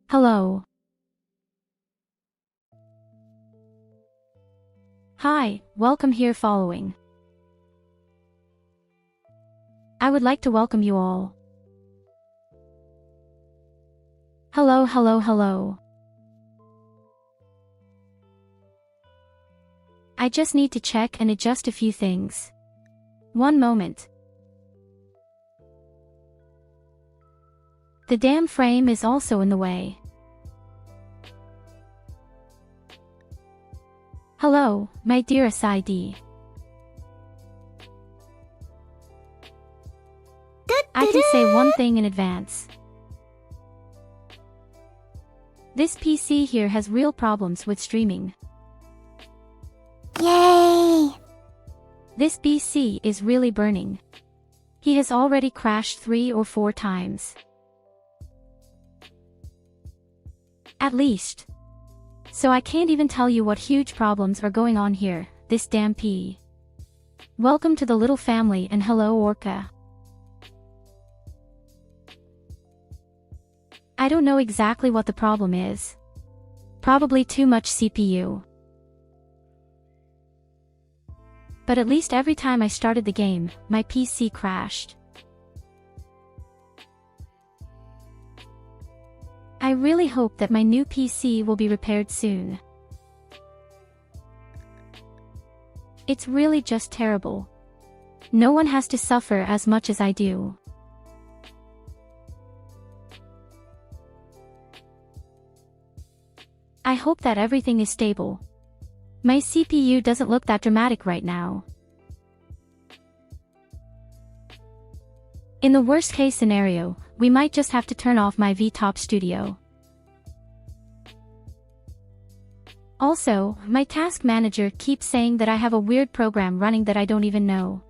Hello. Hi, welcome here following. I would like to welcome you all. Hello. I just need to check and adjust a few things. One moment. The damn frame is also in the way. Hello, my dear SID. I can say one thing in advance. This PC here has real problems with streaming. Yay! This PC is really burning. He has already crashed 3 or 4 times. At least. So I can't even tell you what huge problems are going on here, this damn P. Welcome to the little family and hello Orca. I don't know exactly what the problem is. Probably too much CPU. But at least every time I started the game, my PC crashed. I really hope that my new PC will be repaired soon. It's really just terrible. No one has to suffer as much as I do. I hope that everything is stable. My CPU doesn't look that dramatic right now. In the worst case scenario, we might just have to turn off my VTop Studio. Also, my task manager keeps saying that I have a weird program running that I don't even know.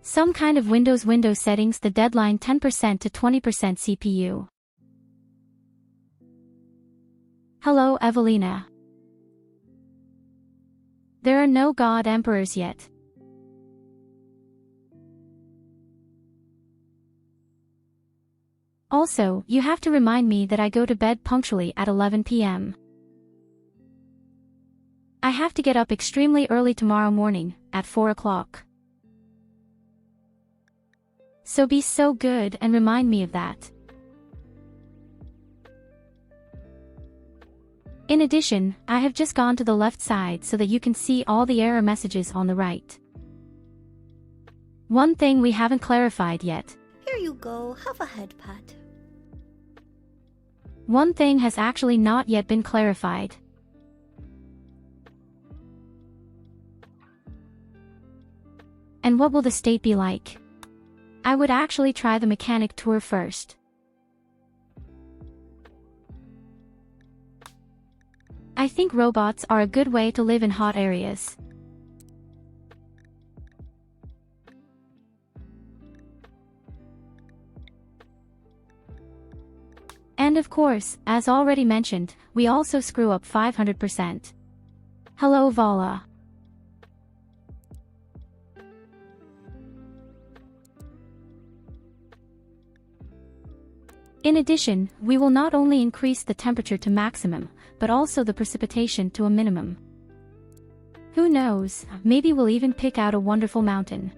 Some kind of Windows settings, the deadline 10% to 20% CPU. Hello Evelina. There are no God Emperors yet. Also, you have to remind me that I go to bed punctually at 11 p.m. I have to get up extremely early tomorrow morning, at 4 o'clock. So be so good and remind me of that. In addition, I have just gone to the left side so that you can see all the error messages on the right. One thing we haven't clarified yet. Here you go, have a head pat. One thing has actually not yet been clarified. And what will the state be like? I would actually try the mechanic tour first. I think robots are a good way to live in hot areas. And of course, as already mentioned, we also screw up 500%. Hello Vala. In addition, we will not only increase the temperature to maximum, but also the precipitation to a minimum. Who knows, maybe we'll even pick out a wonderful mountain.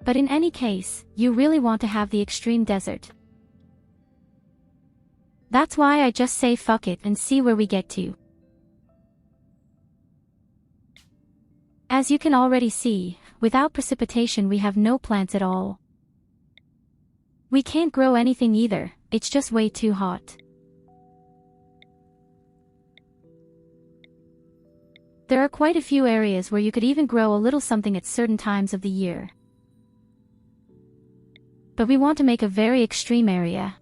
But in any case, you really want to have the extreme desert. That's why I just say fuck it and see where we get to. As you can already see, without precipitation we have no plants at all. We can't grow anything either, it's just way too hot. There are quite a few areas where you could even grow a little something at certain times of the year. But we want to make a very extreme area.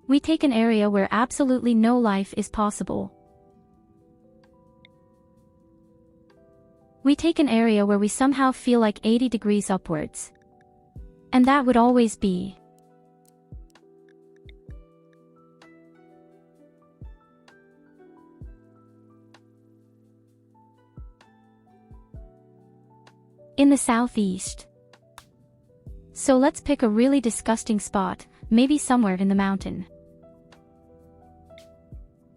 We take an area where absolutely no life is possible. We take an area where we somehow feel like 80 degrees upwards. And that would always be In the southeast. So let's pick a really disgusting spot, maybe somewhere in the mountain.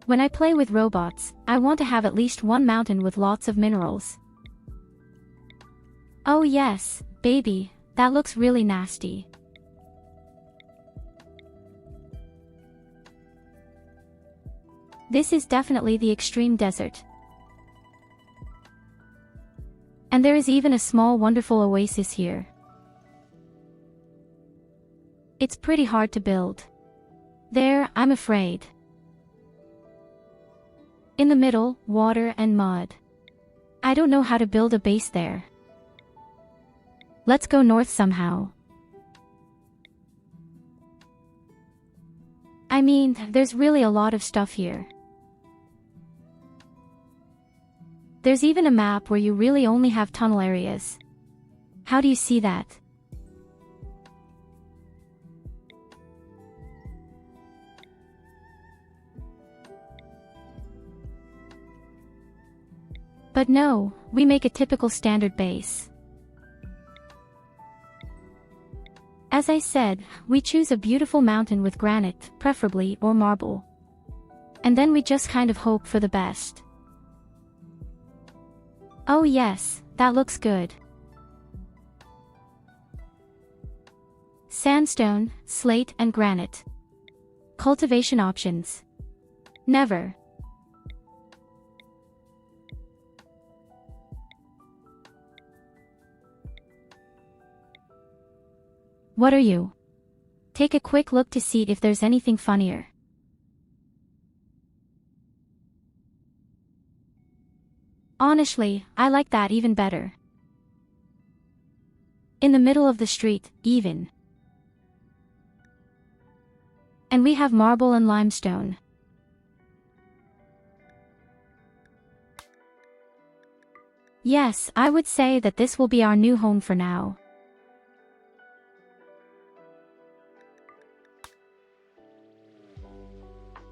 When I play with robots, I want to have at least one mountain with lots of minerals. Oh yes, baby, that looks really nasty. This is definitely the extreme desert. And there is even a small wonderful oasis here. It's pretty hard to build. There, I'm afraid. In the middle, water and mud. I don't know how to build a base there. Let's go north somehow. I mean, there's really a lot of stuff here. There's even a map where you really only have tunnel areas. How do you see that? But no, we make a typical standard base. As I said, we choose a beautiful mountain with granite, preferably, or marble. And then we just kind of hope for the best. Oh yes, that looks good. Sandstone, slate and granite. Cultivation options. Never. What are you? Take a quick look to see if there's anything funnier. Honestly, I like that even better. In the middle of the street, even. And we have marble and limestone. Yes, I would say that this will be our new home for now.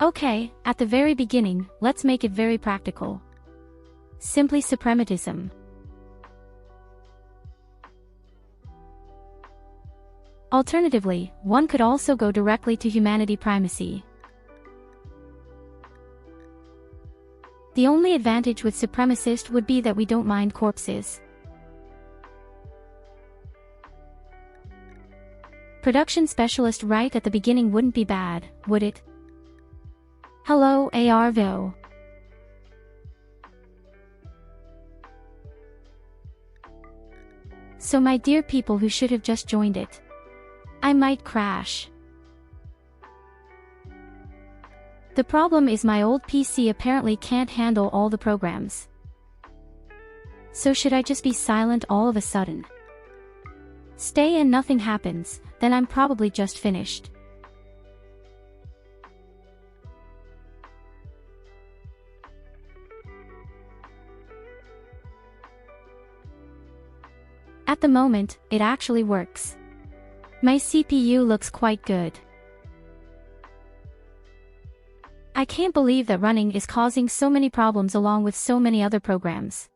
Okay, at the very beginning, let's make it very practical. Simply suprematism. Alternatively, one could also go directly to humanity primacy. The only advantage with supremacist would be that we don't mind corpses. Production specialist right at the beginning wouldn't be bad, would it? Hello, ARVO. So my dear people who should have just joined it. I might crash. The problem is my old PC apparently can't handle all the programs. So should I just be silent all of a sudden? Stay and nothing happens, then I'm probably just finished. At the moment, it actually works. My CPU looks quite good. I can't believe that running is causing so many problems along with so many other programs.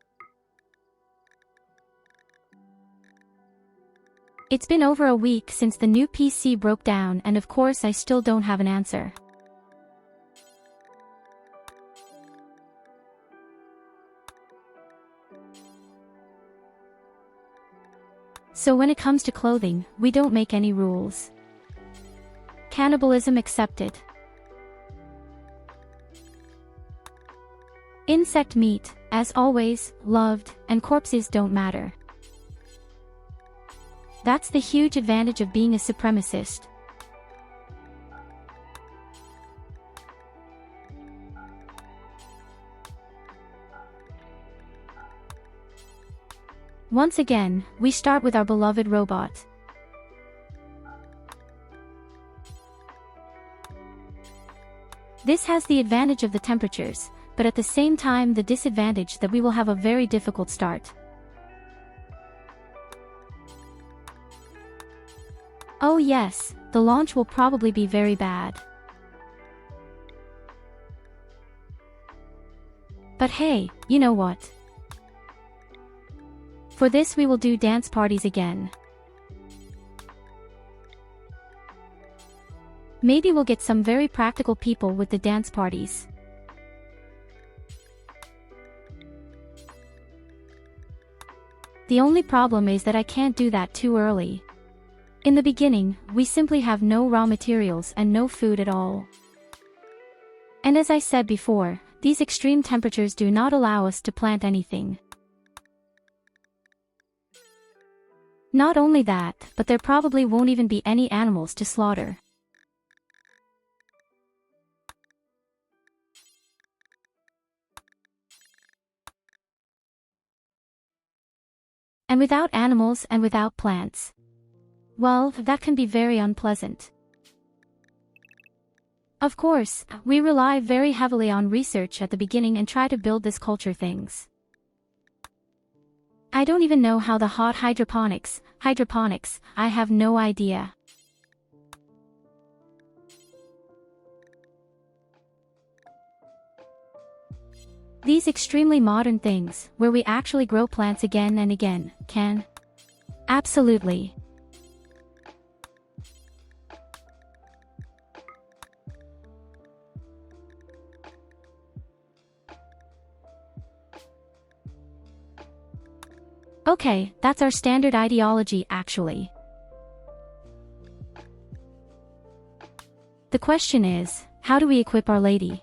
It's been over a week since the new PC broke down and of course I still don't have an answer. So when it comes to clothing, we don't make any rules. Cannibalism accepted. Insect meat, as always, loved, and corpses don't matter. That's the huge advantage of being a supremacist. Once again, we start with our beloved robot. This has the advantage of the temperatures, but at the same time the disadvantage that we will have a very difficult start. Oh yes, the launch will probably be very bad. But hey, you know what? For this we will do dance parties again. Maybe we'll get some very practical people with the dance parties. The only problem is that I can't do that too early. In the beginning, we simply have no raw materials and no food at all. And as I said before, these extreme temperatures do not allow us to plant anything. Not only that, but there probably won't even be any animals to slaughter. And without animals and without plants, well, that can be very unpleasant. Of course, we rely very heavily on research at the beginning and try to build this culture things. I don't even know how the hot hydroponics, I have no idea. These extremely modern things, where we actually grow plants again and again, can. Absolutely. Okay, that's our standard ideology actually. The question is, how do we equip Our Lady?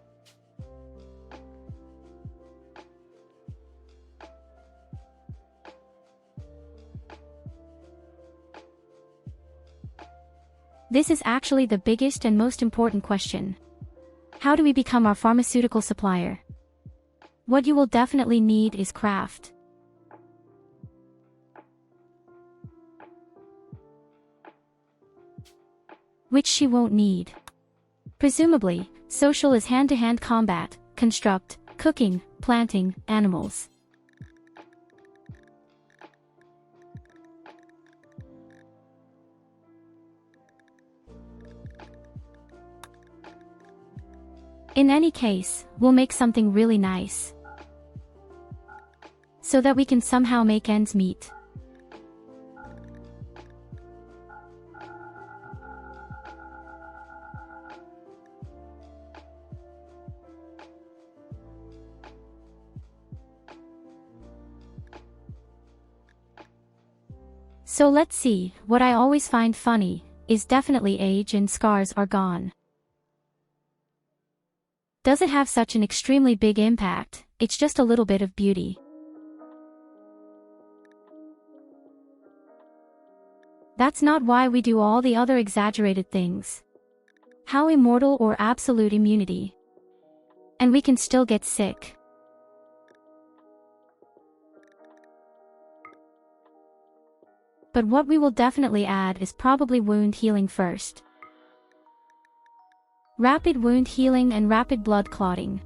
This is actually the biggest and most important question. How do we become our pharmaceutical supplier? What you will definitely need is craft. Which she won't need. Presumably, social is hand-to-hand combat, construct, cooking, planting, animals. In any case, we'll make something really nice, so that we can somehow make ends meet. So let's see, what I always find funny, is definitely age and scars are gone. Does it have such an extremely big impact? It's just a little bit of beauty. That's not why we do all the other exaggerated things. How immortal or absolute immunity? And we can still get sick. But what we will definitely add is probably wound healing first. Rapid wound healing and rapid blood clotting.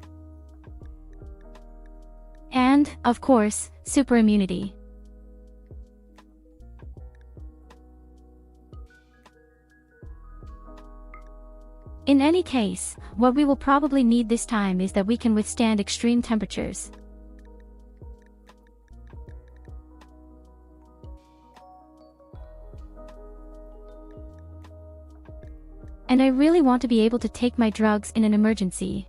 And, of course, super immunity. In any case, what we will probably need this time is that we can withstand extreme temperatures. And I really want to be able to take my drugs in an emergency.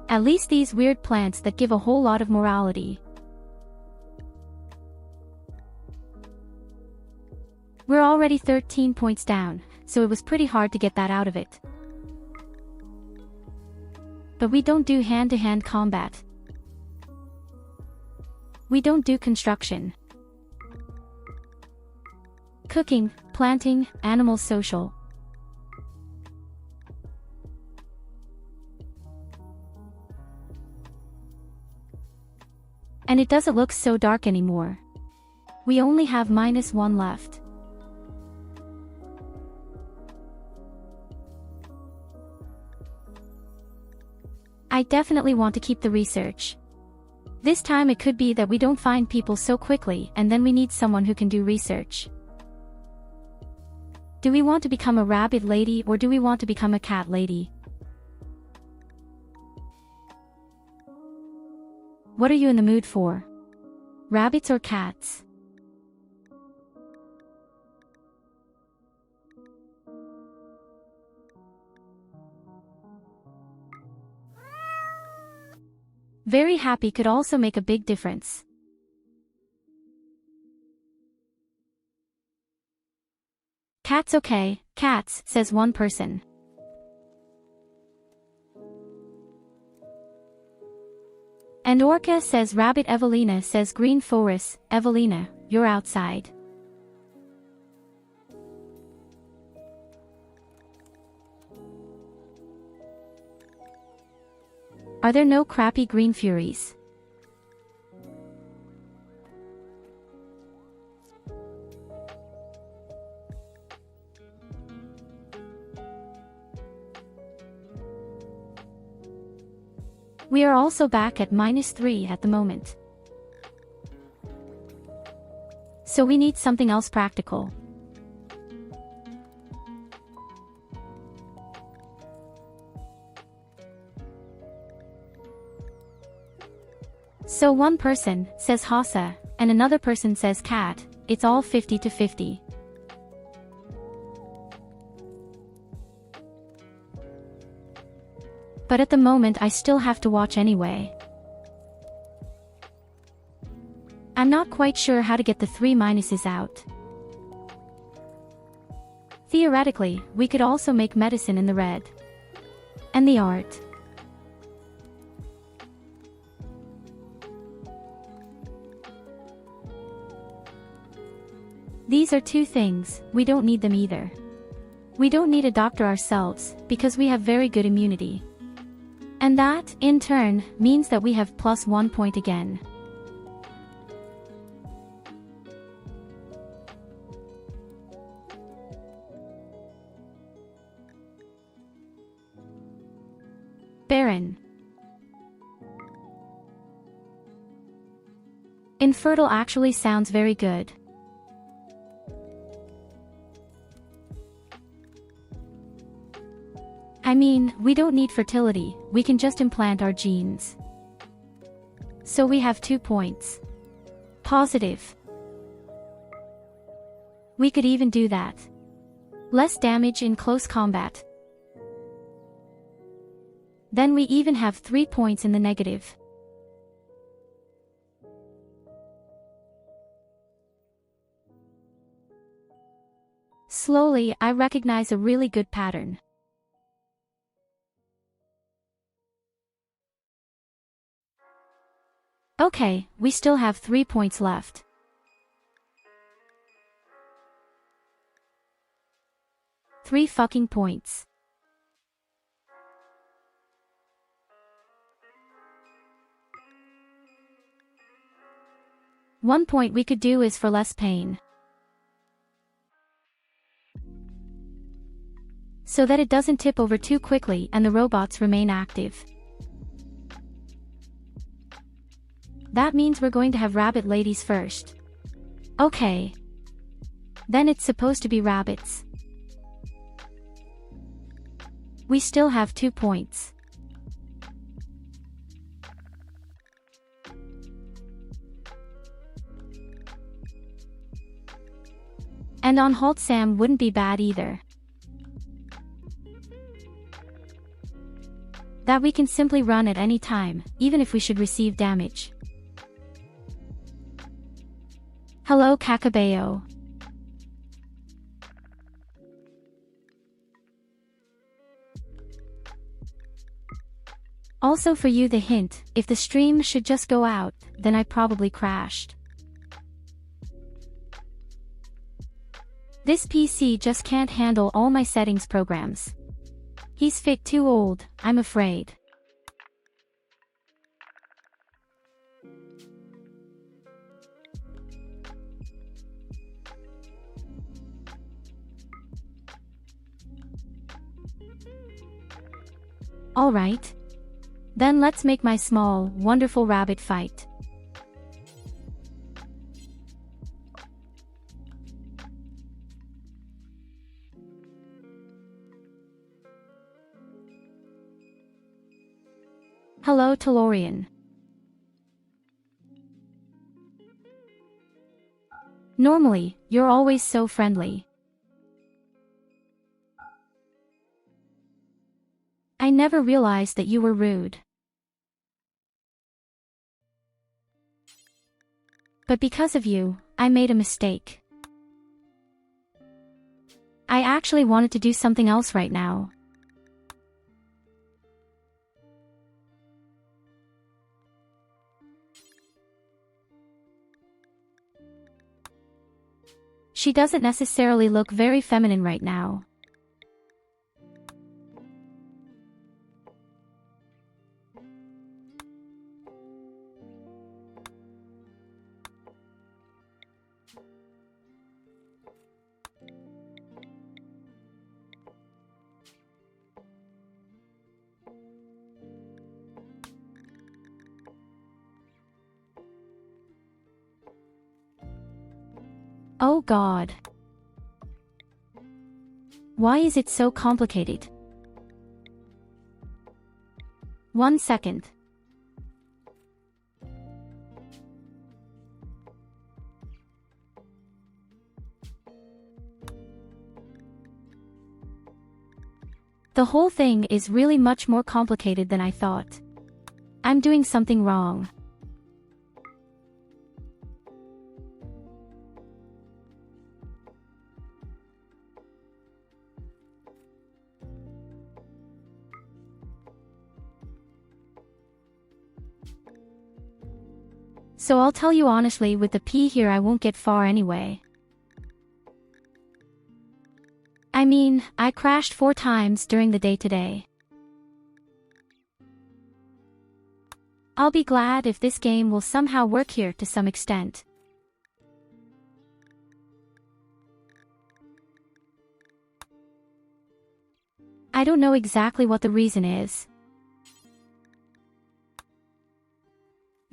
At least these weird plants that give a whole lot of morality. We're already 13 points down, so it was pretty hard to get that out of it. But we don't do hand-to-hand combat. We don't do construction. Cooking, planting, animal social. And it doesn't look so dark anymore. We only have -1 left. I definitely want to keep the research. This time it could be that we don't find people so quickly and then we need someone who can do research. Do we want to become a rabbit lady or do we want to become a cat lady? What are you in the mood for? Rabbits or cats? Very happy could also make a big difference. Cats okay, cats, says one person. And Orca says rabbit. Evelina says green forest. Evelina, you're outside. Are there no crappy green furies? We are also back at -3 at the moment. So we need something else practical. So one person says Hasa, and another person says cat. It's all 50-50. But at the moment I still have to watch anyway. I'm not quite sure how to get the 3 minuses out. Theoretically, we could also make medicine in the red. And the art. These are 2 things, we don't need them either. We don't need a doctor ourselves, because we have very good immunity. And that, in turn, means that we have +1 point again. Barren. Infertile actually sounds very good. I mean, we don't need fertility, we can just implant our genes. So we have 2 points. Positive. We could even do that. Less damage in close combat. Then we even have 3 points in the negative. Slowly, I recognize a really good pattern. Okay, we still have 3 points left. Three fucking points. One point we could do is for less pain. So that it doesn't tip over too quickly and the robots remain active. That means we're going to have rabbit ladies first. Okay. Then it's supposed to be rabbits. We still have 2 points. And on Halt Sam wouldn't be bad either. That we can simply run at any time, even if we should receive damage. Hello Kakabayo. Also for you the hint, if the stream should just go out, then I probably crashed. This PC just can't handle all my settings programs. He's fit too old, I'm afraid. Alright. Then let's make my small, wonderful rabbit fight. Hello Tellurian. Normally, you're always so friendly. I never realized that you were rude. But because of you, I made a mistake. I actually wanted to do something else right now. She doesn't necessarily look very feminine right now. Oh God. Why is it so complicated? 1 second. The whole thing is really much more complicated than I thought. I'm doing something wrong. So I'll tell you honestly, with the P here I won't get far anyway. I mean, I crashed 4 times during the day today. I'll be glad if this game will somehow work here to some extent. I don't know exactly what the reason is.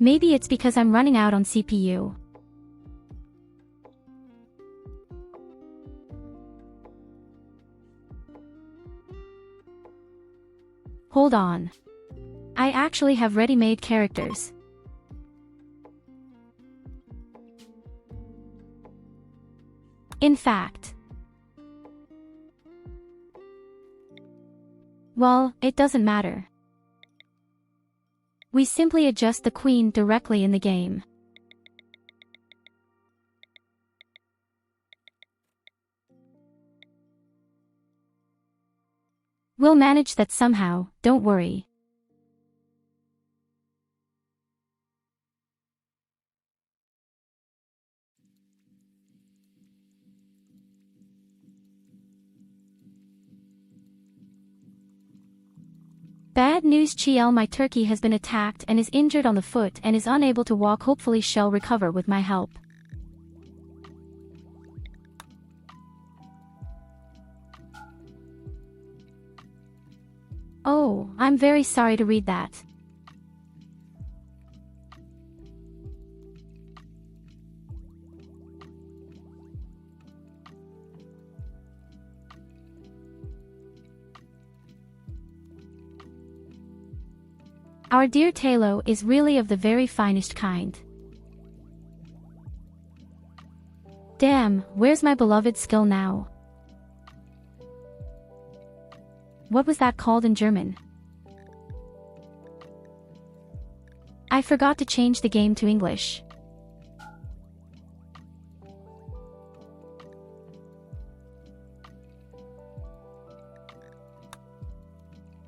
Maybe it's because I'm running out on CPU. Hold on. I actually have ready-made characters. In fact. Well, it doesn't matter. We simply adjust the queen directly in the game. We'll manage that somehow, don't worry. Bad news, Chiel, my turkey has been attacked and is injured on the foot and is unable to walk. Hopefully she'll recover with my help. Oh, I'm very sorry to read that. Our dear Tyurru is really of the very finest kind. Damn, where's my beloved skill now? What was that called in German? I forgot to change the game to English.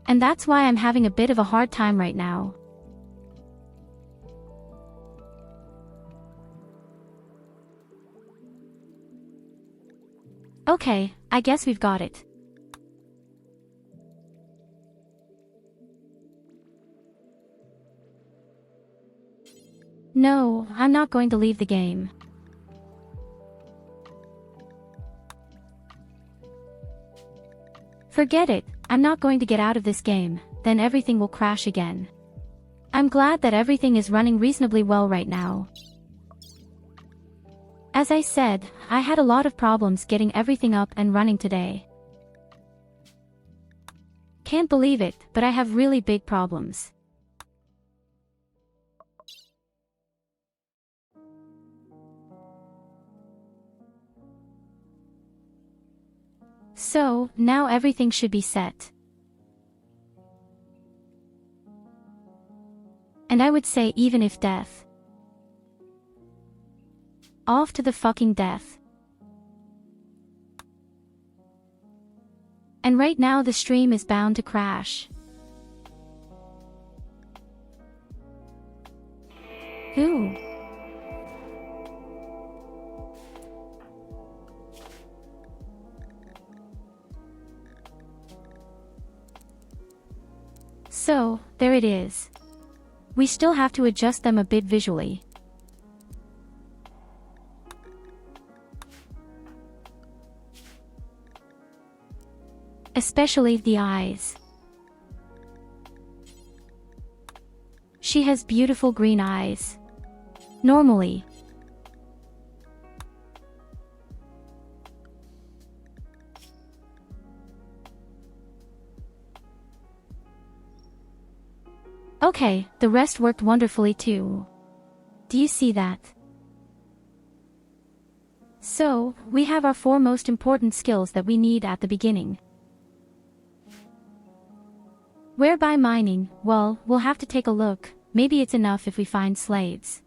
And that's why I'm having a bit of a hard time right now. Okay, I guess we've got it. No, I'm not going to leave the game. Forget it, I'm not going to get out of this game, then everything will crash again. I'm glad that everything is running reasonably well right now. As I said, I had a lot of problems getting everything up and running today. Can't believe it, but I have really big problems. So, now everything should be set. And I would say even if death. Off to the fucking death. And right now the stream is bound to crash. Who? So, there it is. We still have to adjust them a bit visually. Especially the eyes. She has beautiful green eyes. Normally. Okay, the rest worked wonderfully too. Do you see that? So, we have our 4 most important skills that we need at the beginning. Whereby mining, well, we'll have to take a look, maybe it's enough if we find slaves.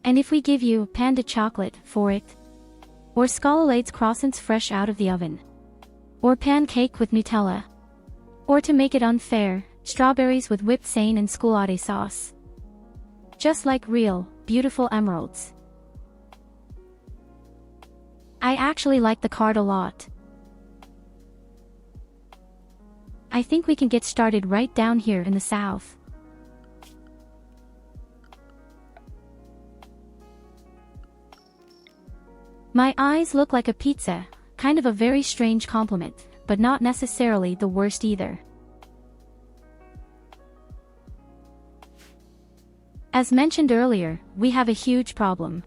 And if we give you panda chocolate for it, or schololades croissants fresh out of the oven, or pancake with Nutella, or to make it unfair, strawberries with whipped sane and schoolade sauce. Just like real, beautiful emeralds. I actually like the card a lot. I think we can get started right down here in the south. My eyes look like a pizza, kind of a very strange compliment, but not necessarily the worst either. As mentioned earlier, we have a huge problem.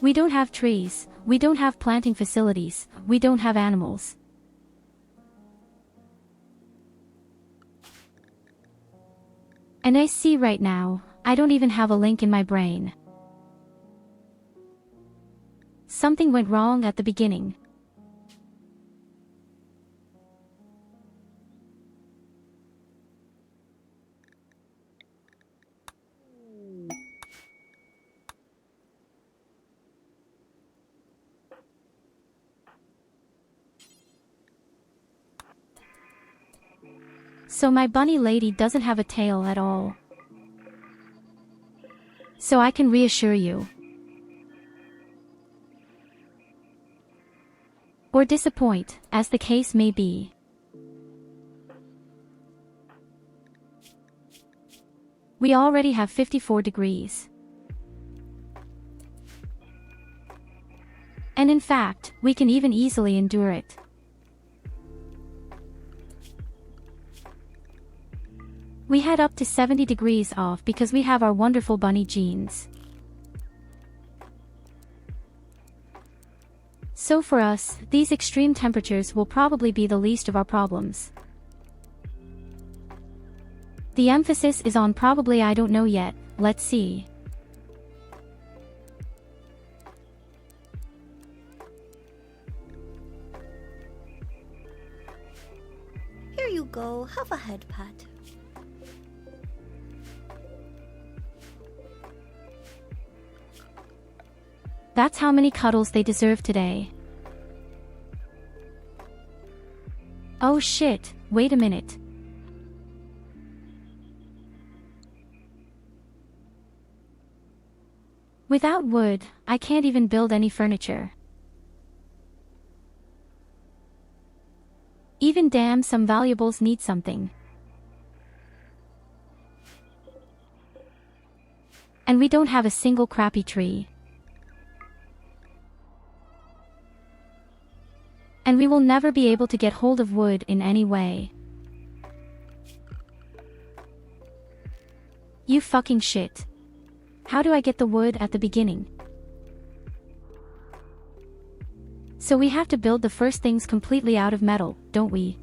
We don't have trees, we don't have planting facilities, we don't have animals. And I see right now, I don't even have a link in my brain. Something went wrong at the beginning. So my bunny lady doesn't have a tail at all. So I can reassure you. Or disappoint, as the case may be. We already have 54 degrees. And in fact, we can even easily endure it. We had up to 70 degrees off because we have our wonderful bunny genes. So for us, these extreme temperatures will probably be the least of our problems. The emphasis is on probably, I don't know yet, let's see. Here you go, have a head pat. That's how many cuddles they deserve today. Oh shit, wait a minute. Without wood, I can't even build any furniture. Even damn, some valuables need something. And we don't have a single crappy tree. And we will never be able to get hold of wood in any way. You fucking shit. How do I get the wood at the beginning? So we have to build the first things completely out of metal, don't we?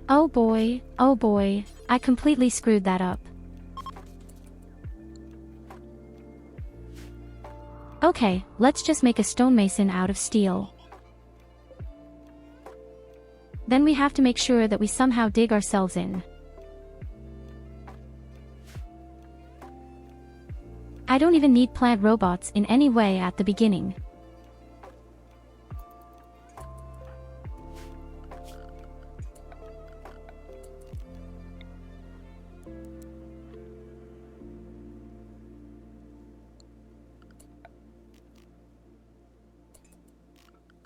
Oh boy, I completely screwed that up. Okay, let's just make a stonemason out of steel. Then we have to make sure that we somehow dig ourselves in. I don't even need plant robots in any way at the beginning.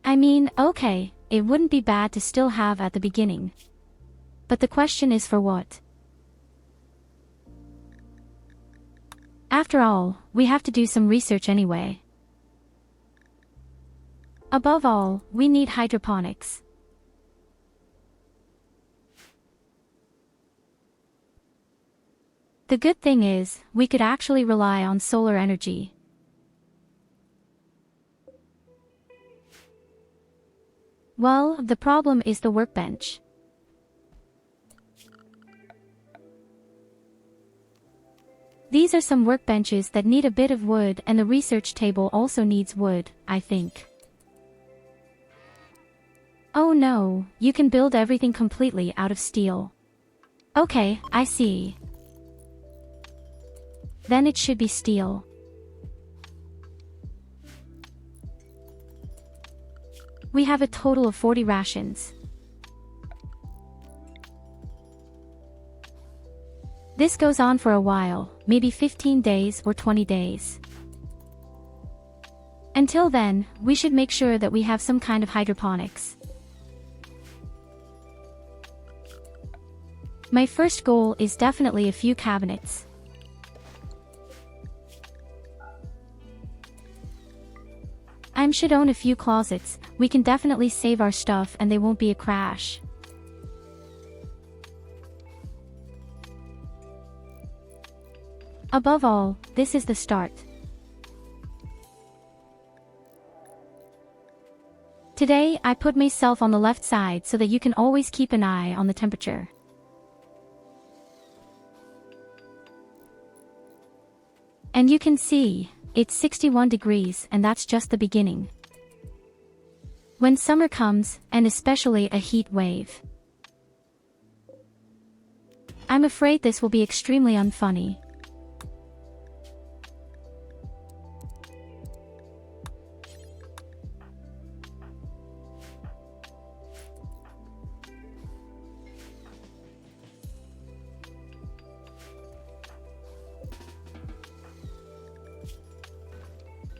I mean, okay, it wouldn't be bad to still have at the beginning. But the question is for what? After all, we have to do some research anyway. Above all, we need hydroponics. The good thing is, we could actually rely on solar energy. Well, the problem is the workbench. These are some workbenches that need a bit of wood, and the research table also needs wood, I think. Oh no, you can build everything completely out of steel. Okay, I see. Then it should be steel. We have a total of 40 rations. This goes on for a while, maybe 15 days or 20 days. Until then, we should make sure that we have some kind of hydroponics. My first goal is definitely a few cabinets. I should own a few closets. We can definitely save our stuff and they won't be a crash. Above all, this is the start. Today, I put myself on the left side so that you can always keep an eye on the temperature. And you can see, it's 61 degrees and that's just the beginning. When summer comes, and especially a heat wave, I'm afraid this will be extremely unfunny.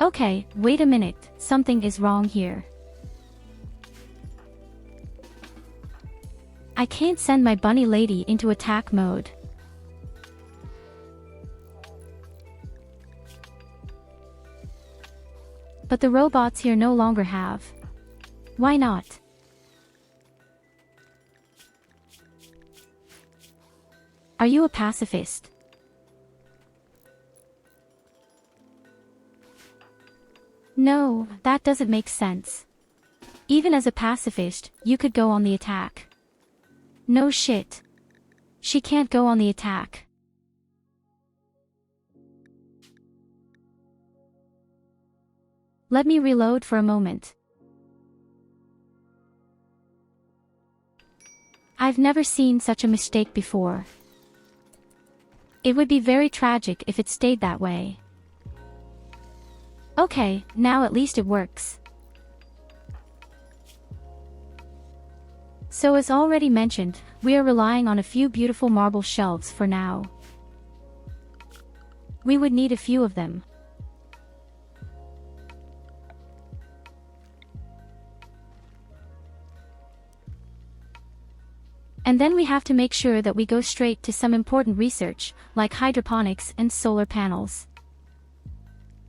Okay, wait a minute, something is wrong here. I can't send my bunny lady into attack mode. But the robots here no longer have. Why not? Are you a pacifist? No, that doesn't make sense. Even as a pacifist, you could go on the attack. No shit. She can't go on the attack. Let me reload for a moment. I've never seen such a mistake before. It would be very tragic if it stayed that way. Okay, now at least it works. So as already mentioned, we are relying on a few beautiful marble shelves for now. We would need a few of them. And then we have to make sure that we go straight to some important research, like hydroponics and solar panels.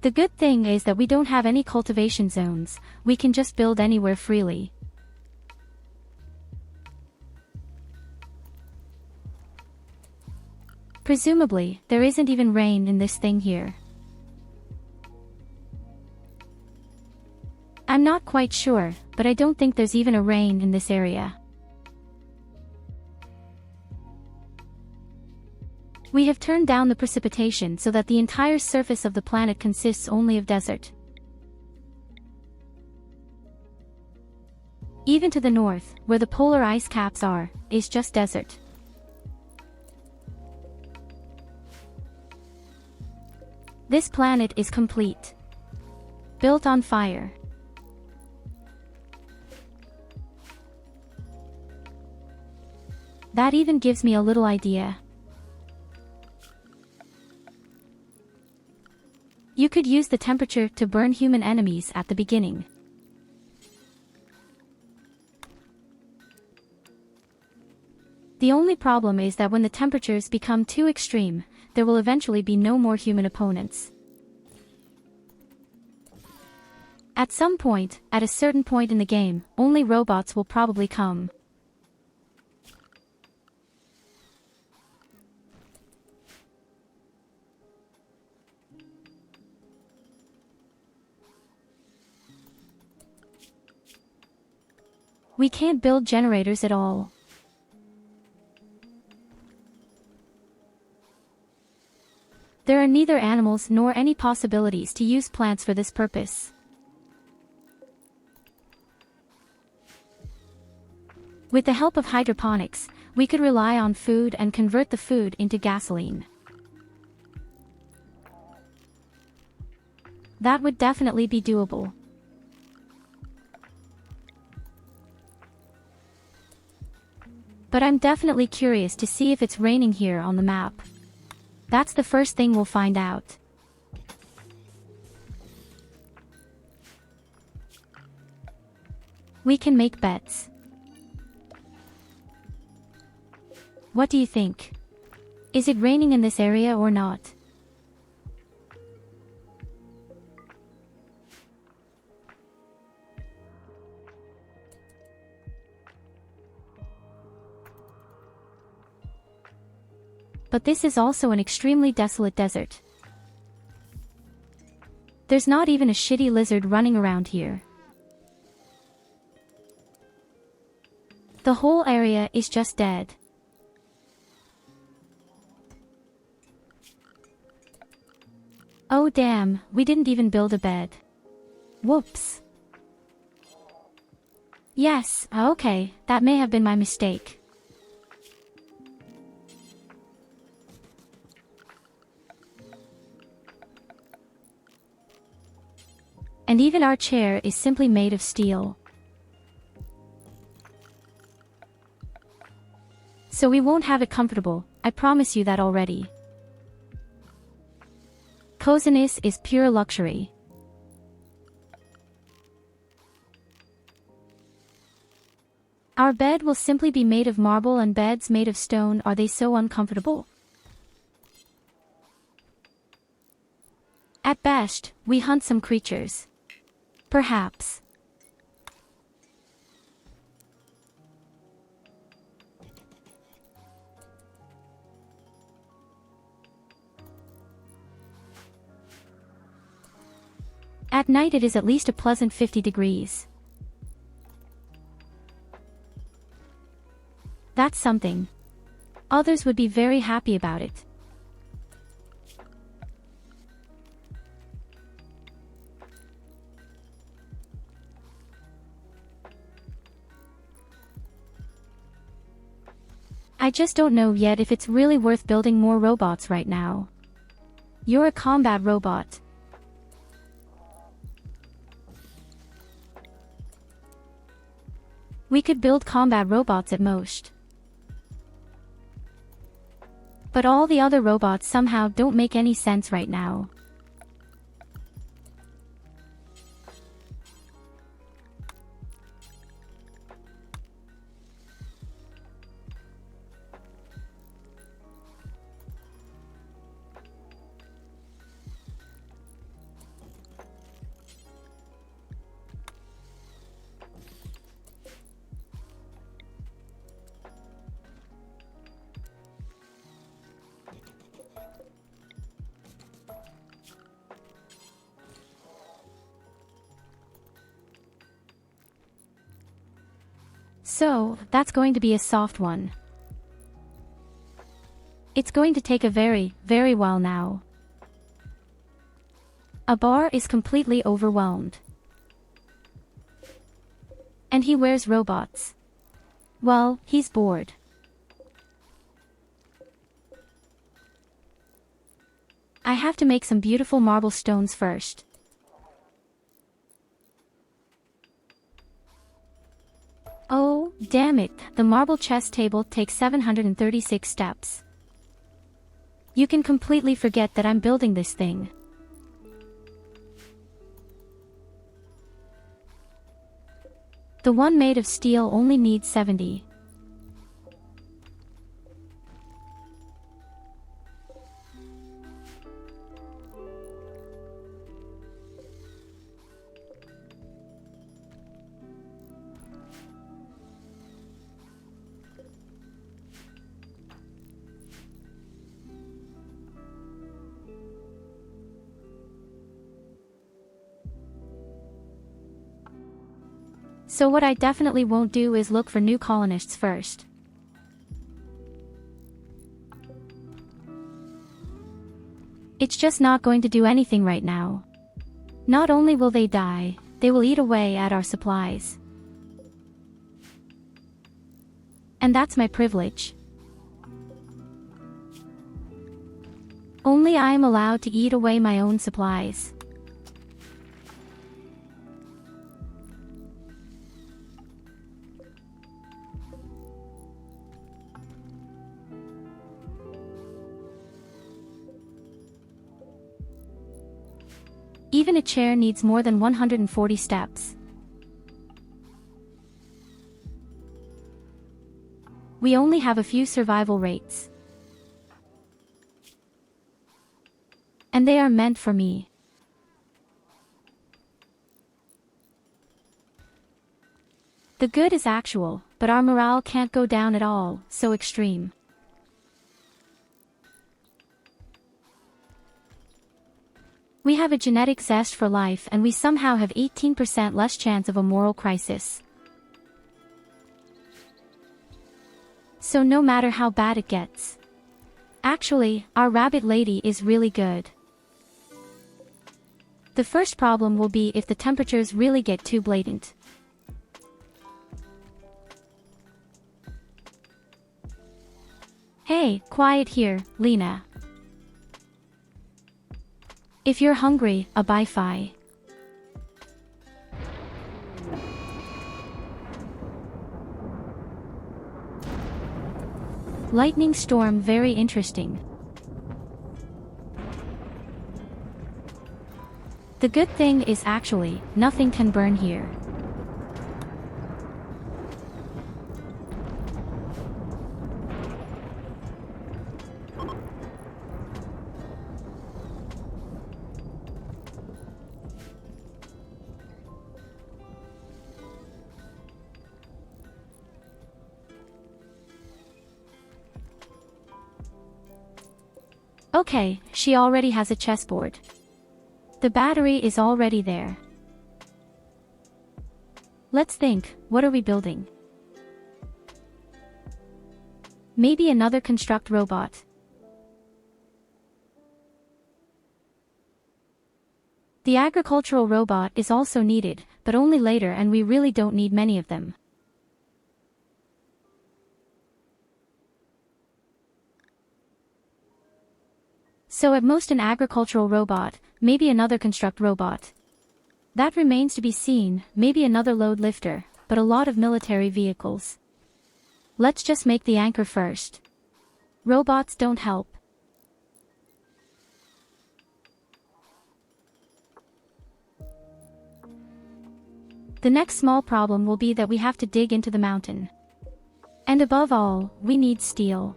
The good thing is that we don't have any cultivation zones, we can just build anywhere freely. Presumably, there isn't even rain in this thing here. I'm not quite sure, but I don't think there's even a rain in this area. We have turned down the precipitation so that the entire surface of the planet consists only of desert. Even to the north, where the polar ice caps are, is just desert. This planet is complete. Built on fire. That even gives me a little idea. You could use the temperature to burn human enemies at the beginning. The only problem is that when the temperatures become too extreme, there will eventually be no more human opponents. At some point, at a certain point in the game, only robots will probably come. We can't build generators at all. There are neither animals nor any possibilities to use plants for this purpose. With the help of hydroponics, we could rely on food and convert the food into gasoline. That would definitely be doable. But I'm definitely curious to see if it's raining here on the map. That's the first thing we'll find out. We can make bets. What do you think? Is it raining in this area or not? But this is also an extremely desolate desert. There's not even a shitty lizard running around here. The whole area is just dead. Oh damn, we didn't even build a bed. Whoops. Yes, okay, that may have been my mistake. And even our chair is simply made of steel. So we won't have it comfortable, I promise you that already. Coziness is pure luxury. Our bed will simply be made of marble, and beds made of stone, are they so uncomfortable? At best, we hunt some creatures. Perhaps. At night it is at least a pleasant 50 degrees. That's something. Others would be very happy about it. I just don't know yet if it's really worth building more robots right now. You're a combat robot. We could build combat robots at most. But all the other robots somehow don't make any sense right now. So, that's going to be a soft one. It's going to take a very, very while now. A bar is completely overwhelmed. And he wears robots. Well, he's bored. I have to make some beautiful marble stones first. Oh, damn it, the marble chess table takes 736 steps. You can completely forget that I'm building this thing. The one made of steel only needs 70. So what I definitely won't do is look for new colonists first. It's just not going to do anything right now. Not only will they die, they will eat away at our supplies. And that's my privilege. Only I am allowed to eat away my own supplies. Even a chair needs more than 140 steps. We only have a few survival rates. And they are meant for me. The good is actual, but our morale can't go down at all, so extreme. We have a genetic zest for life and we somehow have 18% less chance of a moral crisis. So no matter how bad it gets. Actually, our rabbit lady is really good. The first problem will be if the temperatures really get too blatant. Hey, quiet here, Lena. If you're hungry, a bye-fi. Lightning storm, very interesting. The good thing is actually, nothing can burn here. Okay, she already has a chessboard. The battery is already there. Let's think, what are we building? Maybe another construct robot. The agricultural robot is also needed, but only later, and we really don't need many of them. So at most an agricultural robot, maybe another construct robot. That remains to be seen, maybe another load lifter, but a lot of military vehicles. Let's just make the anchor first. Robots don't help. The next small problem will be that we have to dig into the mountain. And above all, we need steel.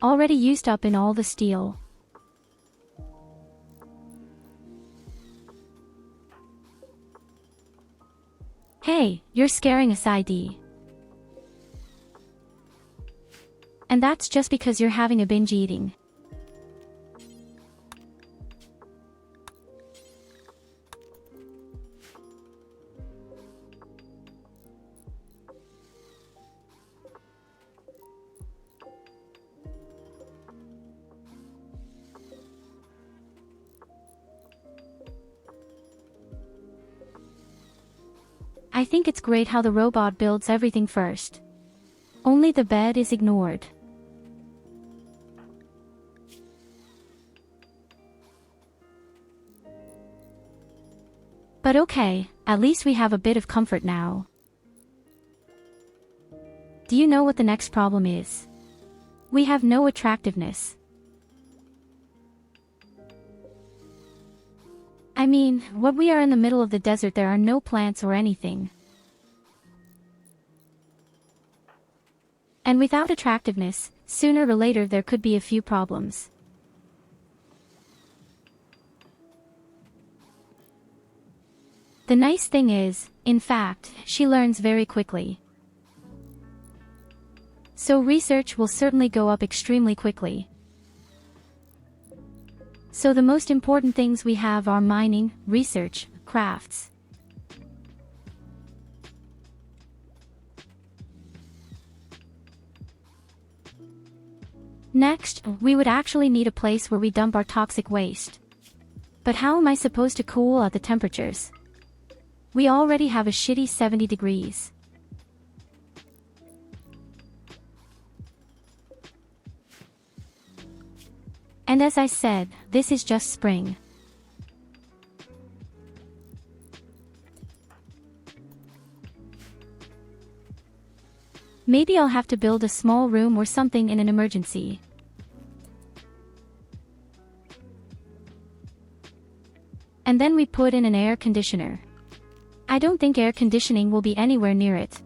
Already used up in all the steel. Hey, you're scaring us, ID. And that's just because you're having a binge eating. I think it's great how the robot builds everything first. Only the bed is ignored. But okay, at least we have a bit of comfort now. Do you know what the next problem is? We have no attractiveness. I mean, what we are in the middle of the desert, there are no plants or anything. And without attractiveness, sooner or later there could be a few problems. The nice thing is, in fact, she learns very quickly. So research will certainly go up extremely quickly. So the most important things we have are mining, research, crafts. Next, we would actually need a place where we dump our toxic waste. But how am I supposed to cool at the temperatures? We already have a shitty 70 degrees. And as I said, this is just spring. Maybe I'll have to build a small room or something in an emergency. And then we put in an air conditioner. I don't think air conditioning will be anywhere near it.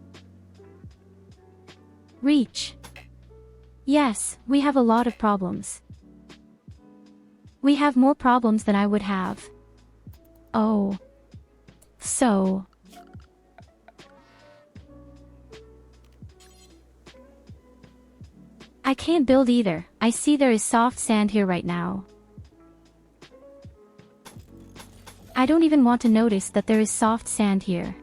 Reach. Yes, we have a lot of problems. We have more problems than I would have. Oh. So. I can't build either. I see there is soft sand here right now. I don't even want to notice that there is soft sand here.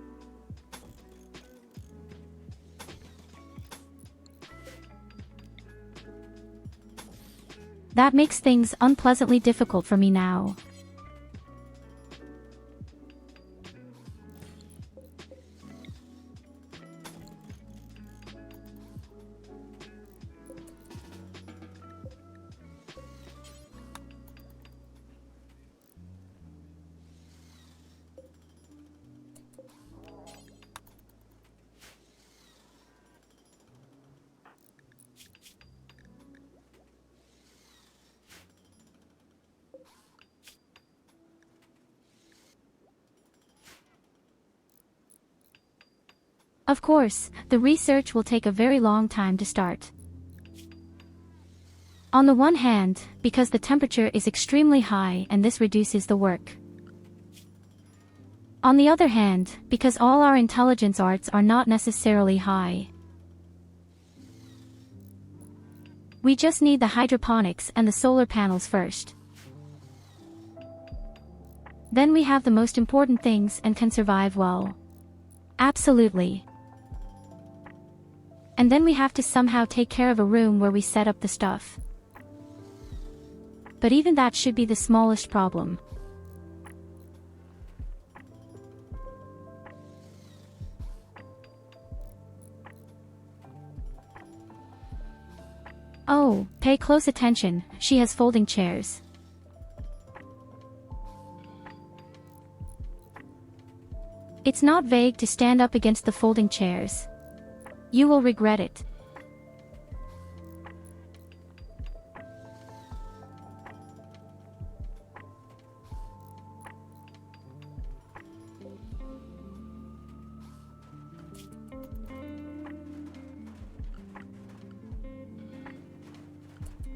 That makes things unpleasantly difficult for me now. Of course, the research will take a very long time to start. On the one hand, because the temperature is extremely high and this reduces the work. On the other hand, because all our intelligence arts are not necessarily high. We just need the hydroponics and the solar panels first. Then we have the most important things and can survive well. Absolutely. And then we have to somehow take care of a room where we set up the stuff. But even that should be the smallest problem. Oh, pay close attention, she has folding chairs. It's not vague to stand up against the folding chairs. You will regret it.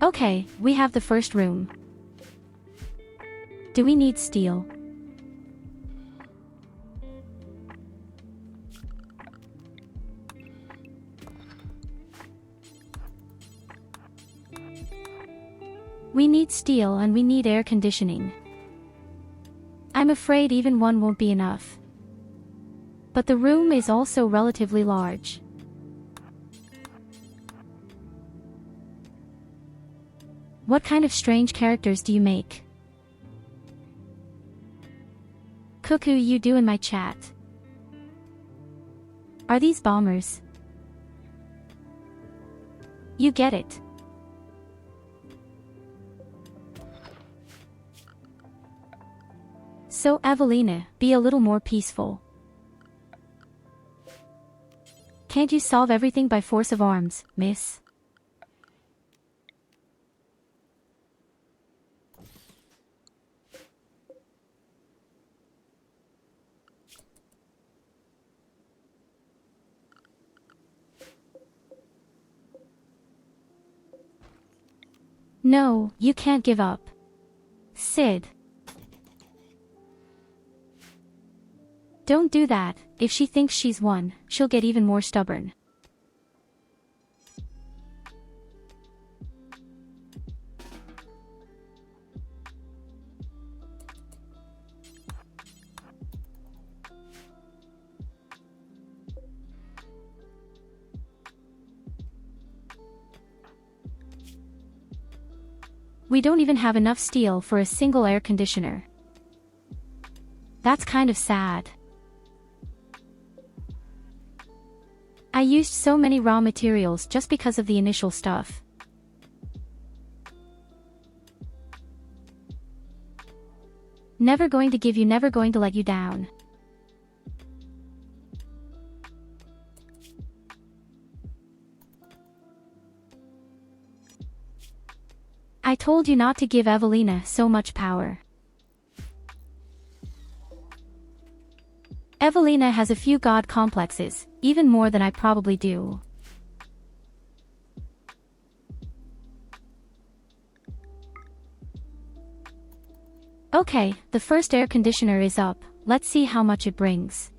Okay, we have the first room. Do we need steel? We need steel and we need air conditioning. I'm afraid even one won't be enough. But the room is also relatively large. What kind of strange characters do you make? Cuckoo, you do in my chat. Are these bombers? You get it. So Evelina, be a little more peaceful. Can't you solve everything by force of arms, miss? No, you can't give up. Sid. Don't do that. If she thinks she's won, she'll get even more stubborn. We don't even have enough steel for a single air conditioner. That's kind of sad. I used so many raw materials just because of the initial stuff. Never going to give you, never going to let you down. I told you not to give Evelina so much power. Evelina has a few god complexes, even more than I probably do. Okay, the first air conditioner is up. Let's see how much it brings.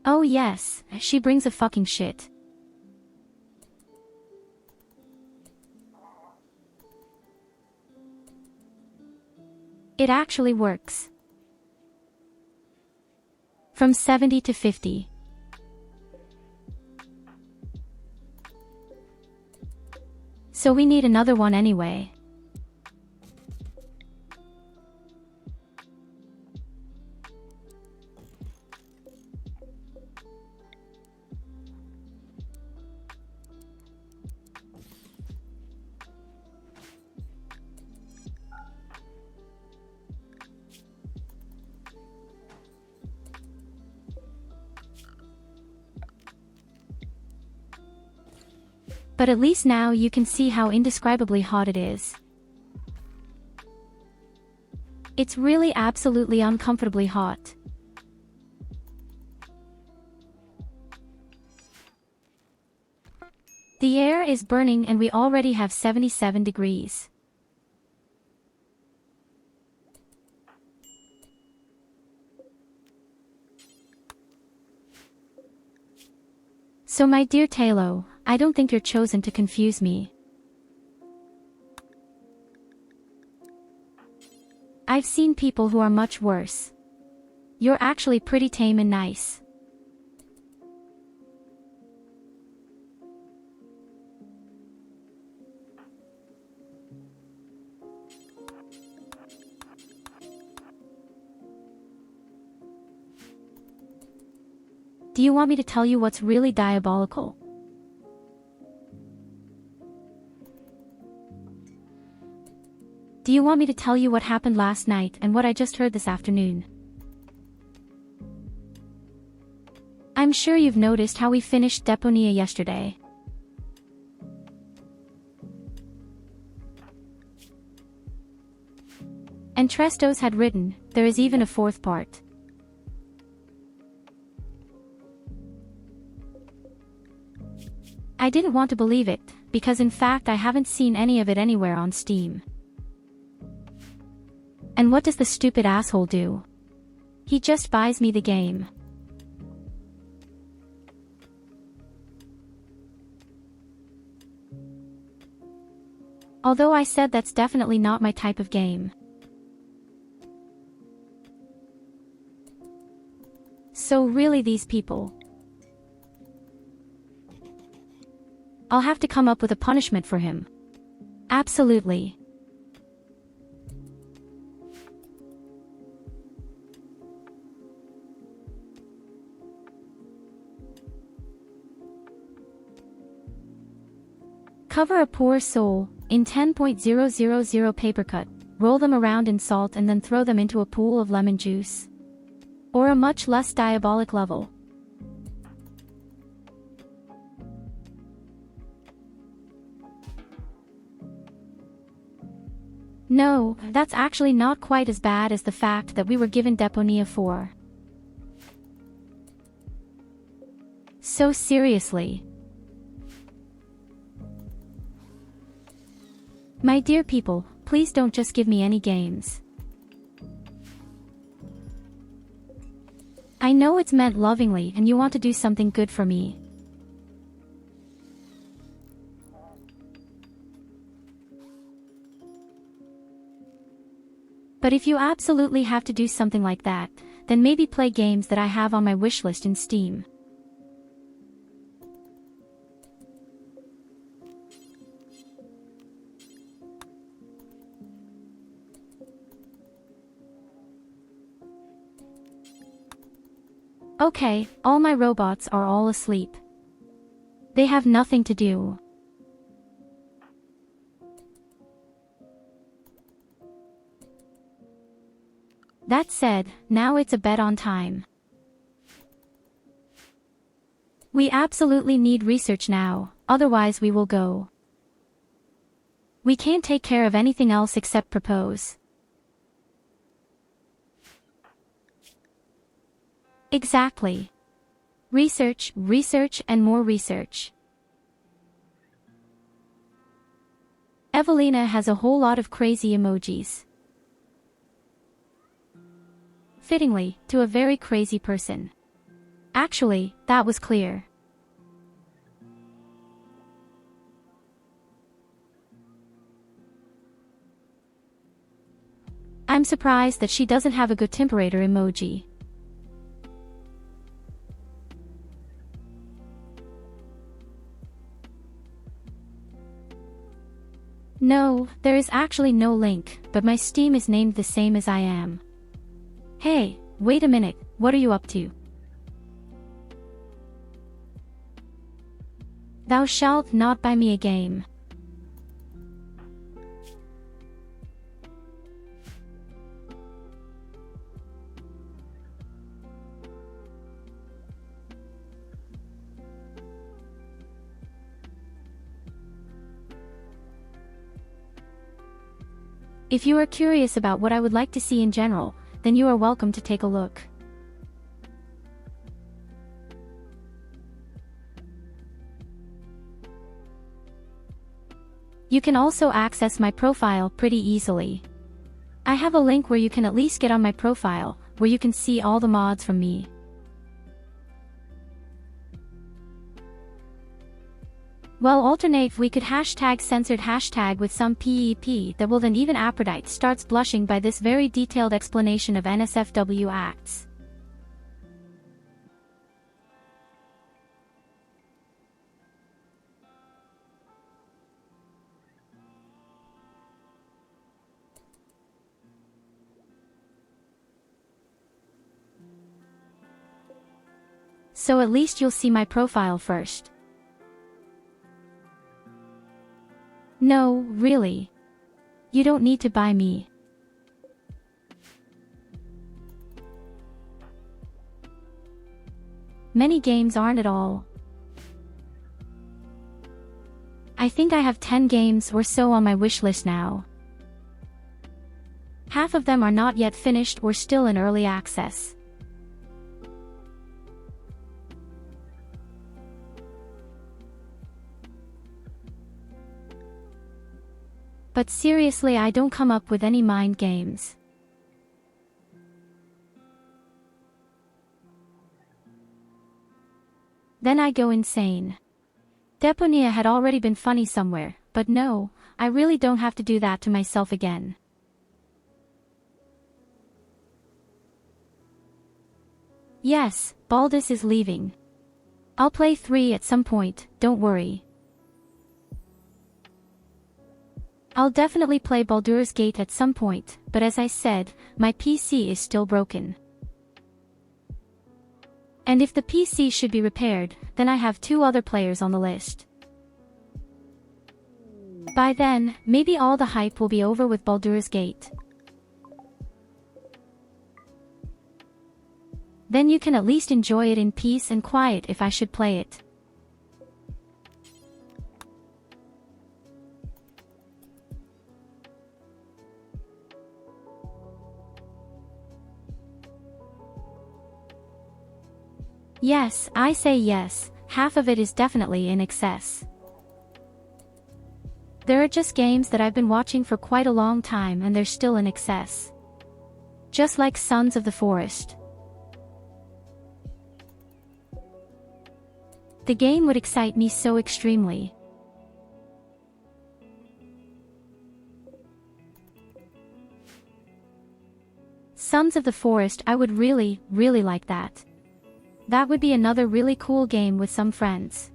Oh yes, she brings a fucking shit. It actually works. From 70 to 50. So we need another one anyway. But at least now you can see how indescribably hot it is. It's really absolutely uncomfortably hot. The air is burning and we already have 77 degrees. So my dear Talo, I don't think you're chosen to confuse me. I've seen people who are much worse. You're actually pretty tame and nice. Do you want me to tell you what's really diabolical? Do you want me to tell you what happened last night and what I just heard this afternoon? I'm sure you've noticed how we finished Deponia yesterday. And Trestos had written, there is even a fourth part. I didn't want to believe it, because in fact I haven't seen any of it anywhere on Steam. And what does the stupid asshole do? He just buys me the game. Although I said that's definitely not my type of game. So really these people. I'll have to come up with a punishment for him. Absolutely. Cover a poor soul in 10.000 paper cut, roll them around in salt and then throw them into a pool of lemon juice. Or a much less diabolic level. No, that's actually not quite as bad as the fact that we were given Deponia 4. So seriously. My dear people, please don't just give me any games. I know it's meant lovingly and you want to do something good for me. But if you absolutely have to do something like that, then maybe play games that I have on my wishlist in Steam. Okay, all my robots are all asleep. They have nothing to do. That said, now it's a bet on time. We absolutely need research now, otherwise we will go. We can't take care of anything else except propose. Exactly. Research, research, and more research. Evelina has a whole lot of crazy emojis. Fittingly, to a very crazy person. Actually, that was clear. I'm surprised that she doesn't have a good temperature emoji. No, there is actually no link, but my Steam is named the same as I am. Hey, wait a minute, what are you up to? Thou shalt not buy me a game. If you are curious about what I would like to see in general, then you are welcome to take a look. You can also access my profile pretty easily. I have a link where you can at least get on my profile, where you can see all the mods from me. Well, alternate we could hashtag censored hashtag with some PEP that will then even Aphrodite starts blushing by this very detailed explanation of NSFW acts. So at least you'll see my profile first. No, really. You don't need to buy me. Many games aren't at all. I think I have 10 games or so on my wishlist now. Half of them are not yet finished or still in early access. But seriously, I don't come up with any mind games. Then I go insane. Deponia had already been funny somewhere, but no, I really don't have to do that to myself again. Yes, Baldus is leaving. I'll play 3 at some point, don't worry. I'll definitely play Baldur's Gate at some point, but as I said, my PC is still broken. And if the PC should be repaired, then I have 2 other players on the list. By then, maybe all the hype will be over with Baldur's Gate. Then you can at least enjoy it in peace and quiet if I should play it. Yes, I say yes, half of it is definitely in excess. There are just games that I've been watching for quite a long time and they're still in excess. Just like Sons of the Forest. The game would excite me so extremely. Sons of the Forest, I would really like that. That would be another really cool game with some friends.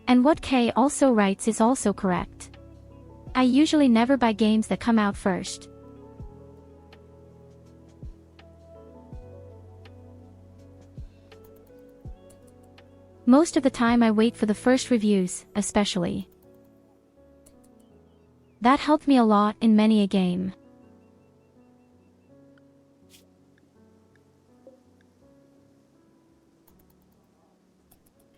And what Kay also writes is also correct. I usually never buy games that come out first. Most of the time I wait for the first reviews, especially. That helped me a lot in many a game.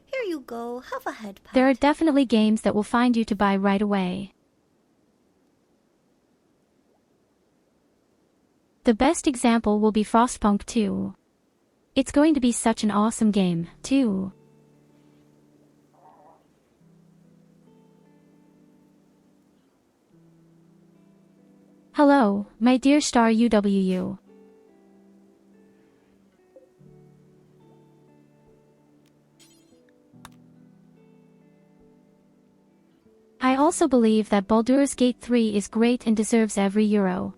Here you go, have a head pat. There are definitely games that will find you to buy right away. The best example will be Frostpunk 2. It's going to be such an awesome game, too. Hello, my dear star UWU. I also believe that Baldur's Gate 3 is great and deserves every euro.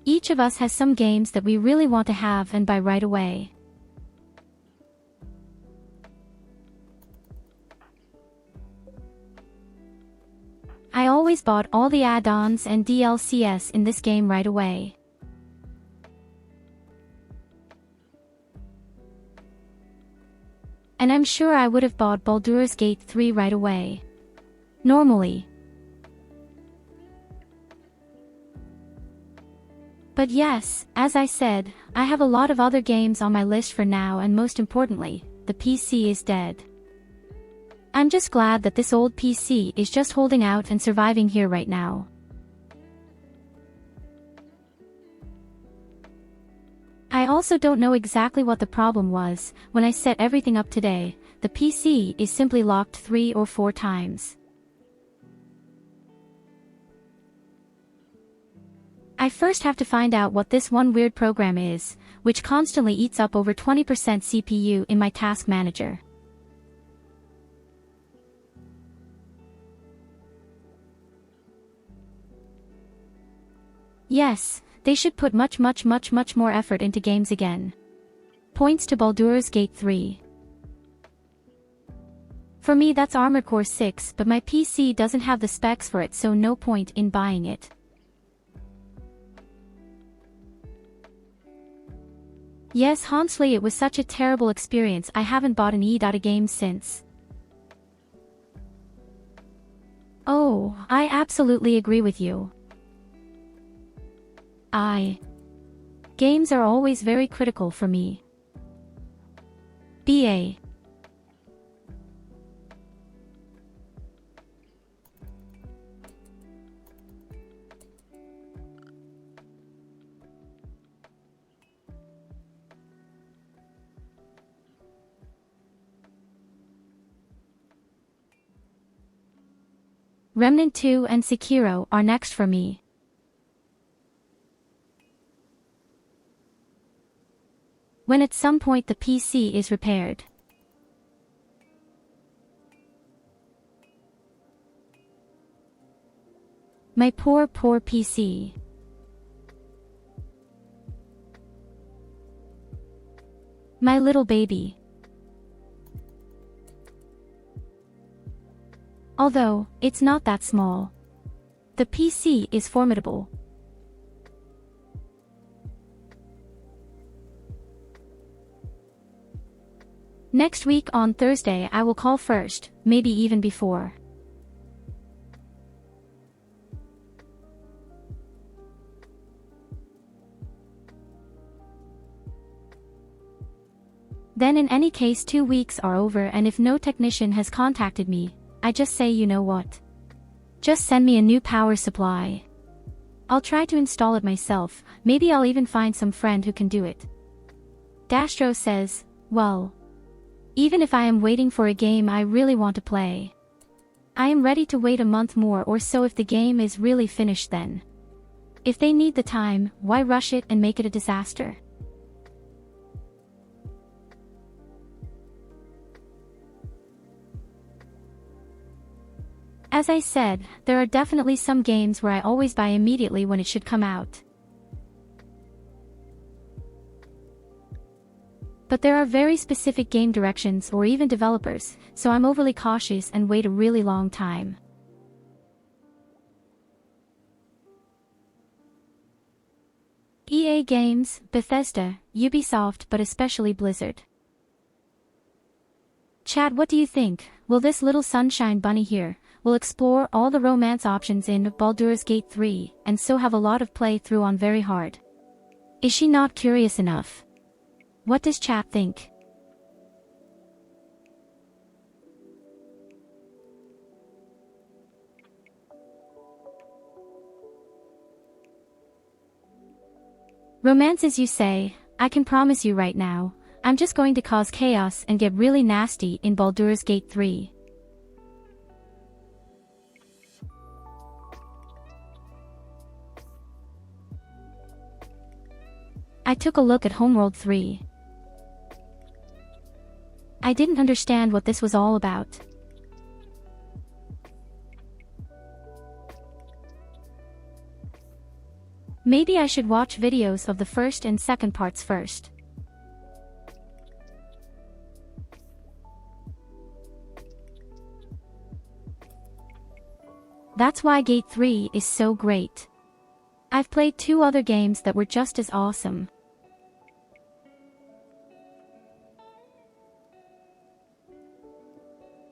Each of us has some games that we really want to have and buy right away. I always bought all the add-ons and DLCs in this game right away. And I'm sure I would have bought Baldur's Gate 3 right away. Normally. But yes, as I said, I have a lot of other games on my list for now, and most importantly, the PC is dead. I'm just glad that this old PC is just holding out and surviving here right now. I also don't know exactly what the problem was. When I set everything up today, the PC is simply locked 3 or 4 times. I first have to find out what this one weird program is, which constantly eats up over 20% CPU in my task manager. Yes, they should put much more effort into games again. Points to Baldur's Gate 3. For me that's Armored Core 6, but my PC doesn't have the specs for it, so no point in buying it. Yes, honestly it was such a terrible experience. I haven't bought an E.A game since. Oh, I absolutely agree with you. Games are always very critical for me. BA. Remnant 2 and Sekiro are next for me. When at some point the PC is repaired. My poor PC. My little baby. Although, it's not that small. The PC is formidable. Next week on Thursday I will call first, maybe even before. Then in any case 2 weeks are over, and if no technician has contacted me, I just say, you know what? Just send me a new power supply. I'll try to install it myself, maybe I'll even find some friend who can do it. Dastro says, well, even if I am waiting for a game I really want to play, I am ready to wait a month more or so if the game is really finished then. If they need the time, why rush it and make it a disaster? As I said, there are definitely some games where I always buy immediately when it should come out. But there are very specific game directions or even developers, so I'm overly cautious and wait a really long time. EA Games, Bethesda, Ubisoft, but especially Blizzard. Chat, what do you think? Will this little sunshine bunny here will explore all the romance options in Baldur's Gate 3, and so have a lot of playthrough on very hard? Is she not curious enough? What does chat think? Romances, you say? I can promise you right now, I'm just going to cause chaos and get really nasty in Baldur's Gate 3. I took a look at Homeworld 3. I didn't understand what this was all about. Maybe I should watch videos of the first and second parts first. That's why Gate 3 is so great. I've played 2 other games that were just as awesome.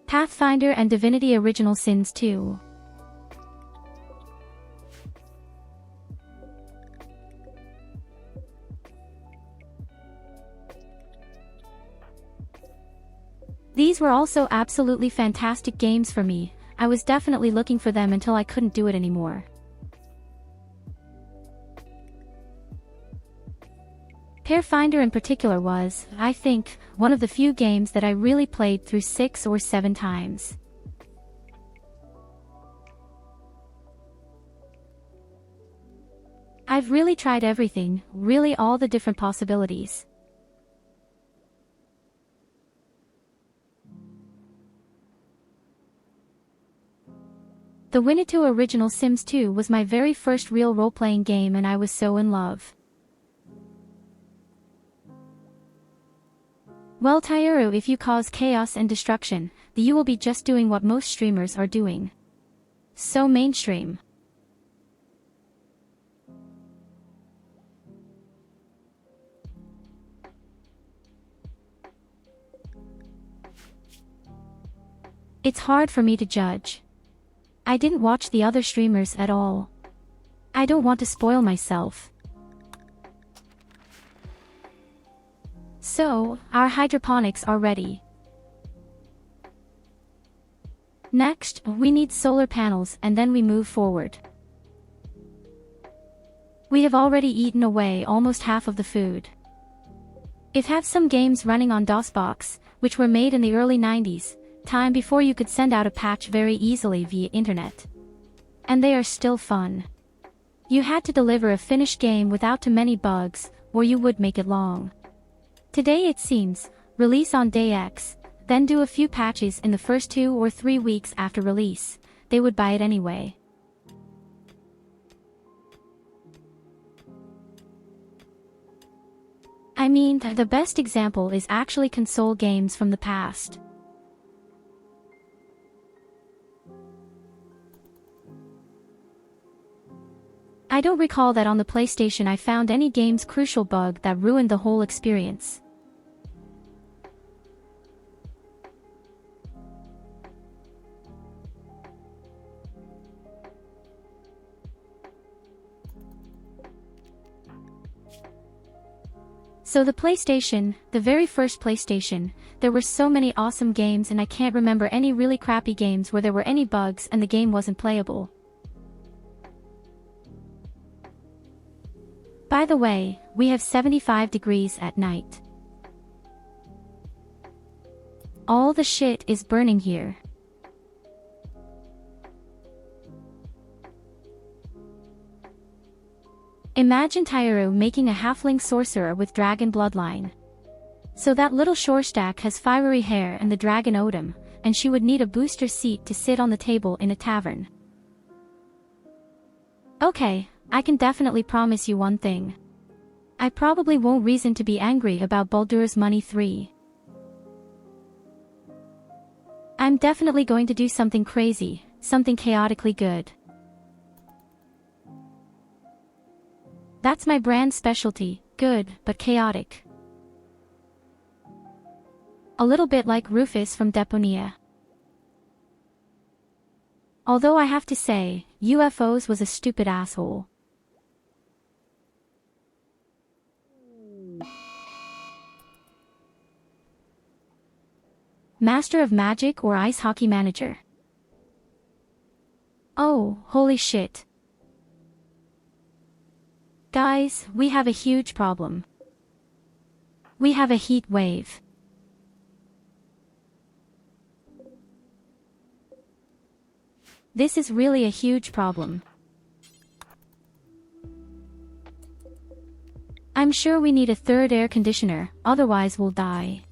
Pathfinder and Divinity Original Sins 2. These were also absolutely fantastic games for me. I was definitely looking for them until I couldn't do it anymore. Pathfinder in particular was, I think, one of the few games that I really played through 6 or 7 times. I've really tried everything, really all the different possibilities. The Winnetou Original Sims 2 was my very first real role-playing game, and I was so in love. Well, Tyurru, if you cause chaos and destruction, then you will be just doing what most streamers are doing. So mainstream. It's hard for me to judge. I didn't watch the other streamers at all. I don't want to spoil myself. So, our hydroponics are ready. Next, we need solar panels, and then we move forward. We have already eaten away almost half of the food. It have some games running on DOSBox, which were made in the early 90s, time before you could send out a patch very easily via internet. And they are still fun. You had to deliver a finished game without too many bugs, or you would make it long. Today it seems, release on day X, then do a few patches in the first 2 or 3 weeks after release, they would buy it anyway. I mean, the best example is actually console games from the past. I don't recall that on the PlayStation I found any game's crucial bug that ruined the whole experience. So the PlayStation, the very first PlayStation, there were so many awesome games and I can't remember any really crappy games where there were any bugs and the game wasn't playable. By the way, we have 75 degrees at night. All the shit is burning here. Imagine Tyurru making a halfling sorcerer with dragon bloodline. So that little shorestack has fiery hair and the dragon Odin, and she would need a booster seat to sit on the table in a tavern. Okay, I can definitely promise you one thing. I probably won't reason to be angry about Baldur's Money 3. I'm definitely going to do something crazy, something chaotically good. That's my brand specialty, good, but chaotic. A little bit like Rufus from Deponia. Although I have to say, UFOs was a stupid asshole. Master of Magic or Ice Hockey Manager? Oh, holy shit. Guys, we have a huge problem. We have a heat wave. This is really a huge problem. I'm sure we need a third air conditioner, otherwise we'll die.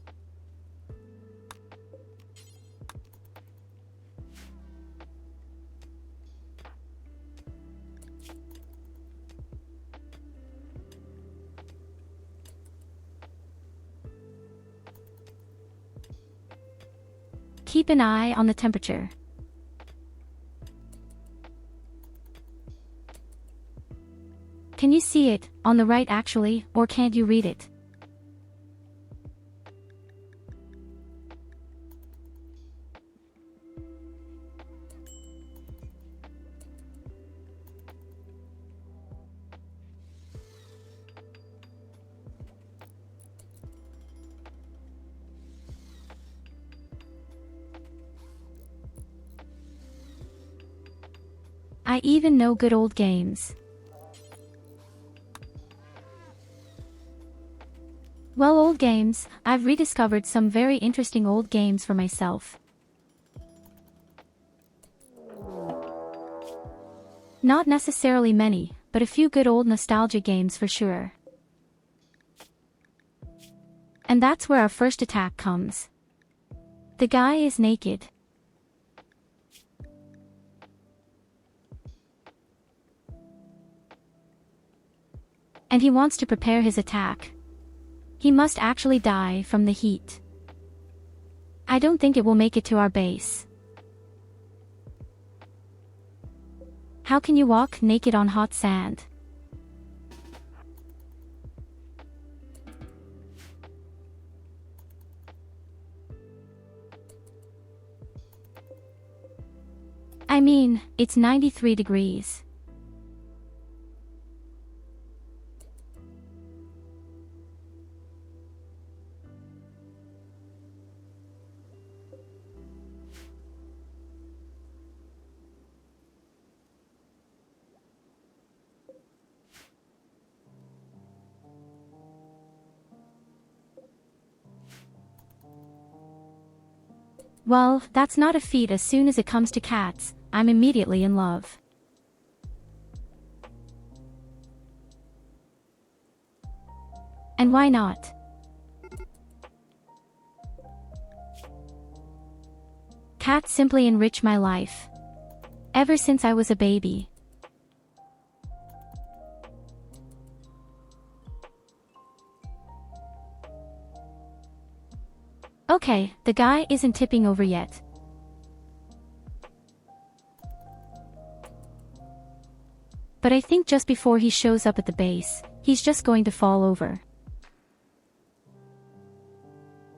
Keep an eye on the temperature. Can you see it, on the right actually, or can't you read it? I even know good old games. Well, old games, I've rediscovered some very interesting old games for myself. Not necessarily many, but a few good old nostalgia games for sure. And that's where our first attack comes. The guy is naked. And he wants to prepare his attack. He must actually die from the heat. I don't think it will make it to our base. How can you walk naked on hot sand? I mean, it's 93 degrees. Well, that's not a feat. As soon as it comes to cats, I'm immediately in love. And why not? Cats simply enrich my life. Ever since I was a baby. Okay, the guy isn't tipping over yet. But I think just before he shows up at the base, he's just going to fall over.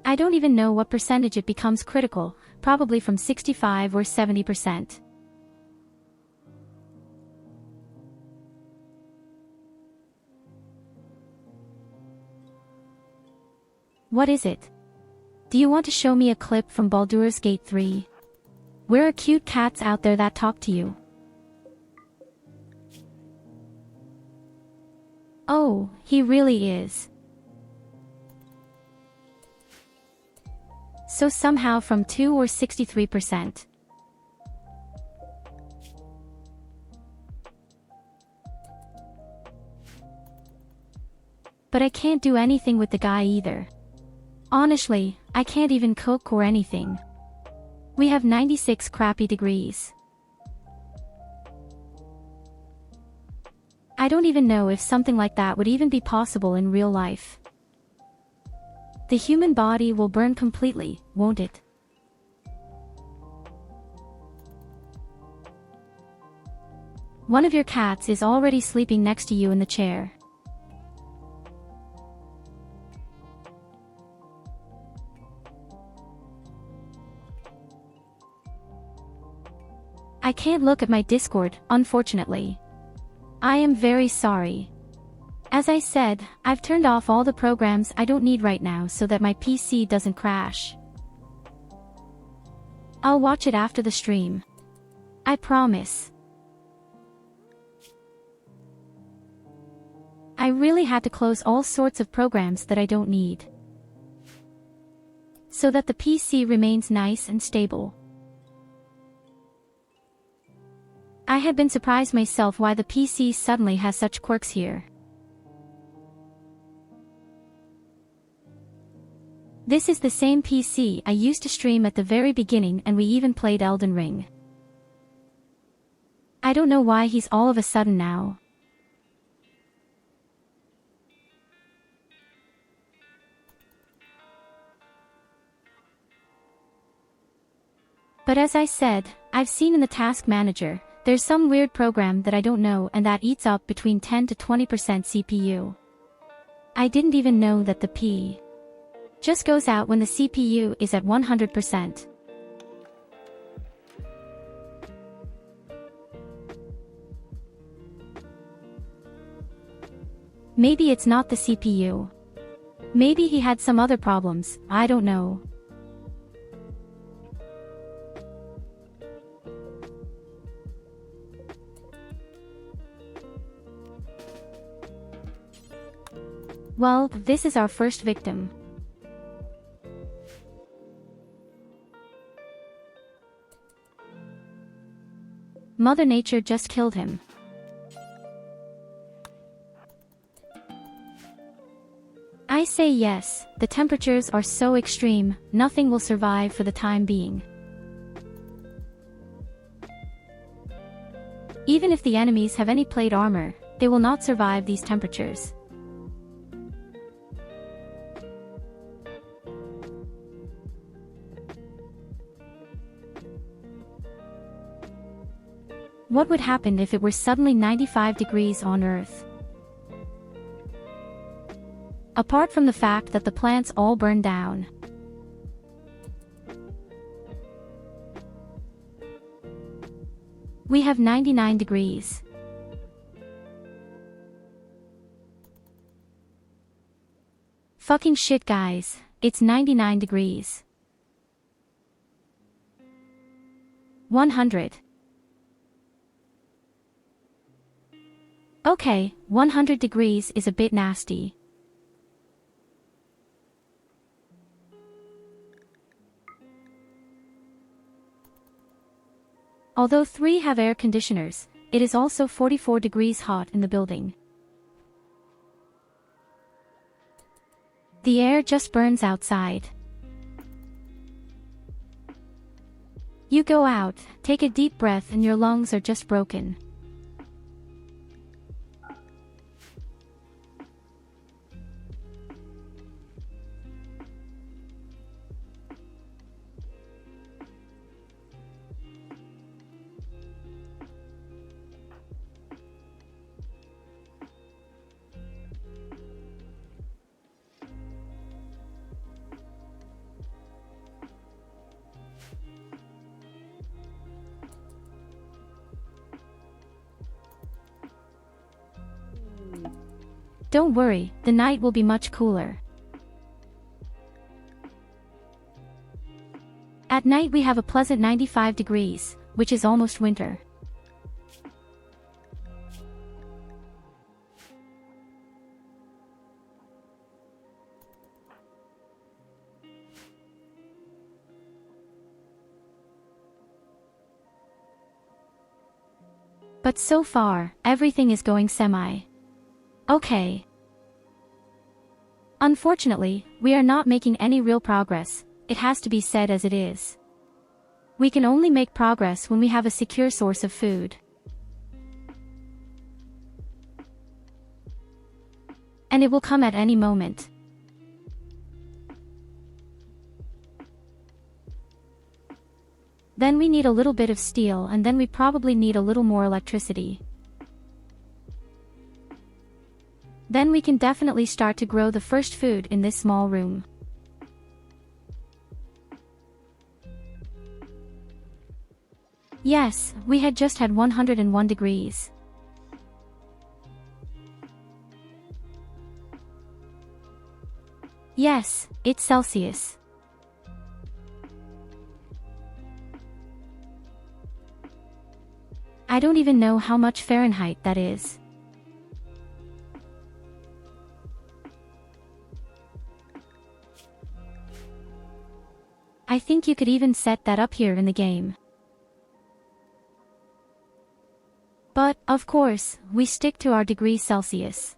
I don't even know what percentage it becomes critical, probably from 65 or 70%. What is it? Do you want to show me a clip from Baldur's Gate 3? Where are cute cats out there that talk to you? Oh, he really is. So somehow from 2 or 63%. But I can't do anything with the guy either. Honestly, I can't even cook or anything. We have 96 crappy degrees. I don't even know if something like that would even be possible in real life. The human body will burn completely, won't it? One of your cats is already sleeping next to you in the chair. I can't look at my Discord, unfortunately. I am very sorry. As I said, I've turned off all the programs I don't need right now so that my PC doesn't crash. I'll watch it after the stream. I promise. I really had to close all sorts of programs that I don't need, so that the PC remains nice and stable. I had been surprised myself why the PC suddenly has such quirks here. This is the same PC I used to stream at the very beginning, and we even played Elden Ring. I don't know why he's all of a sudden now. But as I said, I've seen in the task manager, there's some weird program that I don't know and that eats up between 10 to 20% CPU. I didn't even know that the P just goes out when the CPU is at 100%. Maybe it's not the CPU. Maybe he had some other problems, I don't know. Well, this is our first victim. Mother Nature just killed him. I say yes, the temperatures are so extreme, nothing will survive for the time being. Even if the enemies have any plate armor, they will not survive these temperatures. What would happen if it were suddenly 95 degrees on Earth? Apart from the fact that the plants all burn down. We have 99 degrees. Fucking shit, guys, it's 99 degrees. 100. Okay, 100 degrees is a bit nasty. Although 3 have air conditioners, it is also 44 degrees hot in the building. The air just burns outside. You go out, take a deep breath, and your lungs are just broken. Don't worry, the night will be much cooler. At night we have a pleasant 95 degrees, which is almost winter. But so far, everything is going okay. Unfortunately, we are not making any real progress, it has to be said as it is. We can only make progress when we have a secure source of food. And it will come at any moment. Then we need a little bit of steel, and then we probably need a little more electricity. Then we can definitely start to grow the first food in this small room. Yes, we had just had 101 degrees. Yes, it's Celsius. I don't even know how much Fahrenheit that is. I think you could even set that up here in the game. But, of course, we stick to our degrees Celsius.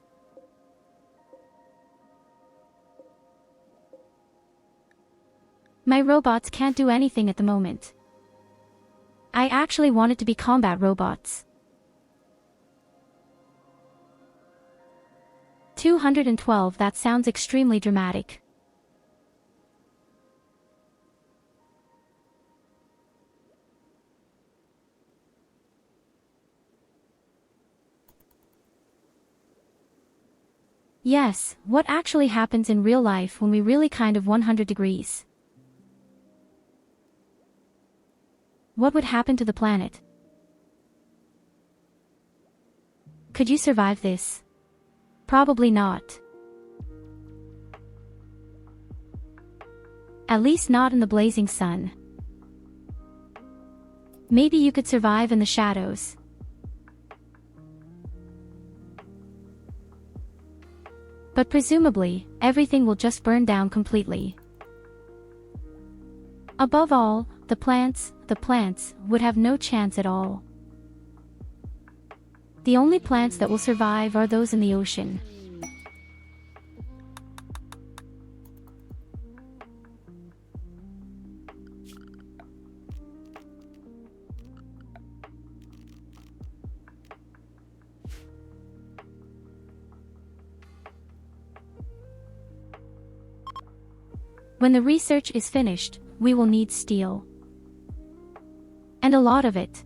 My robots can't do anything at the moment. I actually want it to be combat robots. 212, that sounds extremely dramatic. Yes, what actually happens in real life when we really kind of 100 degrees? What would happen to the planet? Could you survive this? Probably not. At least not in the blazing sun. Maybe you could survive in the shadows. But presumably, everything will just burn down completely. Above all, the plants would have no chance at all. The only plants that will survive are those in the ocean. When the research is finished, we will need steel. And a lot of it.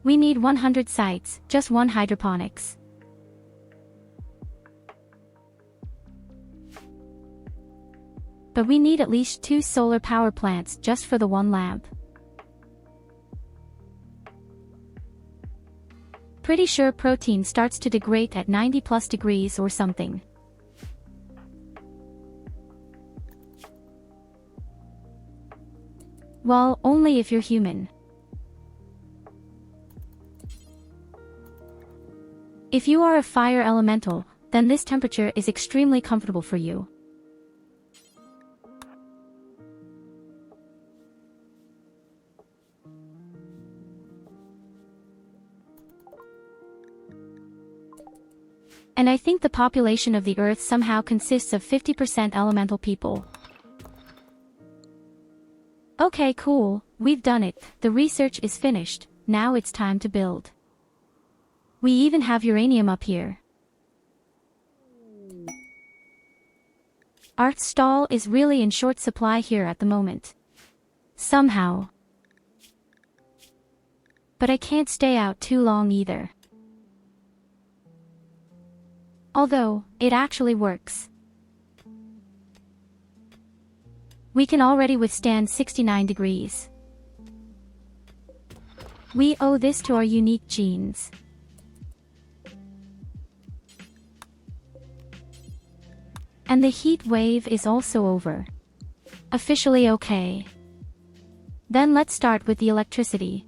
We need 100 sites, just one hydroponics. But we need at least 2 solar power plants just for the one lamp. Pretty sure protein starts to degrade at 90+ degrees or something. Well, only if you're human. If you are a fire elemental, then this temperature is extremely comfortable for you. And I think the population of the Earth somehow consists of 50% elemental people. Okay, cool, we've done it, the research is finished, now it's time to build. We even have uranium up here. Our stall is really in short supply here at the moment. Somehow. But I can't stay out too long either. Although, it actually works. We can already withstand 69 degrees. We owe this to our unique genes. And the heat wave is also over. Officially okay. Then let's start with the electricity.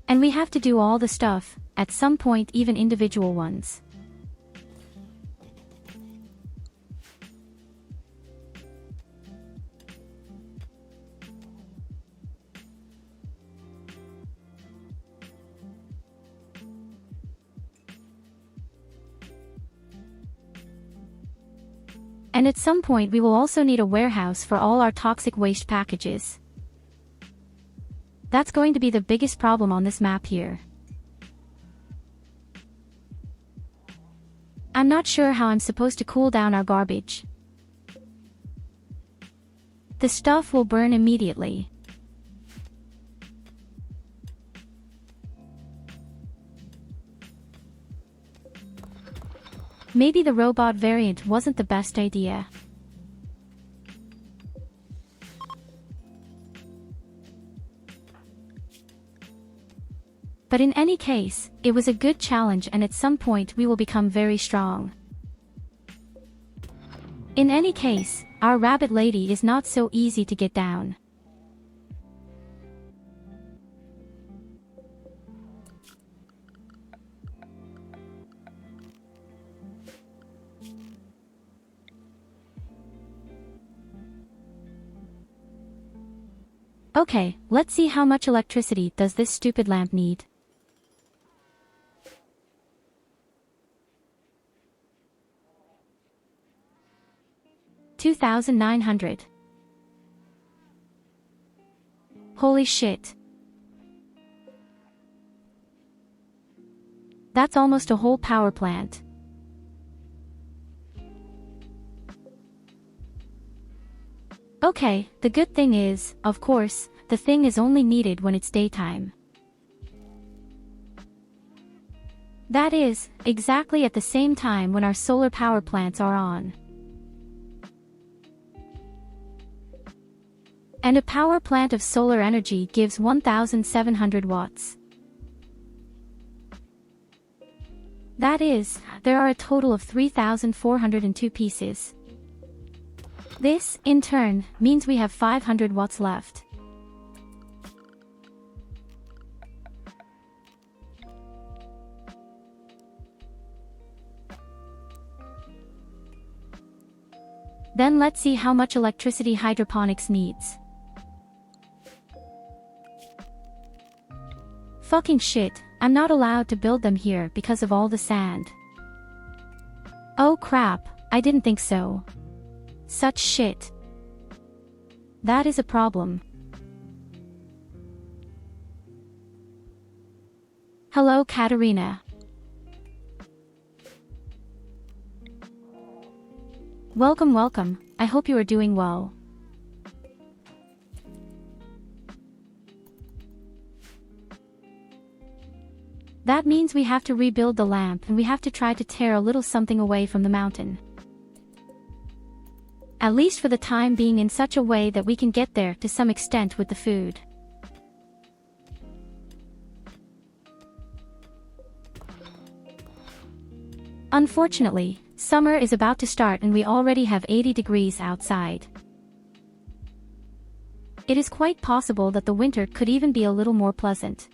And we have to do all the stuff, at some point even individual ones. And at some point we will also need a warehouse for all our toxic waste packages. That's going to be the biggest problem on this map here. I'm not sure how I'm supposed to cool down our garbage. The stuff will burn immediately. Maybe the robot variant wasn't the best idea. But in any case, it was a good challenge and at some point we will become very strong. In any case, our rabbit lady is not so easy to get down. Okay, let's see how much electricity does this stupid lamp need. $2,900. Holy shit. That's almost a whole power plant. Okay, the good thing is, of course, the thing is only needed when it's daytime. That is, exactly at the same time when our solar power plants are on. And a power plant of solar energy gives 1,700 watts. That is, there are a total of 3,402 pieces. This, in turn, means we have 500 watts left. Then let's see how much electricity hydroponics needs. Fucking shit, I'm not allowed to build them here because of all the sand. Oh crap, I didn't think so. Such shit. That is a problem. Hello, Katarina. Welcome, welcome. I hope you are doing well. That means we have to rebuild the lamp and we have to try to tear a little something away from the mountain. At least for the time being, in such a way that we can get there to some extent with the food. Unfortunately, summer is about to start and we already have 80 degrees outside. It is quite possible that the winter could even be a little more pleasant.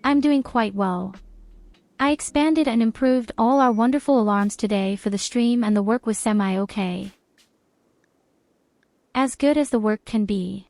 I'm doing quite well. I expanded and improved all our wonderful alarms today for the stream and the work was semi-okay. As good as the work can be.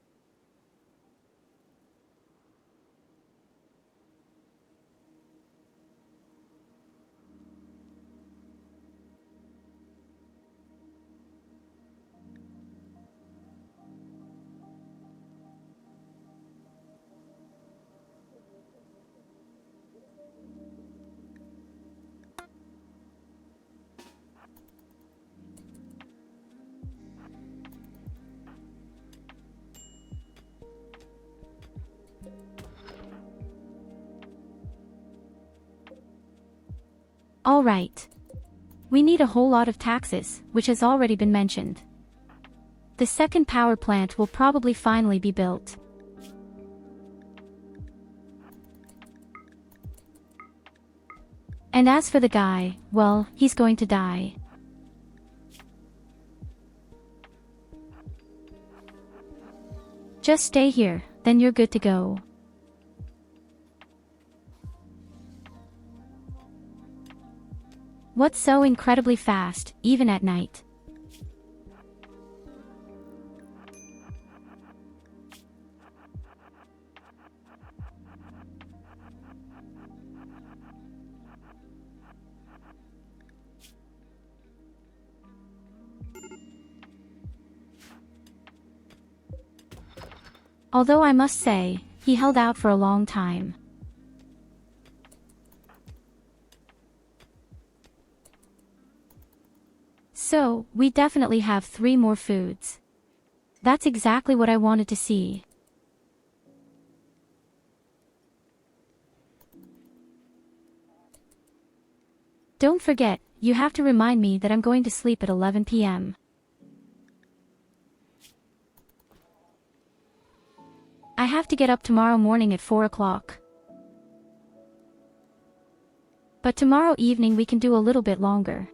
Alright. We need a whole lot of taxes, which has already been mentioned. the second power plant will probably finally be built. And as for the guy, well, he's going to die. Just stay here, then you're good to go. What's so incredibly fast, even at night? Although I must say, he held out for a long time. So, we definitely have 3 more foods. That's exactly what I wanted to see. Don't forget, you have to remind me that I'm going to sleep at 11 p.m. I have to get up tomorrow morning at 4 o'clock. But tomorrow evening we can do a little bit longer.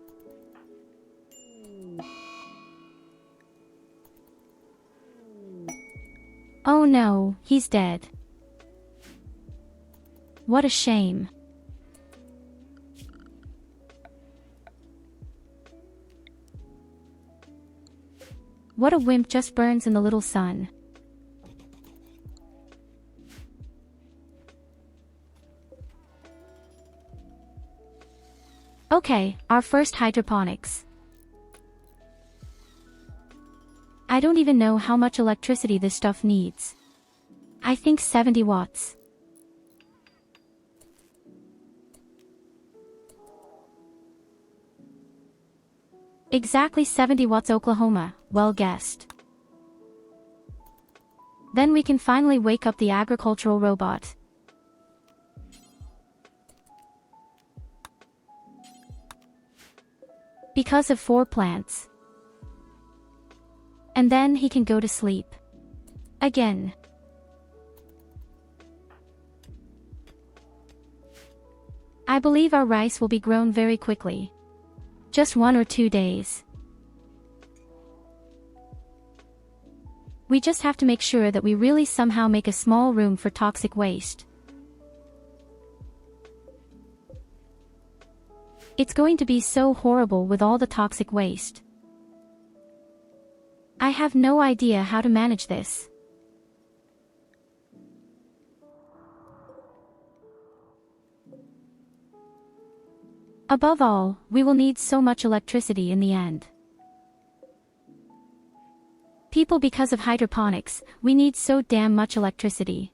Oh no, he's dead. What a shame. What a wimp, just burns in the little sun. Okay, our first hydroponics. I don't even know how much electricity this stuff needs. I think 70 watts. Exactly 70 watts, Oklahoma, well guessed. Then we can finally wake up the agricultural robot. Because of 4 plants. And then he can go to sleep. Again. I believe our rice will be grown very quickly. Just 1 or 2 days. We just have to make sure that we really somehow make a small room for toxic waste. It's going to be so horrible with all the toxic waste. I have no idea how to manage this. Above all, we will need so much electricity in the end. People, because of hydroponics, we need so damn much electricity.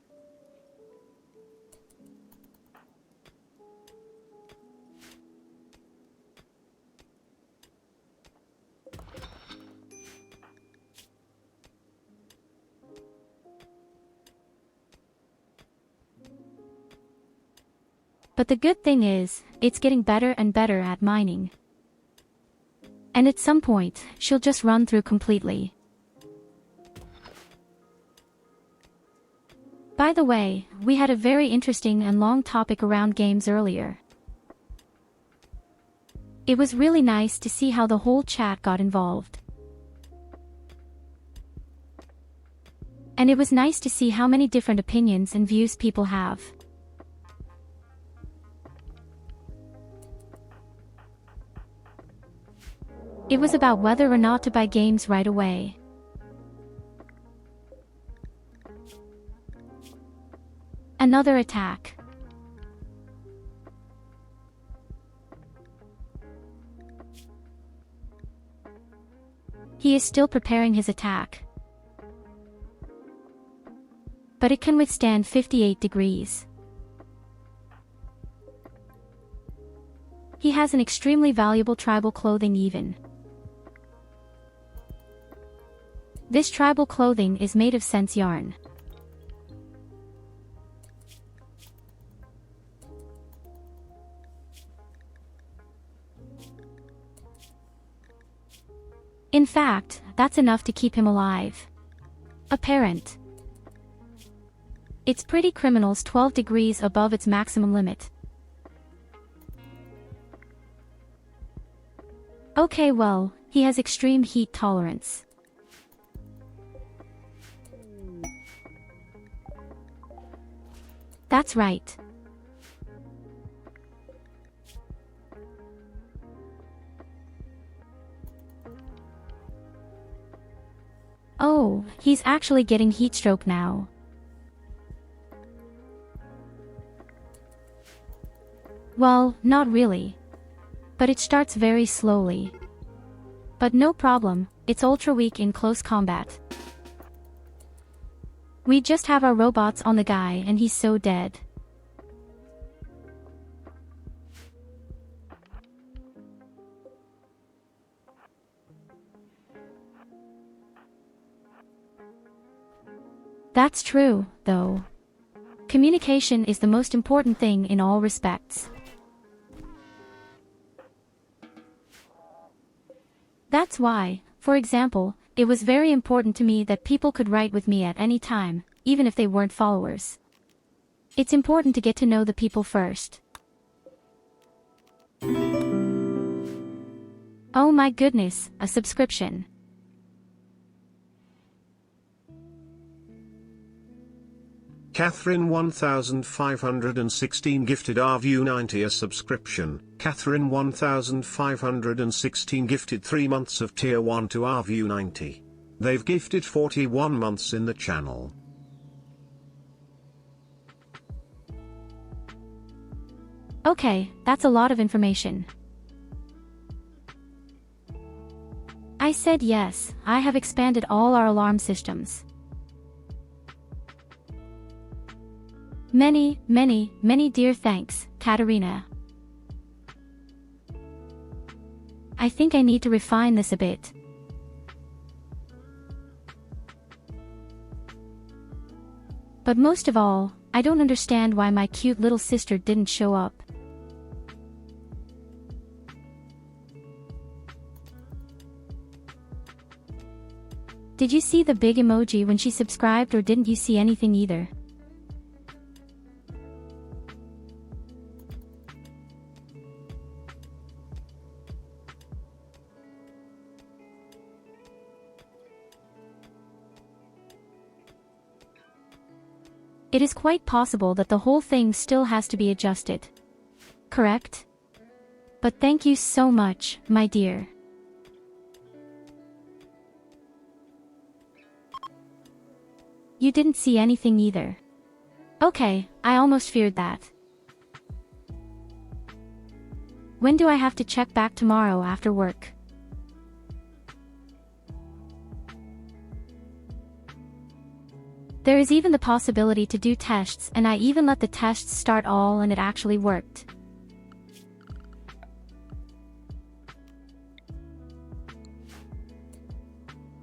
But the good thing is, it's getting better and better at mining. And at some point, she'll just run through completely. By the way, we had a very interesting and long topic around games earlier. It was really nice to see how the whole chat got involved. And it was nice to see how many different opinions and views people have. It was about whether or not to buy games right away. Another attack. He is still preparing his attack. But it can withstand 58 degrees. He has an extremely valuable tribal clothing even. This tribal clothing is made of sense yarn. In fact, that's enough to keep him alive. Apparent. It's pretty criminals 12 degrees above its maximum limit. Okay, well, he has extreme heat tolerance. That's right. Oh, he's actually getting heatstroke now. Well, not really. But it starts very slowly. But no problem, it's ultra weak in close combat. We just have our robots on the guy and he's so dead. That's true, though. Communication is the most important thing in all respects. That's why, for example, it was very important to me that people could write with me at any time, even if they weren't followers. It's important to get to know the people first. Oh my goodness, a subscription. Catherine 1516 gifted RVU90 a subscription. Catherine 1516 gifted 3 months of tier 1 to RVU90. They've gifted 41 months in the channel. Okay, that's a lot of information. I said yes, I have expanded all our alarm systems. Many, many, many dear thanks, Katarina. I think I need to refine this a bit. But most of all, I don't understand why my cute little sister didn't show up. Did you see the big emoji when she subscribed, or didn't you see anything either? It is quite possible that the whole thing still has to be adjusted. Correct? But thank you so much, my dear. You didn't see anything either. Okay, I almost feared that. When do I have to check back tomorrow after work? There is even the possibility to do tests, and I even let the tests start all and it actually worked.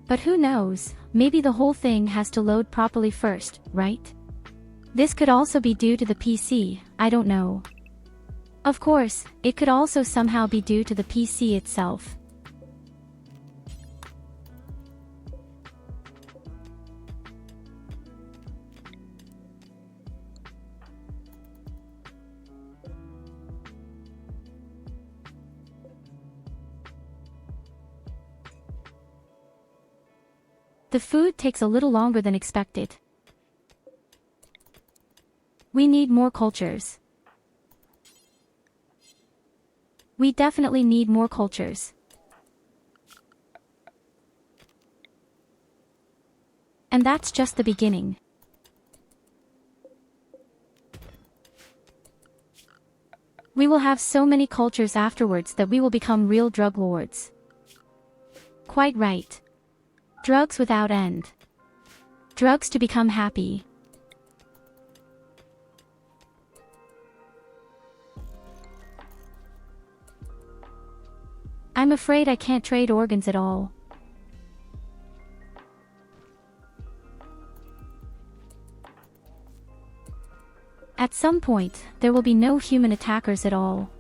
But who knows, maybe the whole thing has to load properly first, right? This could also be due to the PC, I don't know. Of course, it could also somehow be due to the PC itself. The food takes a little longer than expected. We need more cultures. We definitely need more cultures. And that's just the beginning. We will have so many cultures afterwards that we will become real drug lords. Quite right. Drugs without end. Drugs to become happy. I'm afraid I can't trade organs at all. At some point, there will be no human attackers at all.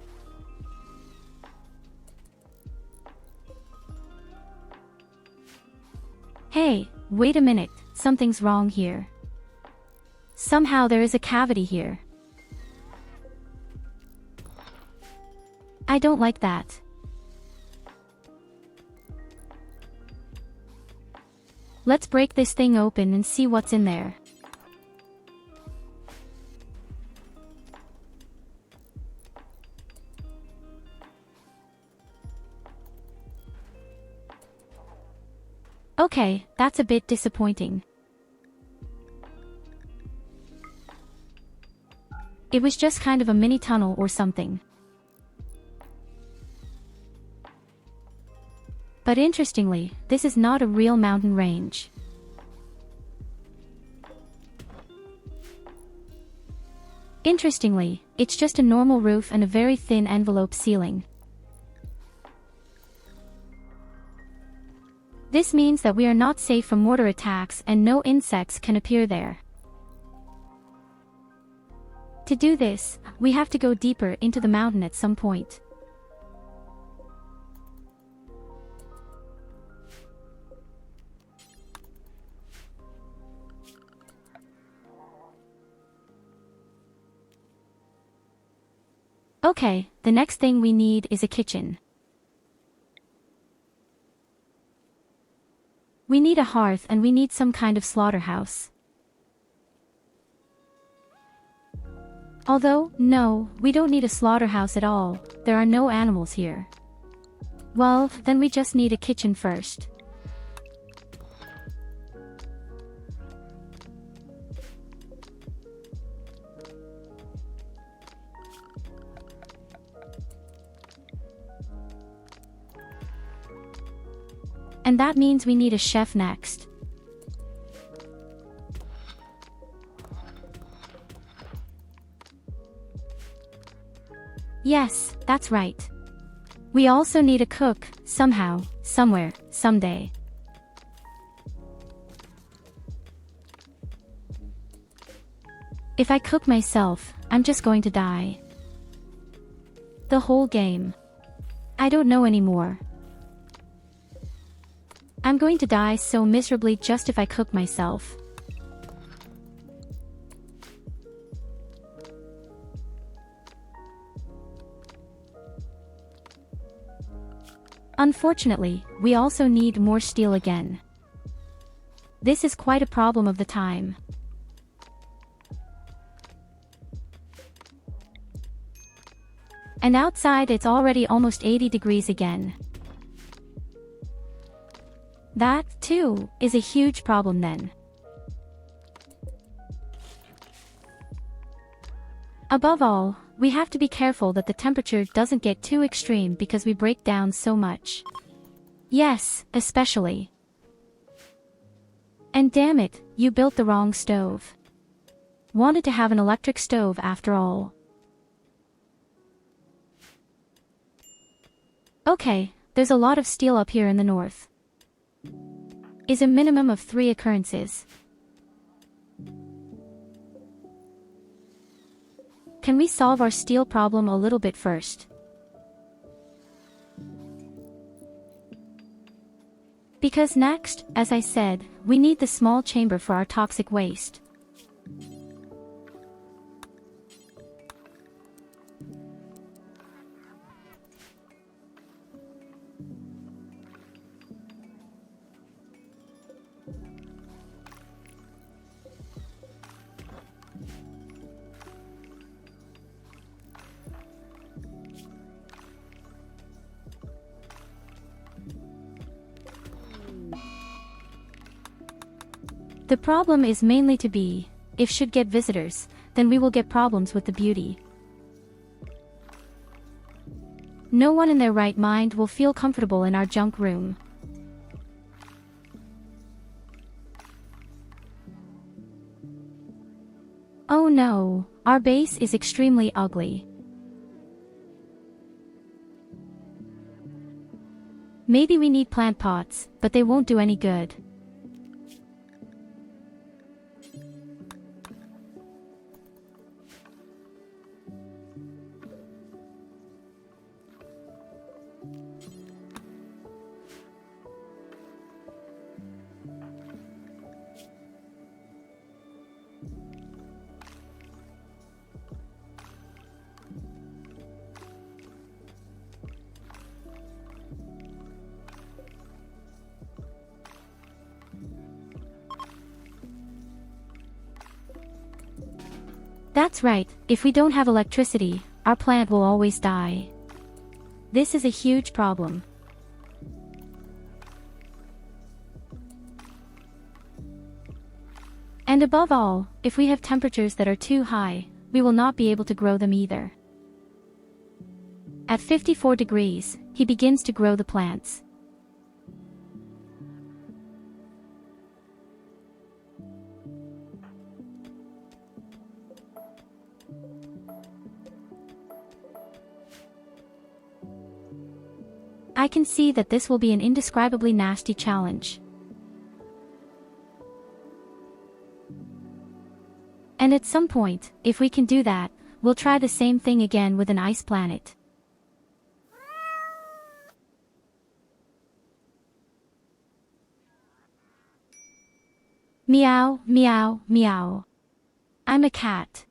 Hey, wait a minute, something's wrong here. Somehow there is a cavity here. I don't like that. Let's break this thing open and see what's in there. Okay, that's a bit disappointing. It was just kind of a mini tunnel or something. But interestingly, this is not a real mountain range. Interestingly, it's just a normal roof and a very thin envelope ceiling. This means that we are not safe from mortar attacks and no insects can appear there. To do this, we have to go deeper into the mountain at some point. Okay, the next thing we need is a kitchen. We need a hearth and we need some kind of slaughterhouse. Although, no, we don't need a slaughterhouse at all, there are no animals here. Well, then we just need a kitchen first. And that means we need a chef next. Yes, that's right. We also need a cook, somehow, somewhere, someday. If I cook myself, I'm just going to die. The whole game. I don't know anymore. I'm going to die so miserably just if I cook myself. Unfortunately, we also need more steel again. This is quite a problem of the time. And outside it's already almost 80 degrees again. That, too, is a huge problem then. Above all, we have to be careful that the temperature doesn't get too extreme because we break down so much. Yes, especially. And damn it, you built the wrong stove. Wanted to have an electric stove after all. Okay, there's a lot of steel up here in the north. Is a minimum of 3 occurrences. Can we solve our steel problem a little bit first? Because next, as I said, we need the small chamber for our toxic waste. The problem is mainly to be, if should get visitors, then we will get problems with the beauty. No one in their right mind will feel comfortable in our junk room. Oh no, our base is extremely ugly. Maybe we need plant pots, but they won't do any good. That's right, if we don't have electricity, our plant will always die. This is a huge problem. And above all, if we have temperatures that are too high, we will not be able to grow them either. At 54 degrees, he begins to grow the plants. I can see that this will be an indescribably nasty challenge. And at some point, if we can do that, we'll try the same thing again with an ice planet. Meow, meow, meow. I'm a cat.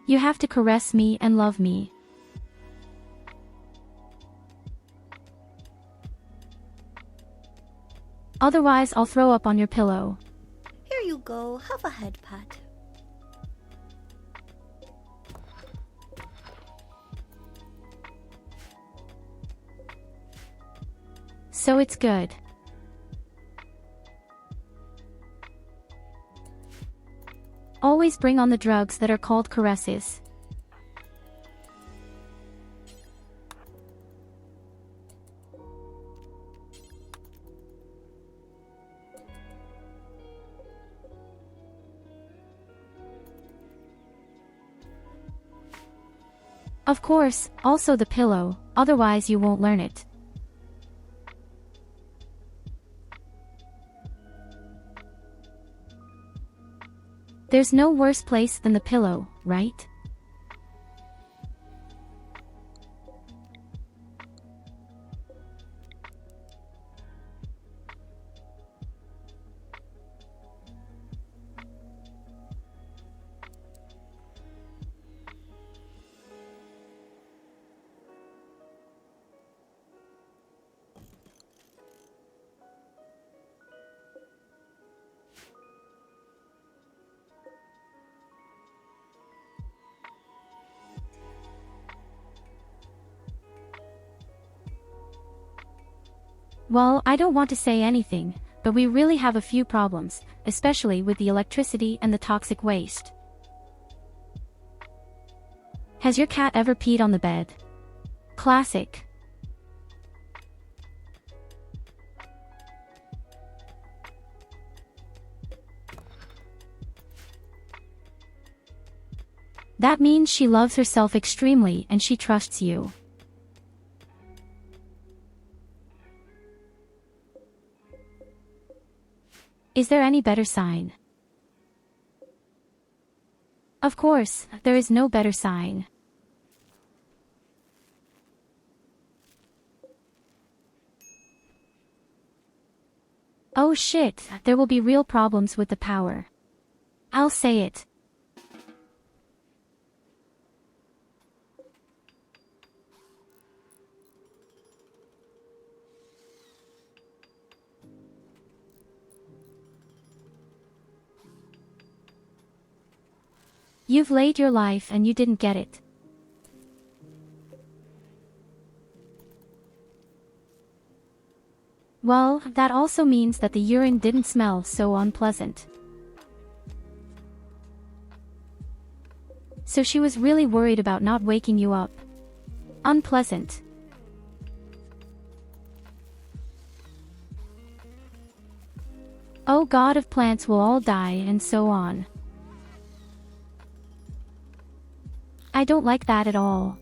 You have to caress me and love me. Otherwise, I'll throw up on your pillow. Here you go, have a head pat. So it's good. Always bring on the drugs that are called caresses. Of course, also the pillow, otherwise you won't learn it. There's no worse place than the pillow, right? Well, I don't want to say anything, but we really have a few problems, especially with the electricity and the toxic waste. Has your cat ever peed on the bed? Classic. That means she loves herself extremely and she trusts you. Is there any better sign? Of course, there is no better sign. Oh shit, there will be real problems with the power. I'll say it. You've laid your life and you didn't get it. Well, that also means that the urine didn't smell so unpleasant. So she was really worried about not waking you up. Unpleasant. Oh, God of plants will all die and so on. I don't like that at all.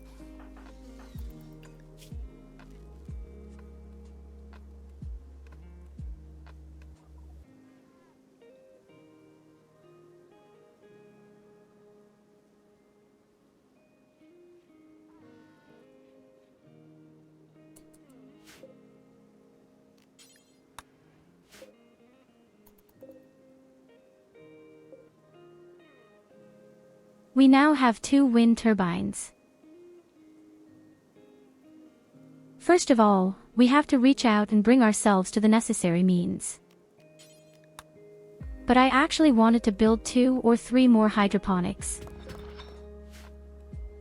We now have 2 wind turbines. First of all, We have to reach out and bring ourselves to the necessary means. But I actually wanted to build 2 or 3 more hydroponics.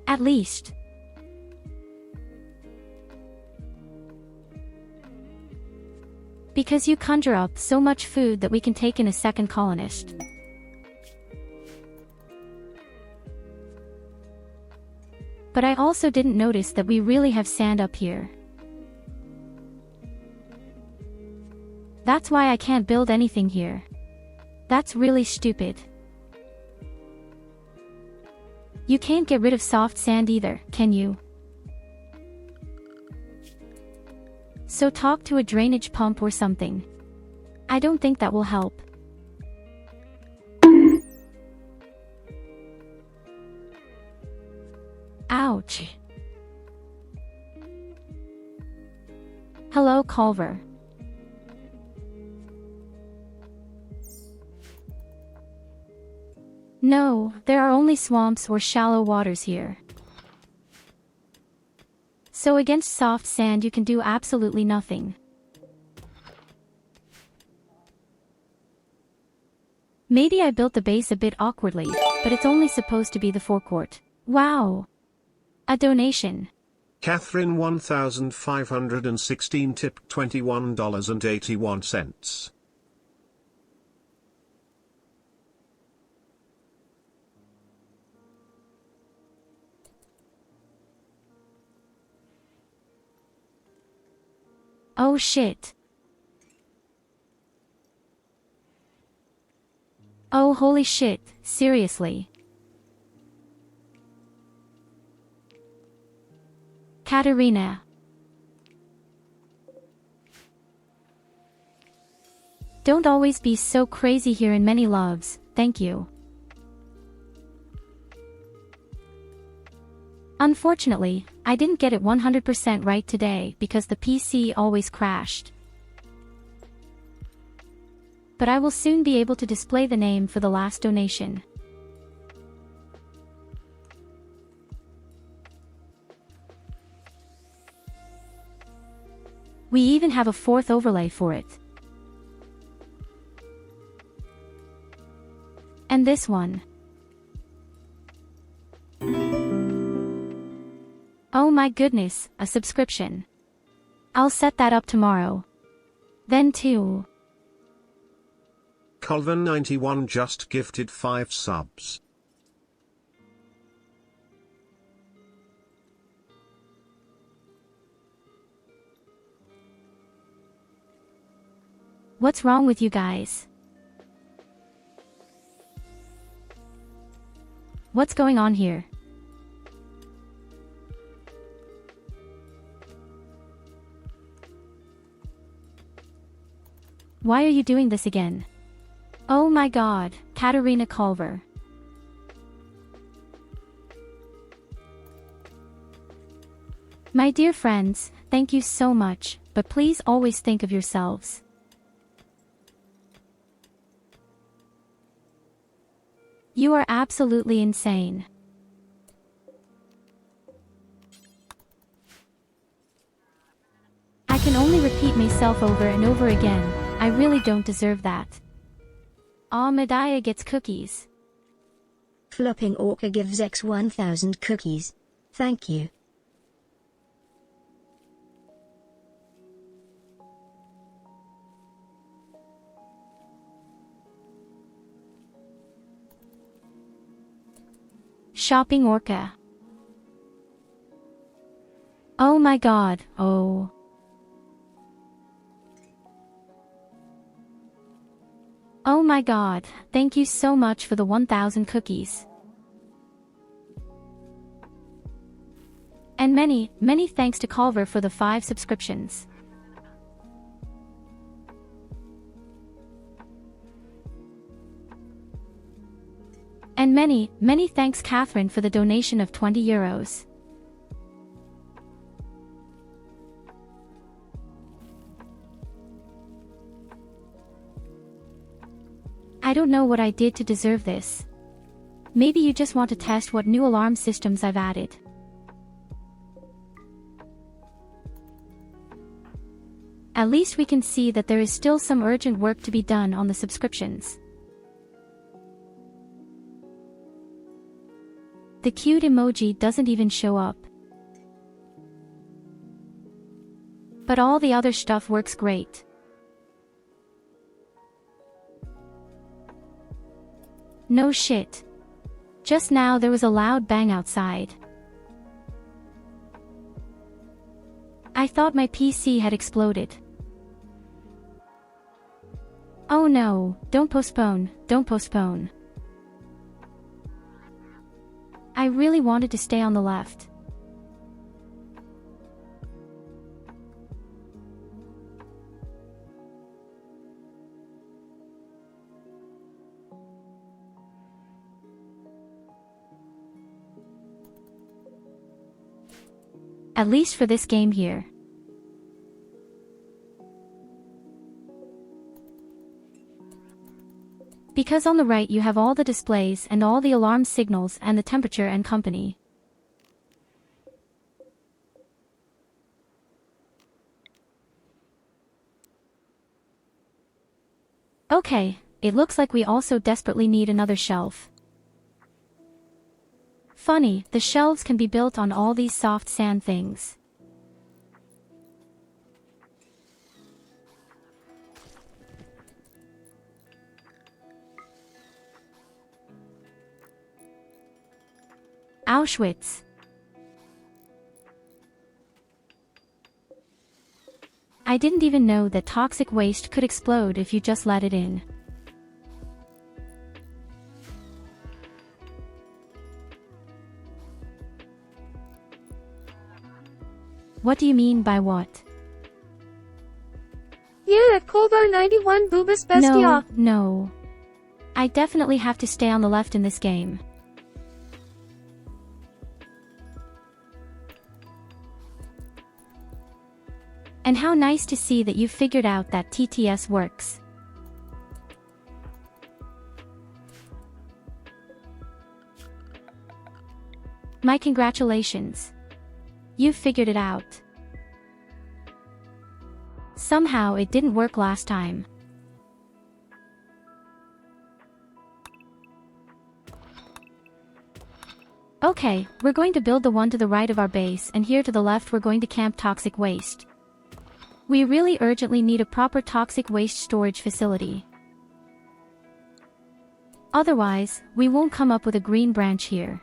At least. Because you conjure up so much food that we can take in a second colonist. But I also didn't notice that we really have sand up here. That's why I can't build anything here. That's really stupid. You can't get rid of soft sand either, can you? So talk to a drainage pump or something. I don't think that will help. Ouch. Hello, Culver. No, there are only swamps or shallow waters here. So against soft sand you can do absolutely nothing. Maybe I built the base a bit awkwardly, but it's only supposed to be the forecourt. Wow! A donation. Catherine 1516 tip $21.81. Oh shit. Oh holy shit, seriously. Katerina. Don't always be so crazy here in many loves, thank you. Unfortunately, I didn't get it 100% right today because the PC always crashed. But I will soon be able to display the name for the last donation. We even have a 4th overlay for it. And this one. Oh my goodness, a subscription. I'll set that up tomorrow. Then too. Culver 91 just gifted 5 subs. What's wrong with you guys? What's going on here? Why are you doing this again? Oh my god, Katerina Culver. My dear friends, thank you so much, but please always think of yourselves. You are absolutely insane. I can only repeat myself over and over again. I really don't deserve that. Aw, Medaya gets cookies. Flopping Orca gives X 1000 cookies. Thank you. Shopping Orca. Oh my god, oh. Oh my god, thank you so much for the 1000 cookies. And many, many thanks to Culver for the 5 subscriptions. And many, many thanks Catherine for the donation of 20 euros. I don't know what I did to deserve this. Maybe you just want to test what new alarm systems I've added. At least we can see that there is still some urgent work to be done on the subscriptions. The cute emoji doesn't even show up. But all the other stuff works great. No shit. Just now there was a loud bang outside. I thought my PC had exploded. Oh no, don't postpone, don't postpone. I really wanted to stay on the left. At least for this game here. Because on the right you have all the displays and all the alarm signals and the temperature and company. Okay, it looks like we also desperately need another shelf. Funny, the shelves can be built on all these soft sand things. Auschwitz. I didn't even know that toxic waste could explode if you just let it in. What do you mean by what? Yeah, Kobo 91 Boobus Bestia. No. I definitely have to stay on the left in this game. And how nice to see that you've figured out that TTS works. My congratulations. You've figured it out. Somehow it didn't work last time. Okay, we're going to build the one to the right of our base, and here to the left we're going to camp toxic waste. We really urgently need a proper toxic waste storage facility. Otherwise, we won't come up with a green branch here.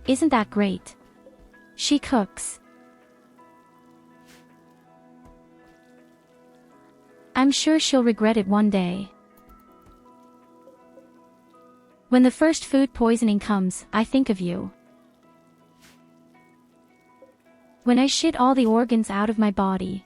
Isn't that great? She cooks. I'm sure she'll regret it one day. When the first food poisoning comes, I think of you. When I shit all the organs out of my body.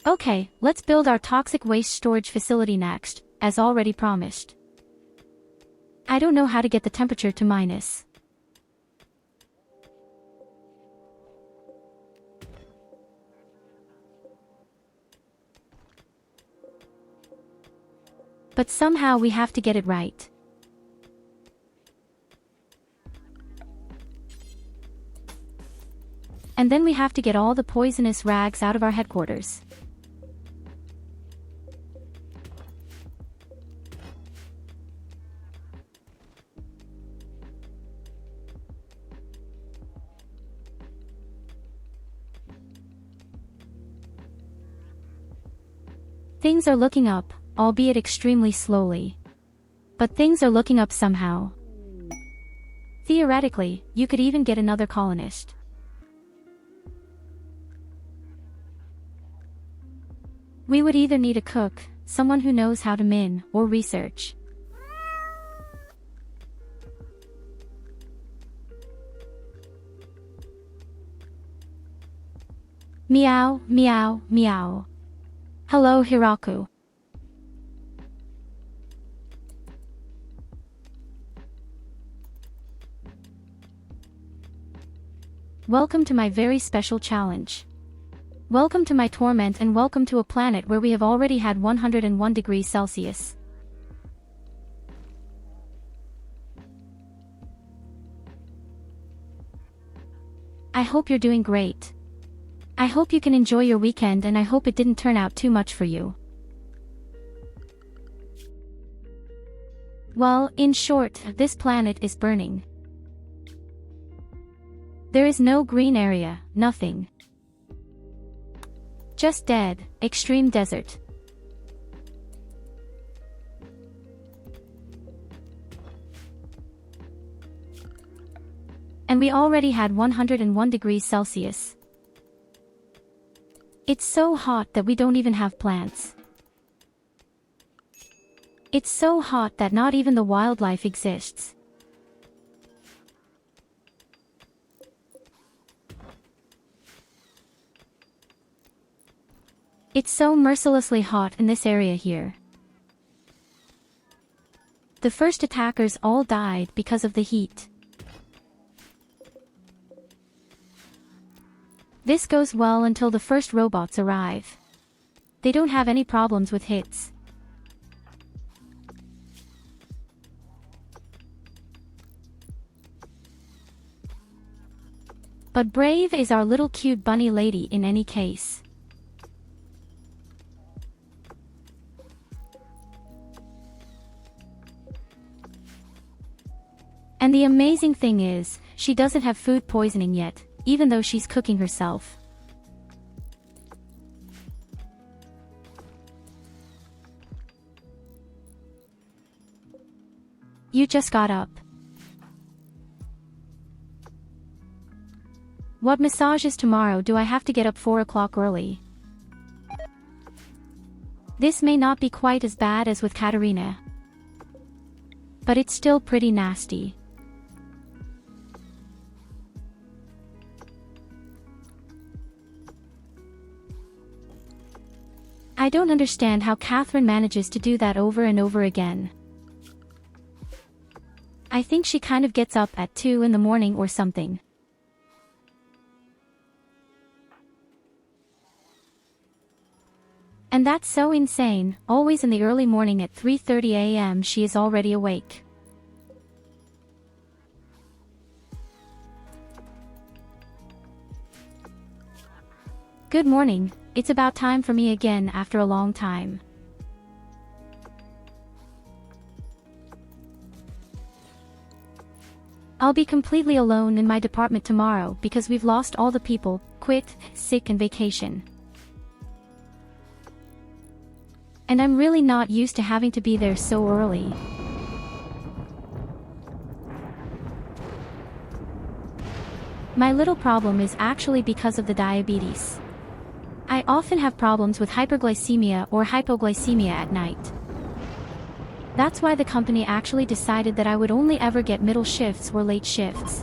Okay, let's build our toxic waste storage facility next, as already promised. I don't know how to get the temperature to minus. But somehow we have to get it right. And then we have to get all the poisonous rags out of our headquarters. Things are looking up, albeit extremely slowly. But things are looking up somehow. Theoretically, you could even get another colonist. We would either need a cook, someone who knows how to min or research. Meow, meow, meow. Hello, Hiraku. Welcome to my very special challenge. Welcome to my torment and welcome to a planet where we have already had 101 degrees Celsius. I hope you're doing great. I hope you can enjoy your weekend and I hope it didn't turn out too much for you. Well, in short, this planet is burning. There is no green area, nothing. Just dead, extreme desert. And we already had 101 degrees Celsius. It's so hot that we don't even have plants. It's so hot that not even the wildlife exists. It's so mercilessly hot in this area here. The first attackers all died because of the heat. This goes well until the first robots arrive. They don't have any problems with hits. But Brave is our little cute bunny lady in any case. And the amazing thing is, she doesn't have food poisoning yet, even though she's cooking herself. You just got up. What massages tomorrow do I have to get up 4 o'clock early? This may not be quite as bad as with Katarina. But it's still pretty nasty. I don't understand how Catherine manages to do that over and over again. I think she kind of gets up at 2 in the morning or something. And that's so insane, always in the early morning at 3:30 a.m. she is already awake. Good morning, it's about time for me again after a long time. I'll be completely alone in my department tomorrow because we've lost all the people, quit, sick and vacation. And I'm really not used to having to be there so early. My little problem is actually because of the diabetes. I often have problems with hyperglycemia or hypoglycemia at night. That's why the company actually decided that I would only ever get middle shifts or late shifts.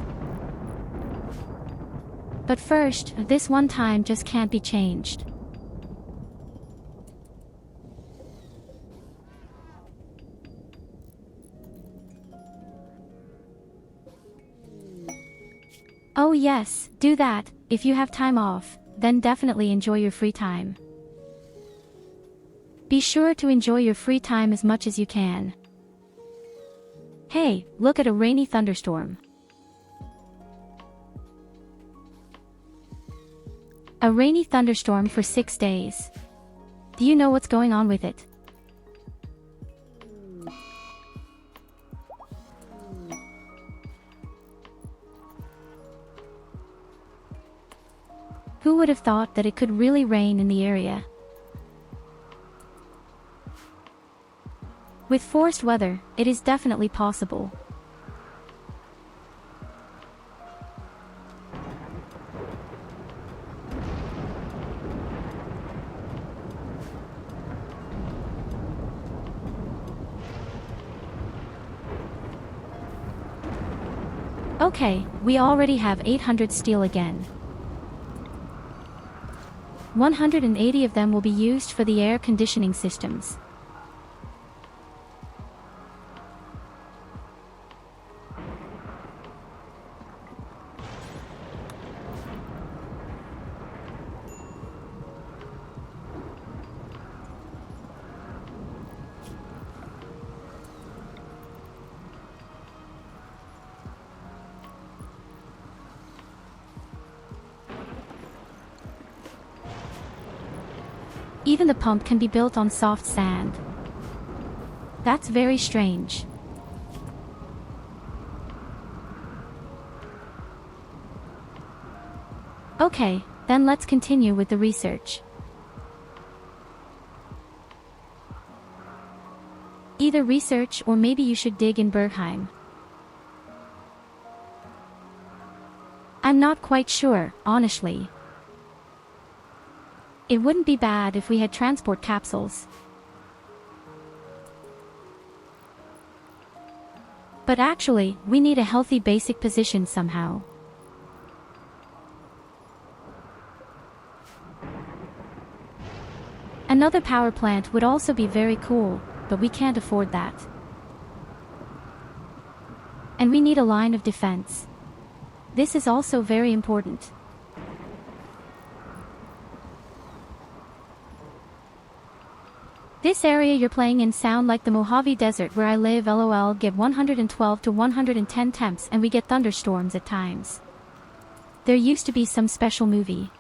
But first, this one time just can't be changed. Oh yes, do that. If you have time off, then definitely enjoy your free time. Be sure to enjoy your free time as much as you can. Hey, look at a rainy thunderstorm. A rainy thunderstorm for 6 days. Do you know what's going on with it? Who would have thought that it could really rain in the area? With forced weather, it is definitely possible. Okay, we already have 800 steel again. 180 of them will be used for the air conditioning systems. Even the pump can be built on soft sand. That's very strange. Okay, then let's continue with the research. Either research or maybe you should dig in Bergheim. I'm not quite sure, honestly. It wouldn't be bad if we had transport capsules. But actually, we need a healthy basic position somehow. Another power plant would also be very cool, but we can't afford that. And we need a line of defense. This is also very important. This area you're playing in sound like the Mojave Desert where I live. LOL. Get 112 to 110 temps and we get thunderstorms at times. There used to be some special movie.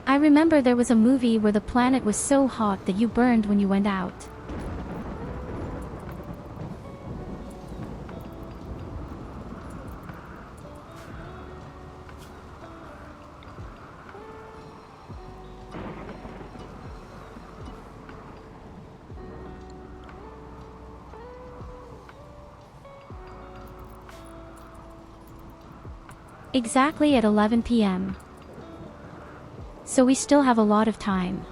I remember there was a movie where the planet was so hot that you burned when you went out. Exactly at 11 p.m. So we still have a lot of time.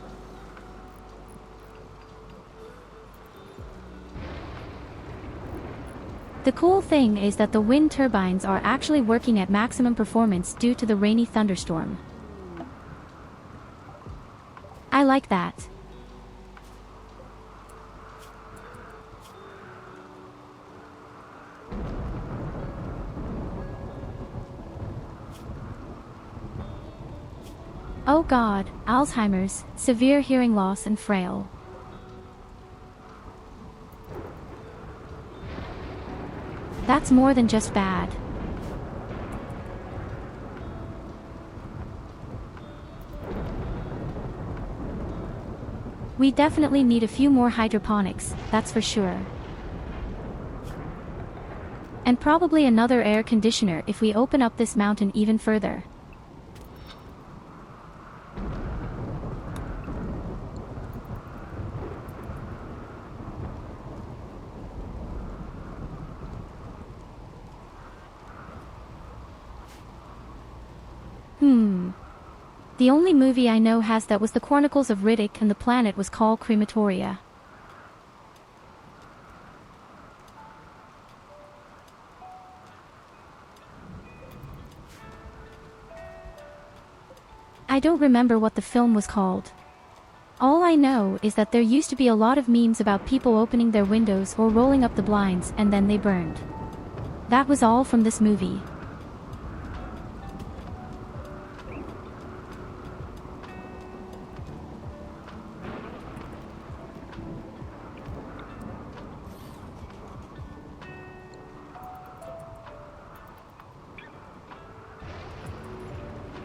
The cool thing is that the wind turbines are actually working at maximum performance due to the rainy thunderstorm. I like that. Oh God, Alzheimer's, severe hearing loss and frail. That's more than just bad. We definitely need a few more hydroponics, that's for sure. And probably another air conditioner if we open up this mountain even further. The only movie I know has that was the Chronicles of Riddick and the planet was called Crematoria. I don't remember what the film was called. All I know is that there used to be a lot of memes about people opening their windows or rolling up the blinds and then they burned. That was all from this movie.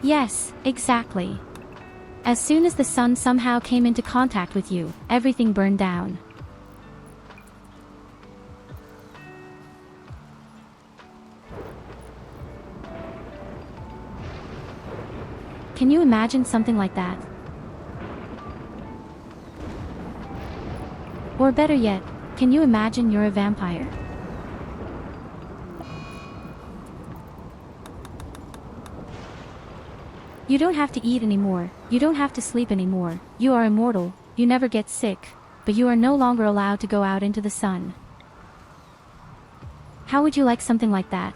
Yes, exactly. As soon as the sun somehow came into contact with you, everything burned down. Can you imagine something like that? Or better yet, can you imagine you're a vampire? You don't have to eat anymore, you don't have to sleep anymore, you are immortal, you never get sick. but you are no longer allowed to go out into the sun. How would you like something like that?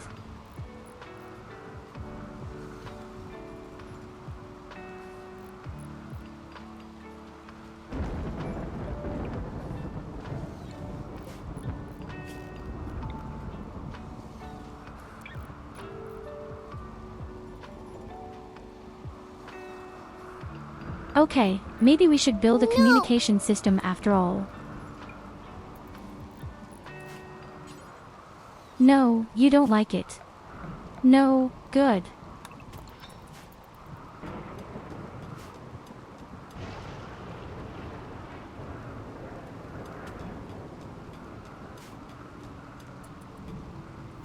Okay, maybe we should build a communication system after all. No, you don't like it. No, good.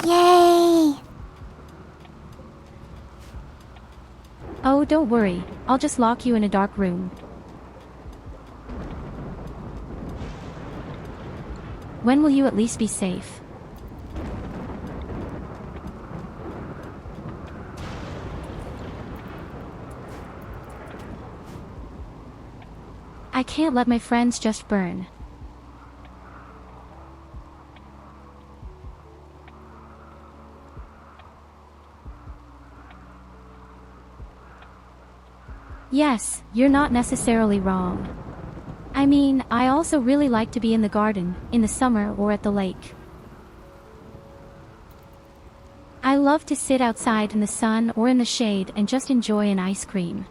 Yay! Oh, don't worry, I'll just lock you in a dark room. When will you at least be safe? I can't let my friends just burn. Yes, you're not necessarily wrong. I mean, I also really like to be in the garden, in the summer or at the lake. I love to sit outside in the sun or in the shade and just enjoy an ice cream.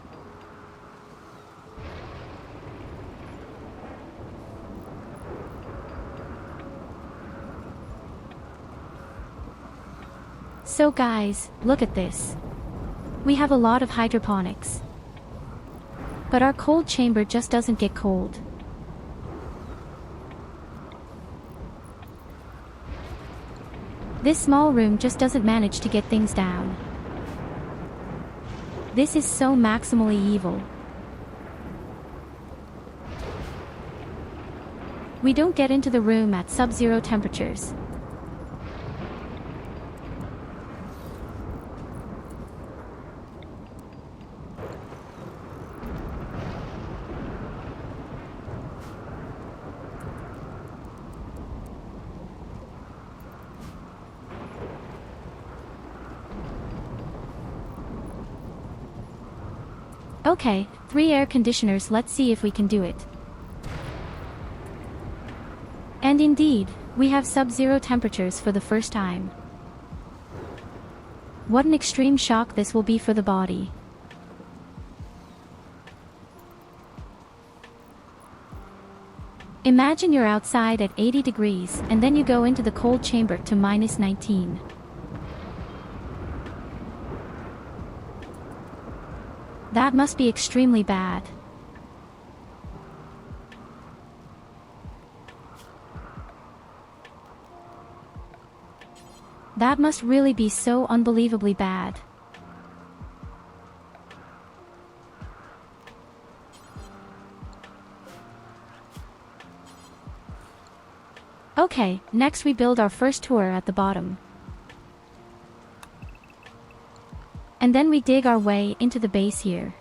So guys, look at this. We have a lot of hydroponics. But our cold chamber just doesn't get cold. This small room just doesn't manage to get things down. This is so maximally evil. We don't get into the room at sub-zero temperatures. Okay, 3 air conditioners, let's see if we can do it. And indeed, we have sub-zero temperatures for the first time. What an extreme shock this will be for the body. Imagine you're outside at 80 degrees and then you go into the cold chamber to -19. That must be extremely bad. That must really be so unbelievably bad. Okay, next we build our first tour at the bottom. And then we dig our way into the base here.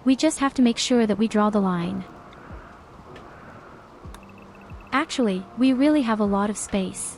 We just have to make sure that we draw the line. Actually, we really have a lot of space.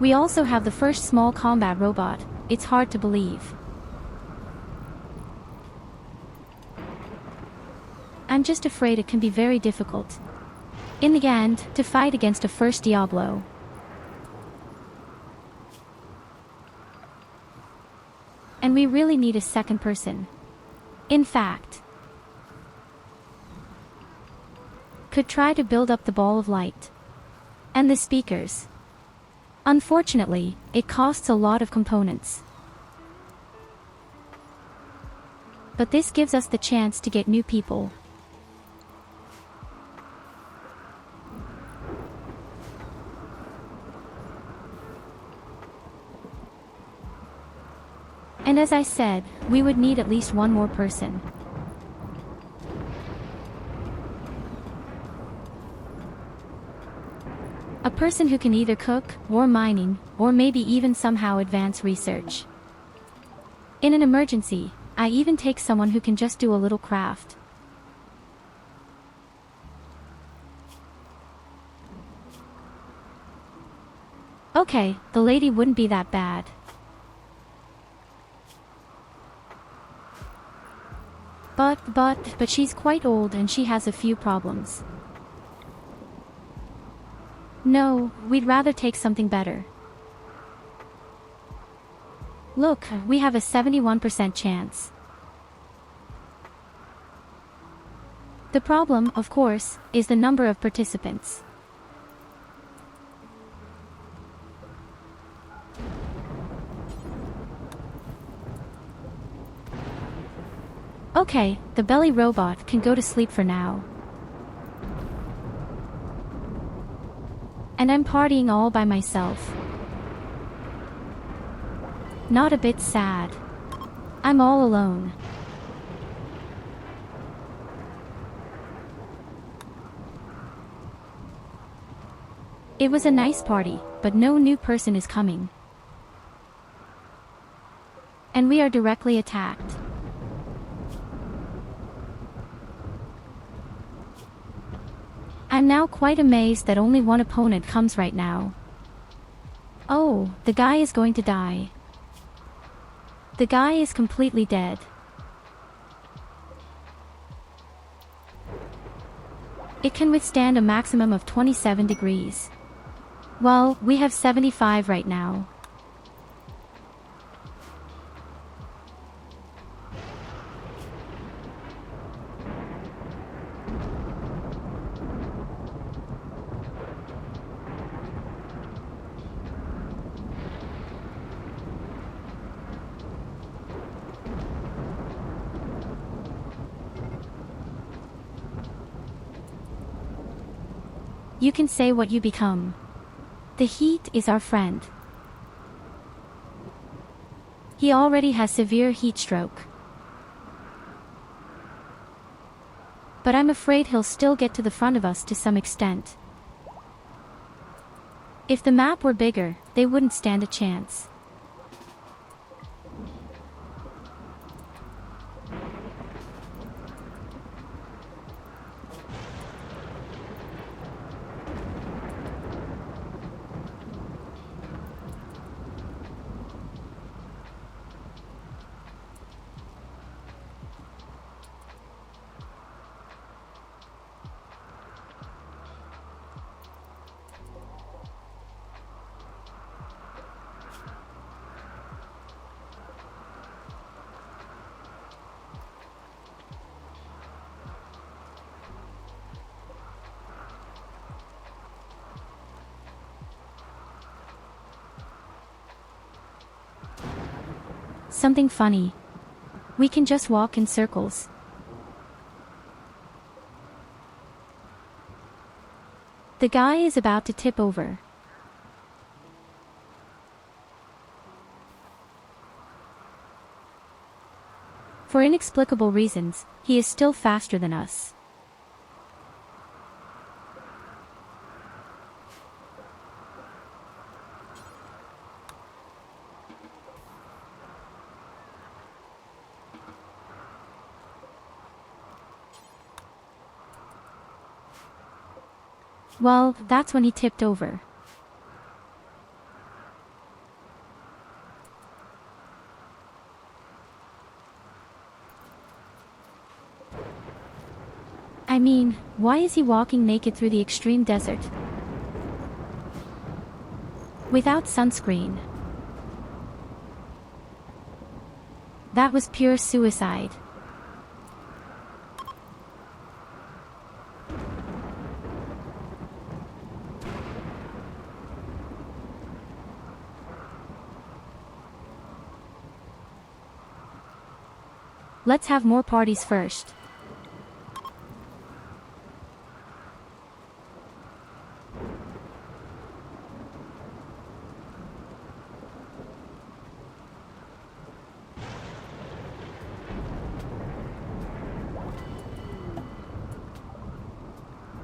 We also have the first small combat robot. It's hard to believe. I'm just afraid it can be very difficult. In the end, to fight against a first Diablo. And we really need a second person. In fact, could try to build up the ball of light. And the speakers. Unfortunately, it costs a lot of components. but this gives us the chance to get new people. And as I said, we would need at least one more person. A person who can either cook, or mining, or maybe even somehow advance research. In an emergency, I even take someone who can just do a little craft. Okay, the lady wouldn't be that bad. But she's quite old and she has a few problems. No, we'd rather take something better. Look, we have a 71% chance. The problem, of course, is the number of participants. Okay, the belly robot can go to sleep for now. And I'm partying all by myself. Not a bit sad. I'm all alone. It was a nice party, but no new person is coming. And we are directly attacked. I'm now quite amazed that only one opponent comes right now. Oh, the guy is going to die. The guy is completely dead. It can withstand a maximum of 27 degrees. Well, we have 75 right now. You can say what you become. The heat is our friend. He already has severe heat stroke. But I'm afraid he'll still get to the front of us to some extent. If the map were bigger, they wouldn't stand a chance. Something funny. We can just walk in circles. The guy is about to tip over. For inexplicable reasons, he is still faster than us. Well, that's when he tipped over. I mean, why is he walking naked through the extreme desert? Without sunscreen. That was pure suicide. Let's have more parties first.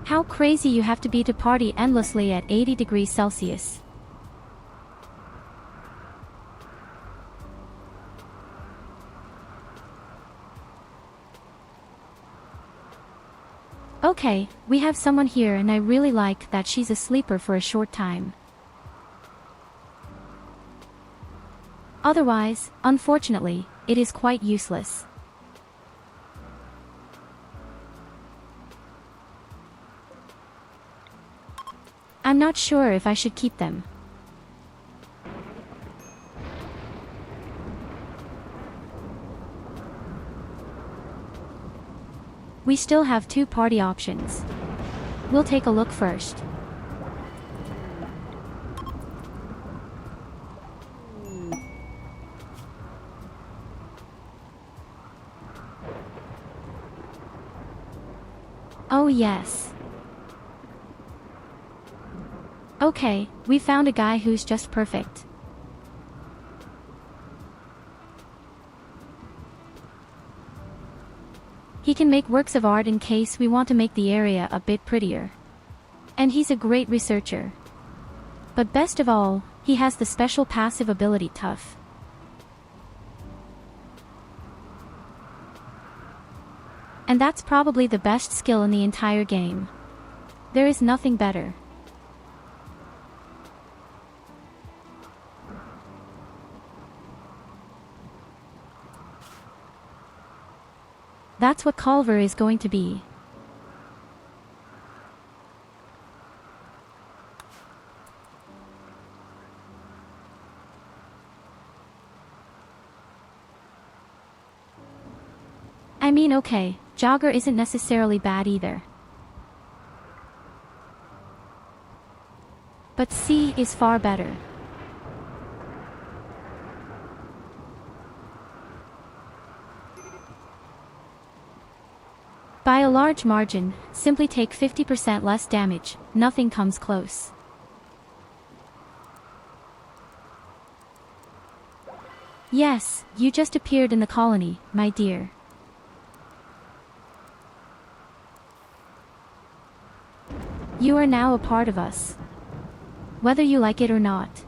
How crazy you have to be to party endlessly at 80 degrees Celsius. Okay, we have someone here and I really like that she's a sleeper for a short time. Otherwise, unfortunately, it is quite useless. I'm not sure if I should keep them. We still have 2 party options. We'll take a look first. Oh yes. Okay, we found a guy who's just perfect. He can make works of art in case we want to make the area a bit prettier. And he's a great researcher. But best of all, he has the special passive ability Tough. And that's probably the best skill in the entire game. There is nothing better. That's what Culver is going to be. I mean, okay, Jogger isn't necessarily bad either. But C is far better. By a large margin, simply take 50% less damage, nothing comes close. Yes, you just appeared in the colony, my dear. You are now a part of us. Whether you like it or not.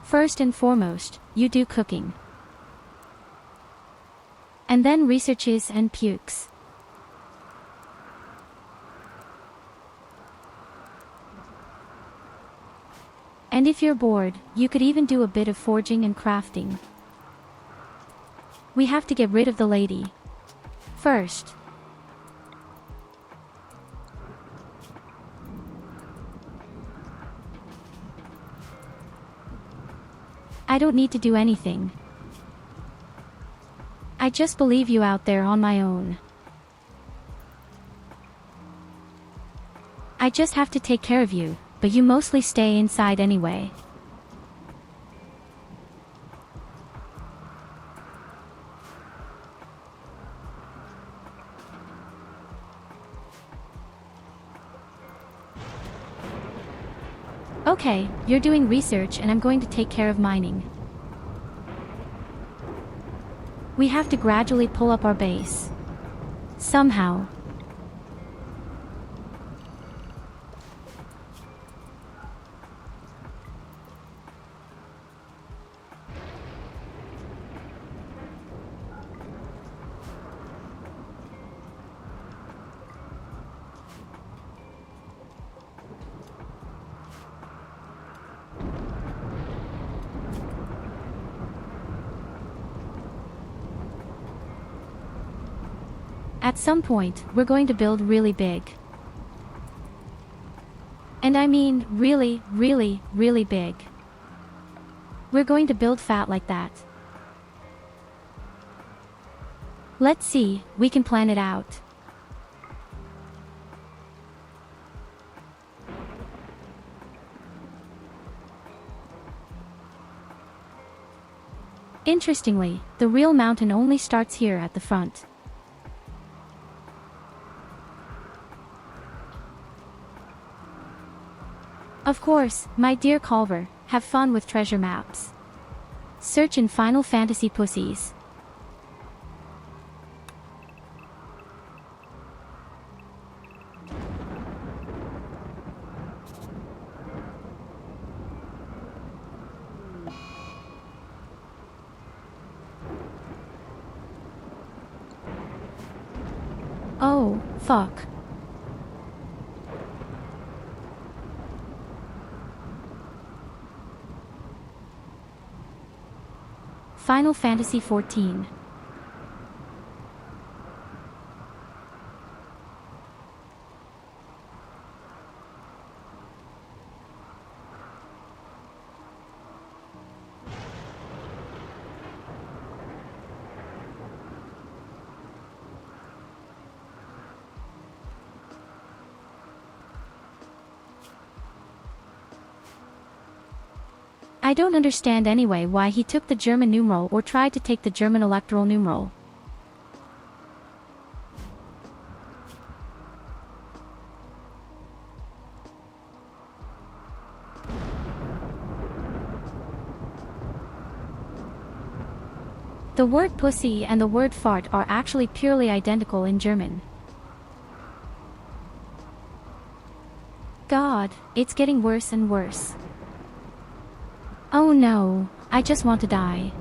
First and foremost, you do cooking. And then researches and pukes. And if you're bored, you could even do a bit of forging and crafting. We have to get rid of the lady first. I don't need to do anything. I just believe you out there on my own. I just have to take care of you, but you mostly stay inside anyway. Okay, you're doing research and I'm going to take care of mining. We have to gradually pull up our base. Somehow. At some point, we're going to build really big. And I mean really, really, really big. We're going to build fat like that. Let's see, we can plan it out. Interestingly, the real mountain only starts here at the front. Of course, my dear Culver, have fun with treasure maps. Search in Final Fantasy pussies. Oh, fuck. Final Fantasy XIV. I don't understand anyway why he took the German numeral or tried to take the German electoral numeral. The word pussy and the word fart are actually purely identical in German. God, it's getting worse and worse. Oh no, I just want to die.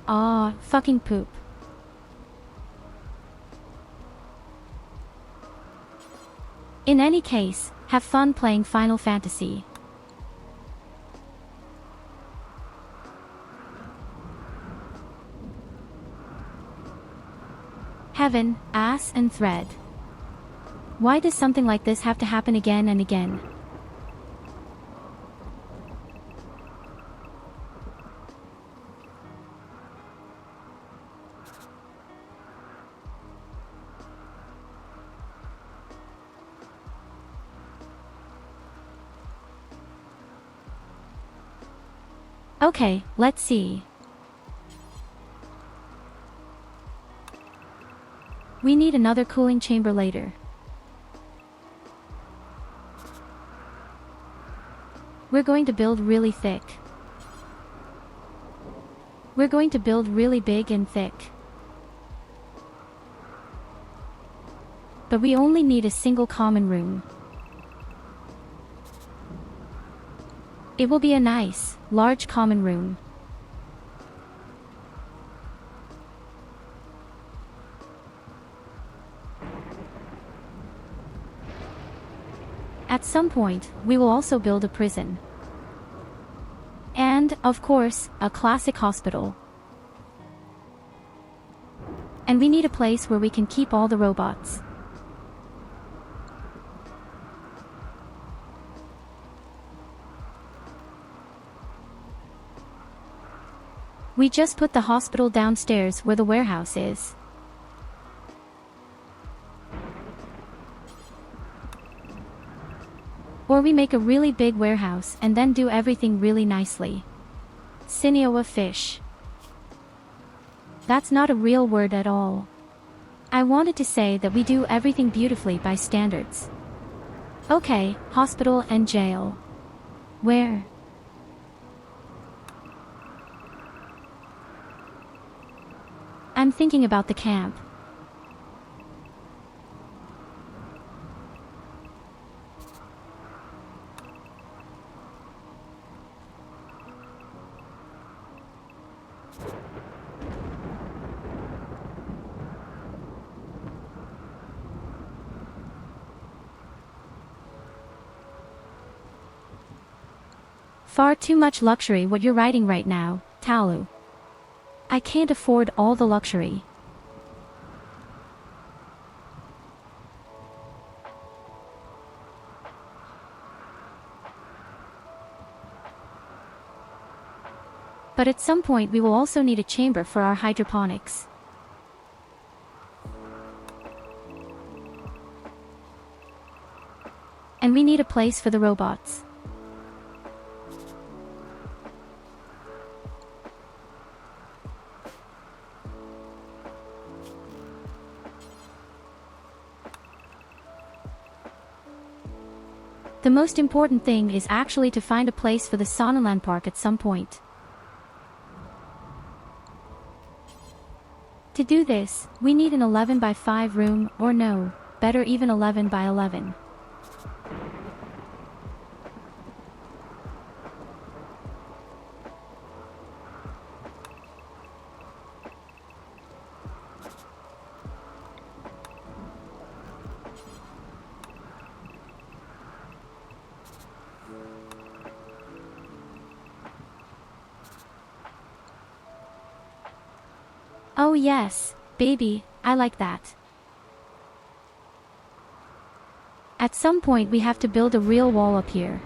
Aw, fucking poop. In any case, have fun playing Final Fantasy. Heaven, ass and thread. Why does something like this have to happen again and again? Okay, let's see. We need another cooling chamber later. We're going to build really thick. We're going to build really big and thick. But we only need a single common room. It will be a nice, large common room. At some point, we will also build a prison. And, of course, a classic hospital. And we need a place where we can keep all the robots. We just put the hospital downstairs where the warehouse is. Or we make a really big warehouse and then do everything really nicely. Sinioa fish. That's not a real word at all. I wanted to say that we do everything beautifully by standards. Okay, hospital and jail. Where? I'm thinking about the camp. Far too much luxury what you're writing right now, Tyurru. I can't afford all the luxury. But at some point we will also need a chamber for our hydroponics. And we need a place for the robots. The most important thing is actually to find a place for the Sonnenland Park at some point. To do this, we need an 11 by 5 room, or no, better even 11 by 11. Oh yes, baby, I like that. At some point we have to build a real wall up here.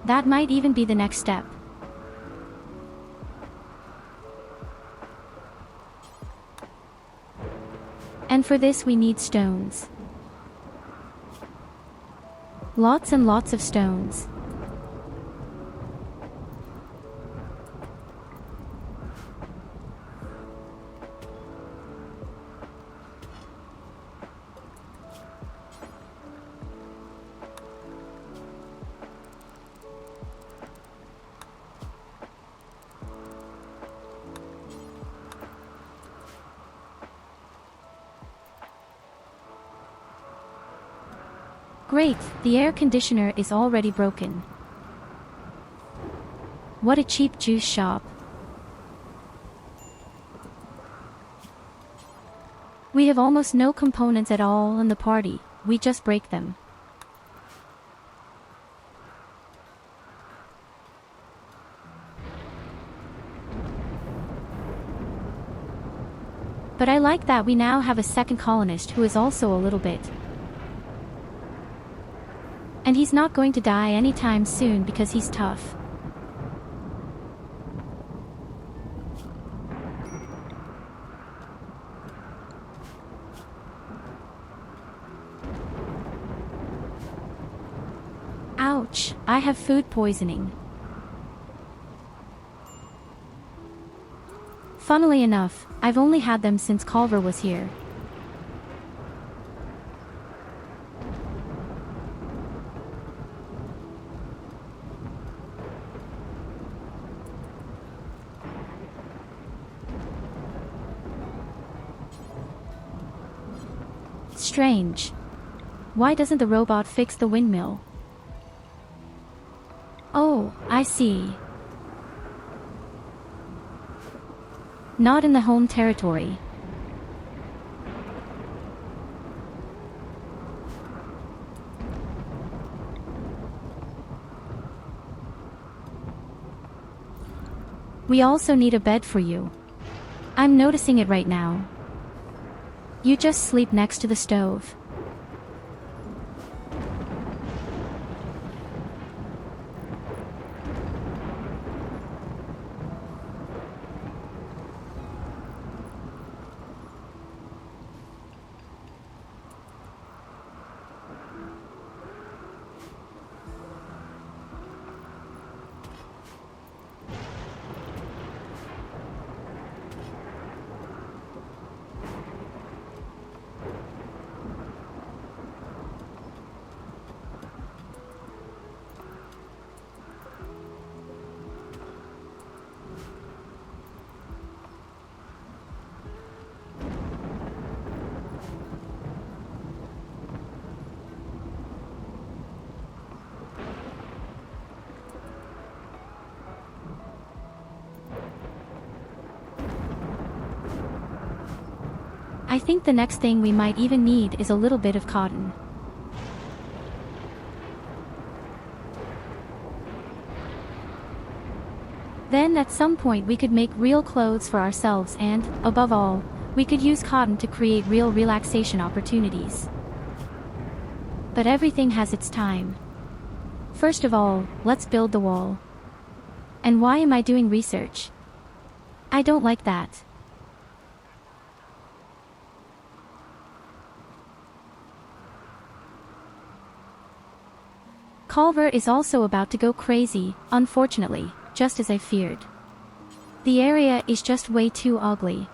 That might even be the next step. And for this we need stones. Lots and lots of stones. Great, the air conditioner is already broken. What a cheap juice shop. We have almost no components at all in the party, we just break them. But I like that we now have a second colonist who is also a little bit. And he's not going to die anytime soon because he's tough. Ouch, I have food poisoning. Funnily enough, I've only had them since Culver was here. Strange. Why doesn't the robot fix the windmill? Oh, I see. Not in the home territory. We also need a bed for you. I'm noticing it right now. You just sleep next to the stove. I think the next thing we might even need is a little bit of cotton. Then at some point we could make real clothes for ourselves and, above all, we could use cotton to create real relaxation opportunities. But everything has its time. First of all, let's build the wall. And why am I doing research? I don't like that. Culver is also about to go crazy, unfortunately, just as I feared. The area is just way too ugly.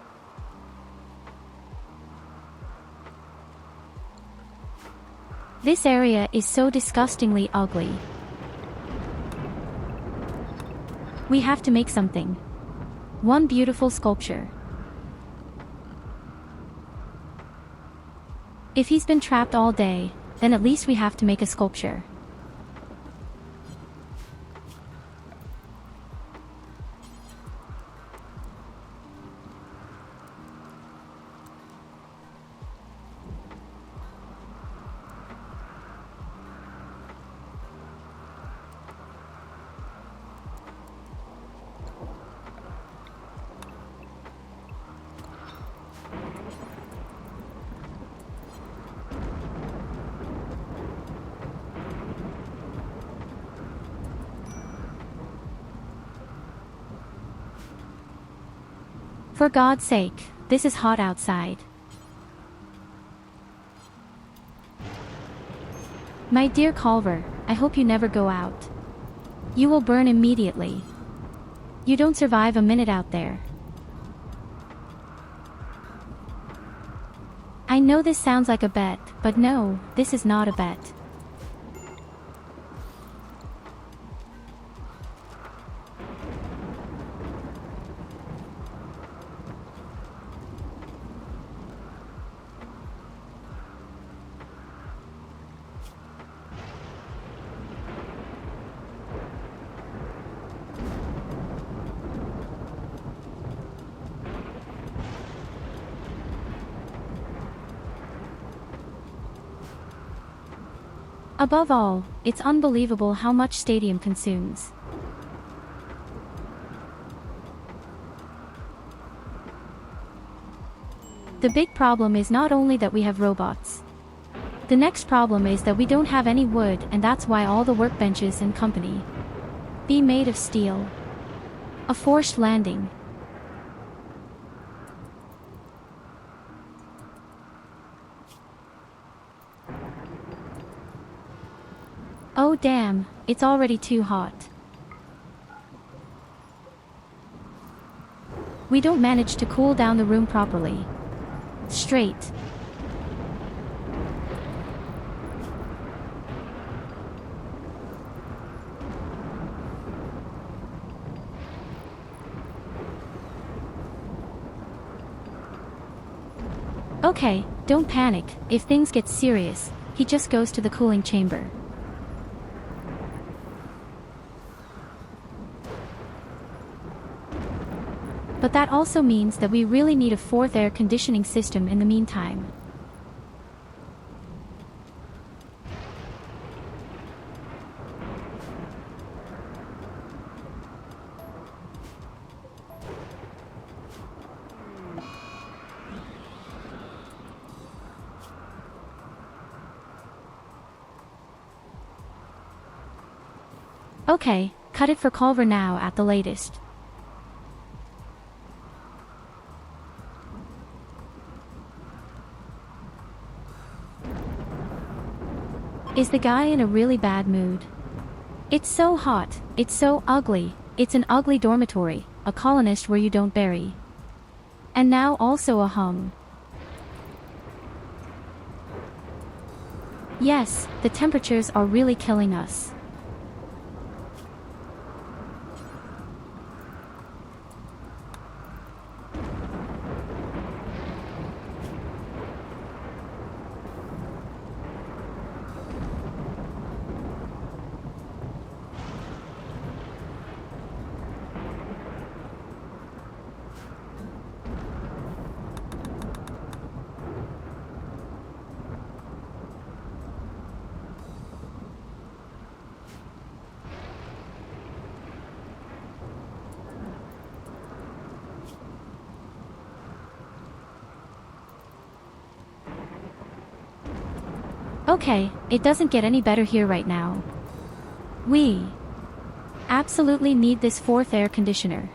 This area is so disgustingly ugly. We have to make something. One beautiful sculpture. If he's been trapped all day, then at least we have to make a sculpture. For God's sake, this is hot outside. My dear Culver, I hope you never go out. You will burn immediately. You don't survive a minute out there. I know this sounds like a bet, but no, this is not a bet. Above all, it's unbelievable how much stadium consumes. The big problem is not only that we have robots. The next problem is that we don't have any wood, and that's why all the workbenches and company be made of steel. A forced landing. Oh damn, it's already too hot. We don't manage to cool down the room properly. Straight. Okay, don't panic. If things get serious, he just goes to the cooling chamber. But that also means that we really need a fourth air conditioning system in the meantime. Okay, cut it for Culver now at the latest. Is the guy in a really bad mood? It's so hot, it's so ugly, it's an ugly dormitory, a colonist where you don't bury. And now also a hum. Yes, the temperatures are really killing us. Okay, it doesn't get any better here right now. We absolutely need this fourth air conditioner.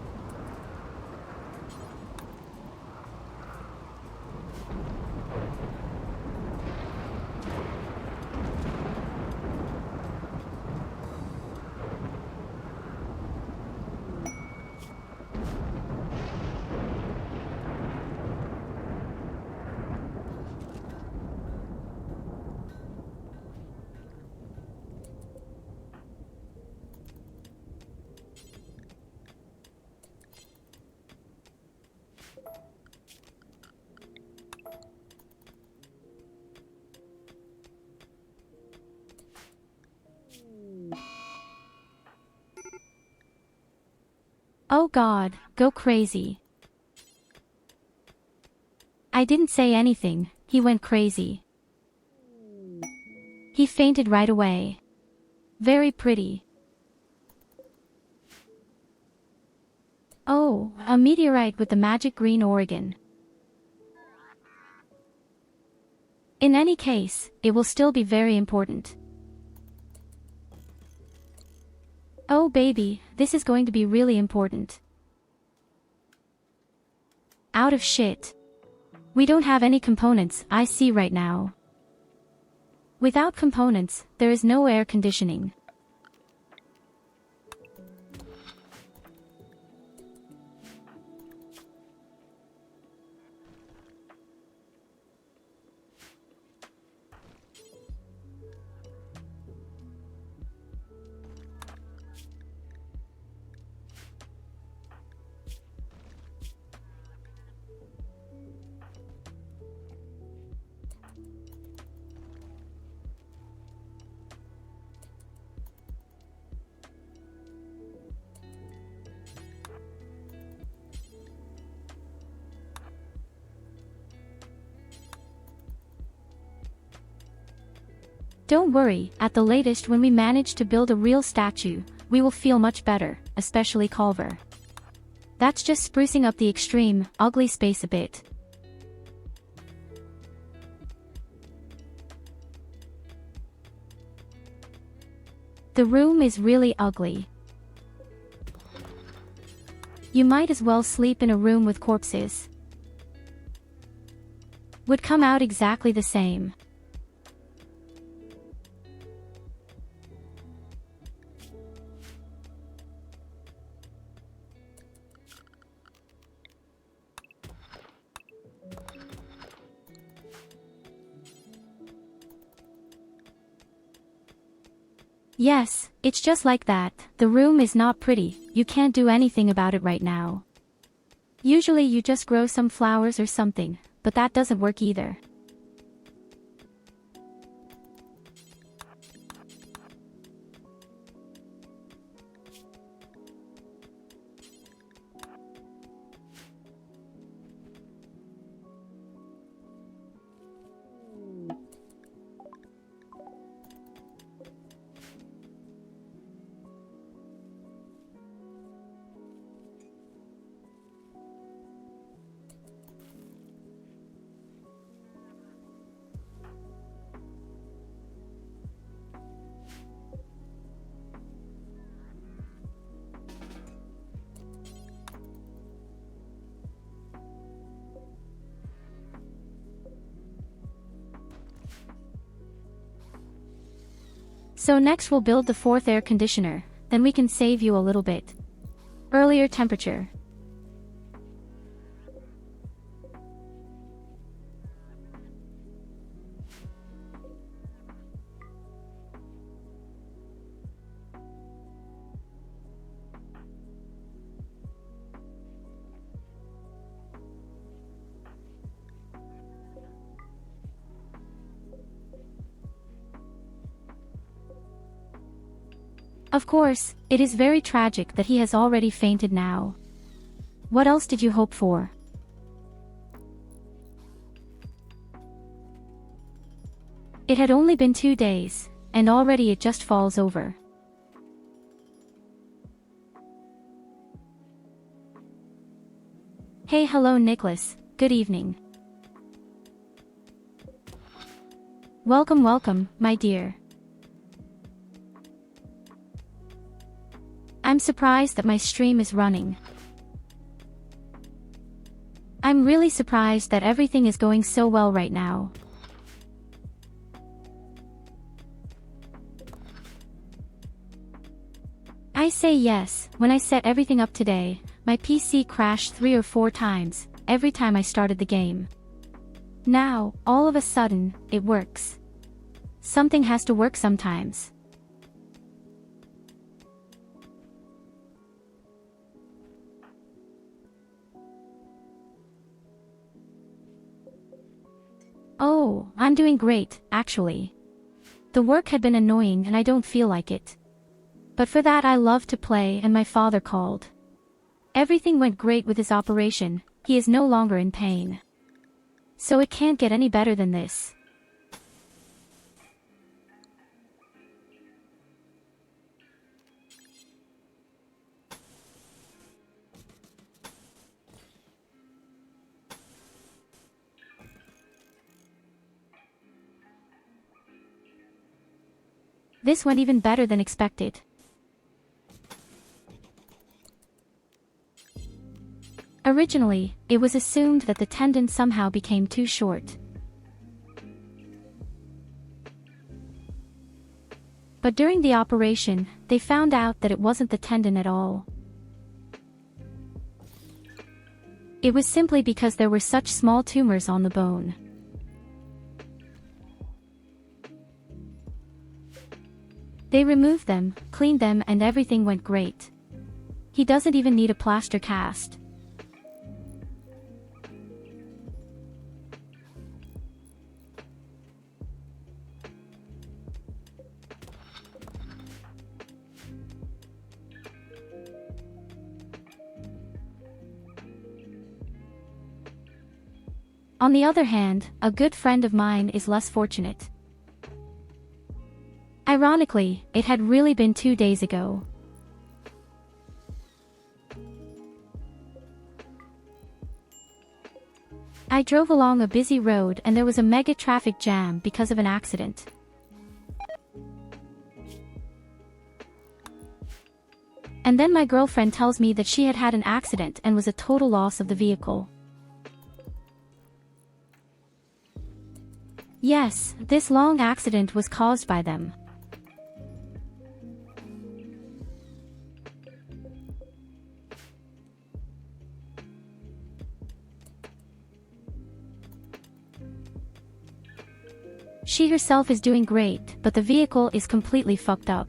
Oh God, go crazy. I didn't say anything, he went crazy. He fainted right away. Very pretty. Oh, a meteorite with the magic green organ. In any case, it will still be very important. Oh baby, this is going to be really important. Out of shit. We don't have any components, I see right now. Without components, there is no air conditioning. Don't worry, at the latest when we manage to build a real statue, we will feel much better, especially Culver. That's just sprucing up the extreme, ugly space a bit. The room is really ugly. You might as well sleep in a room with corpses. Would come out exactly the same. Yes, it's just like that. The room is not pretty, you can't do anything about it right now. Usually you just grow some flowers or something, but that doesn't work either. So next we'll build the fourth air conditioner, then we can save you a little bit. Earlier temperature. Of course, it is very tragic that he has already fainted now. What else did you hope for? It had only been 2 days, and already it just falls over. Hey, hello Nicholas, good evening. Welcome, welcome, my dear. I'm surprised that my stream is running. I'm really surprised that everything is going so well right now. I say yes, when I set everything up today, my PC crashed 3 or 4 times, every time I started the game. Now, all of a sudden, it works. Something has to work sometimes. Oh, I'm doing great, actually. The work had been annoying and I don't feel like it. But for that I love to play and my father called. Everything went great with his operation, he is no longer in pain. So it can't get any better than this. This went even better than expected. Originally, it was assumed that the tendon somehow became too short. But during the operation, they found out that it wasn't the tendon at all. It was simply because there were such small tumors on the bone. They removed them, cleaned them, and everything went great. He doesn't even need a plaster cast. On the other hand, a good friend of mine is less fortunate. Ironically, it had really been 2 days ago. I drove along a busy road and there was a mega traffic jam because of an accident. And then my girlfriend tells me that she had had an accident and was a total loss of the vehicle. Yes, this long accident was caused by them. She herself is doing great, but the vehicle is completely fucked up.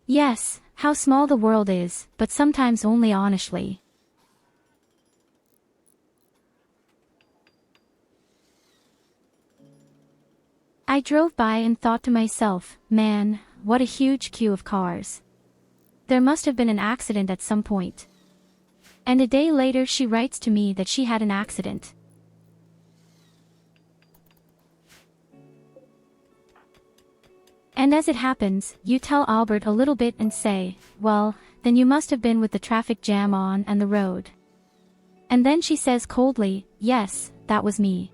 Yes, how small the world is, but sometimes only honestly. I drove by and thought to myself, man, what a huge queue of cars. There must have been an accident at some point. And a day later she writes to me that she had an accident. And as it happens, you tell Albert a little bit and say, well, then you must have been with the traffic jam on and the road. And then she says coldly, yes, that was me.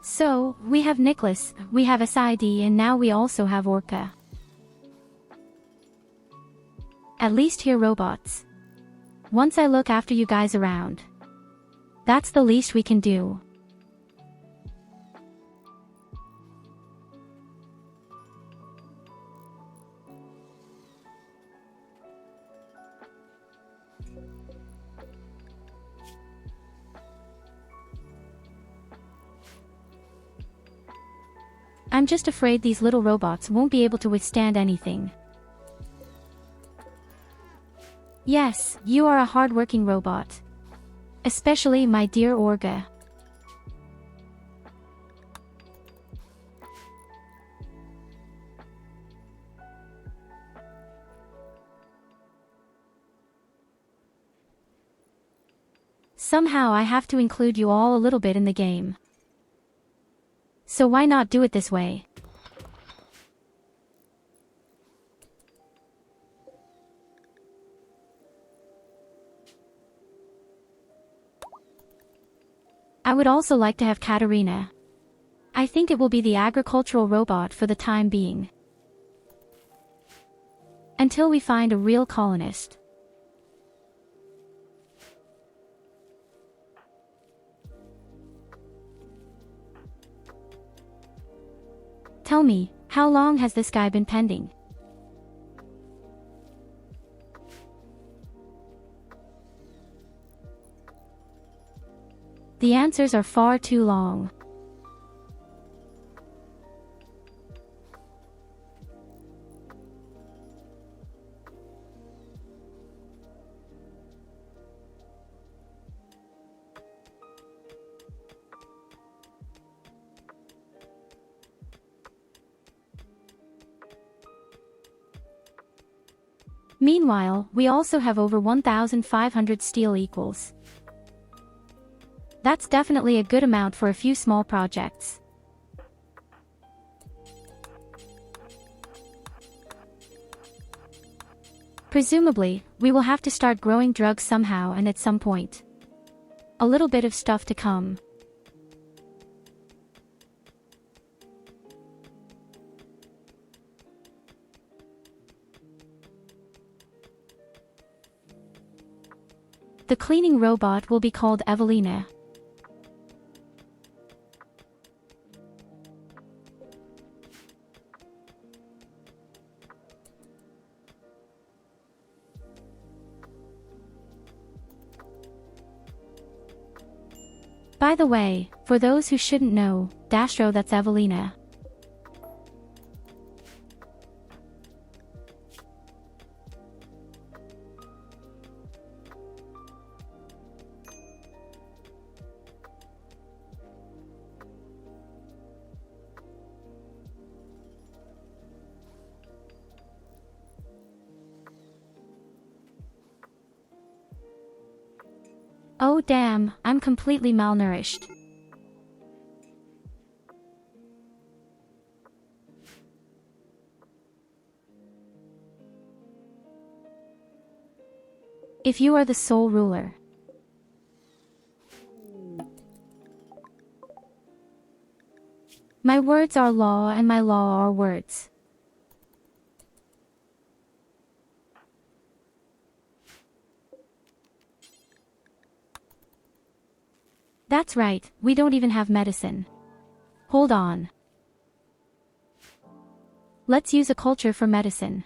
So, we have Nicholas, we have SID, and now we also have Orca. At least here robots. Once I look after you guys around. That's the least we can do. I'm just afraid these little robots won't be able to withstand anything. Yes, you are a hard-working robot. Especially my dear Orga. Somehow I have to include you all a little bit in the game. So why not do it this way? I would also like to have Katarina. I think it will be the agricultural robot for the time being. Until we find a real colonist. Tell me, how long has this guy been pending? The answers are far too long. Meanwhile, we also have over 1,500 steel equals. That's definitely a good amount for a few small projects. Presumably, we will have to start growing drugs somehow and at some point. A little bit of stuff to come. The cleaning robot will be called Evelina. By the way, for those who shouldn't know, Dastro, that's Evelina. Oh damn, I'm completely malnourished. If you are the sole ruler. My words are law and my law are words. That's right, we don't even have medicine. Hold on. Let's use a culture for medicine.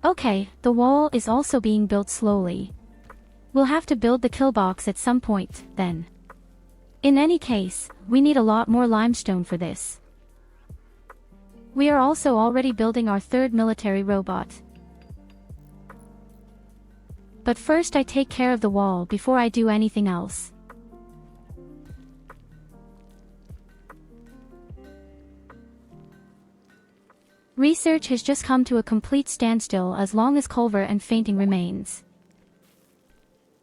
Okay, the wall is also being built slowly. We'll have to build the kill box at some point, then. In any case, we need a lot more limestone for this. We are also already building our third military robot. But first I take care of the wall before I do anything else. Research has just come to a complete standstill as long as Culver and fainting remains.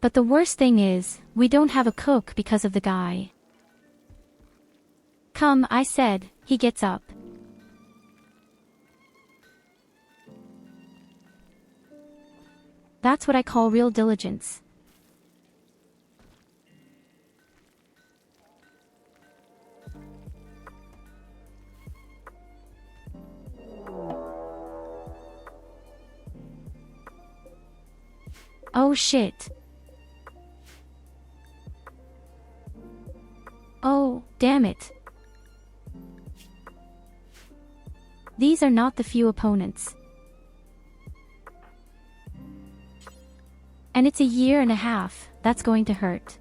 But the worst thing is, we don't have a cook because of the guy. Come, I said, he gets up. That's what I call real diligence. Oh shit. Oh, damn it. These are not the few opponents. And it's a year and a half, that's going to hurt.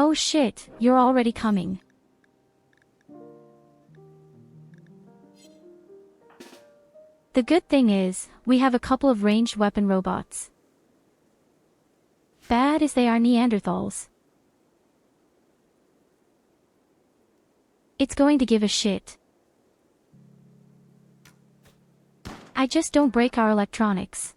Oh shit, you're already coming. The good thing is, we have a couple of ranged weapon robots. Bad as they are Neanderthals. It's going to give a shit. I just don't break our electronics.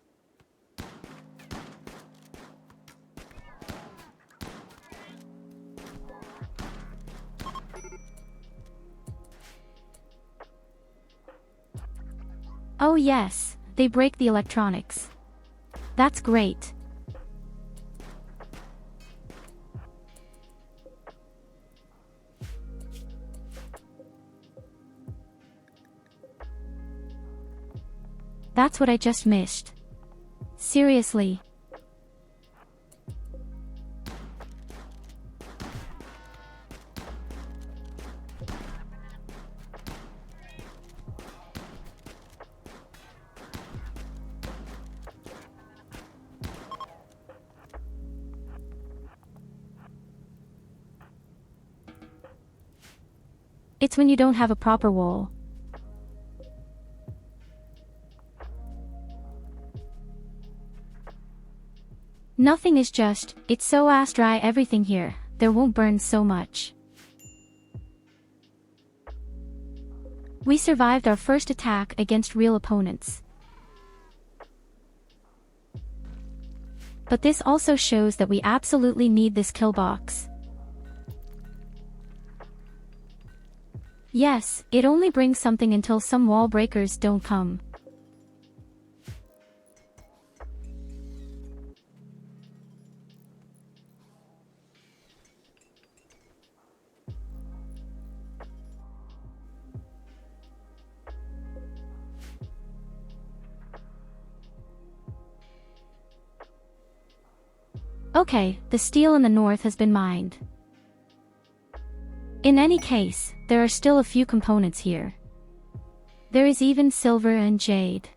Oh yes, they break the electronics. That's great. That's what I just missed. Seriously. It's when you don't have a proper wall. Nothing is just, it's so ass dry everything here, there won't burn so much. We survived our first attack against real opponents. But this also shows that we absolutely need this kill box. Yes, it only brings something until some wall breakers don't come. Okay, the steel in the north has been mined. In any case, there are still a few components here. There is even silver and jade.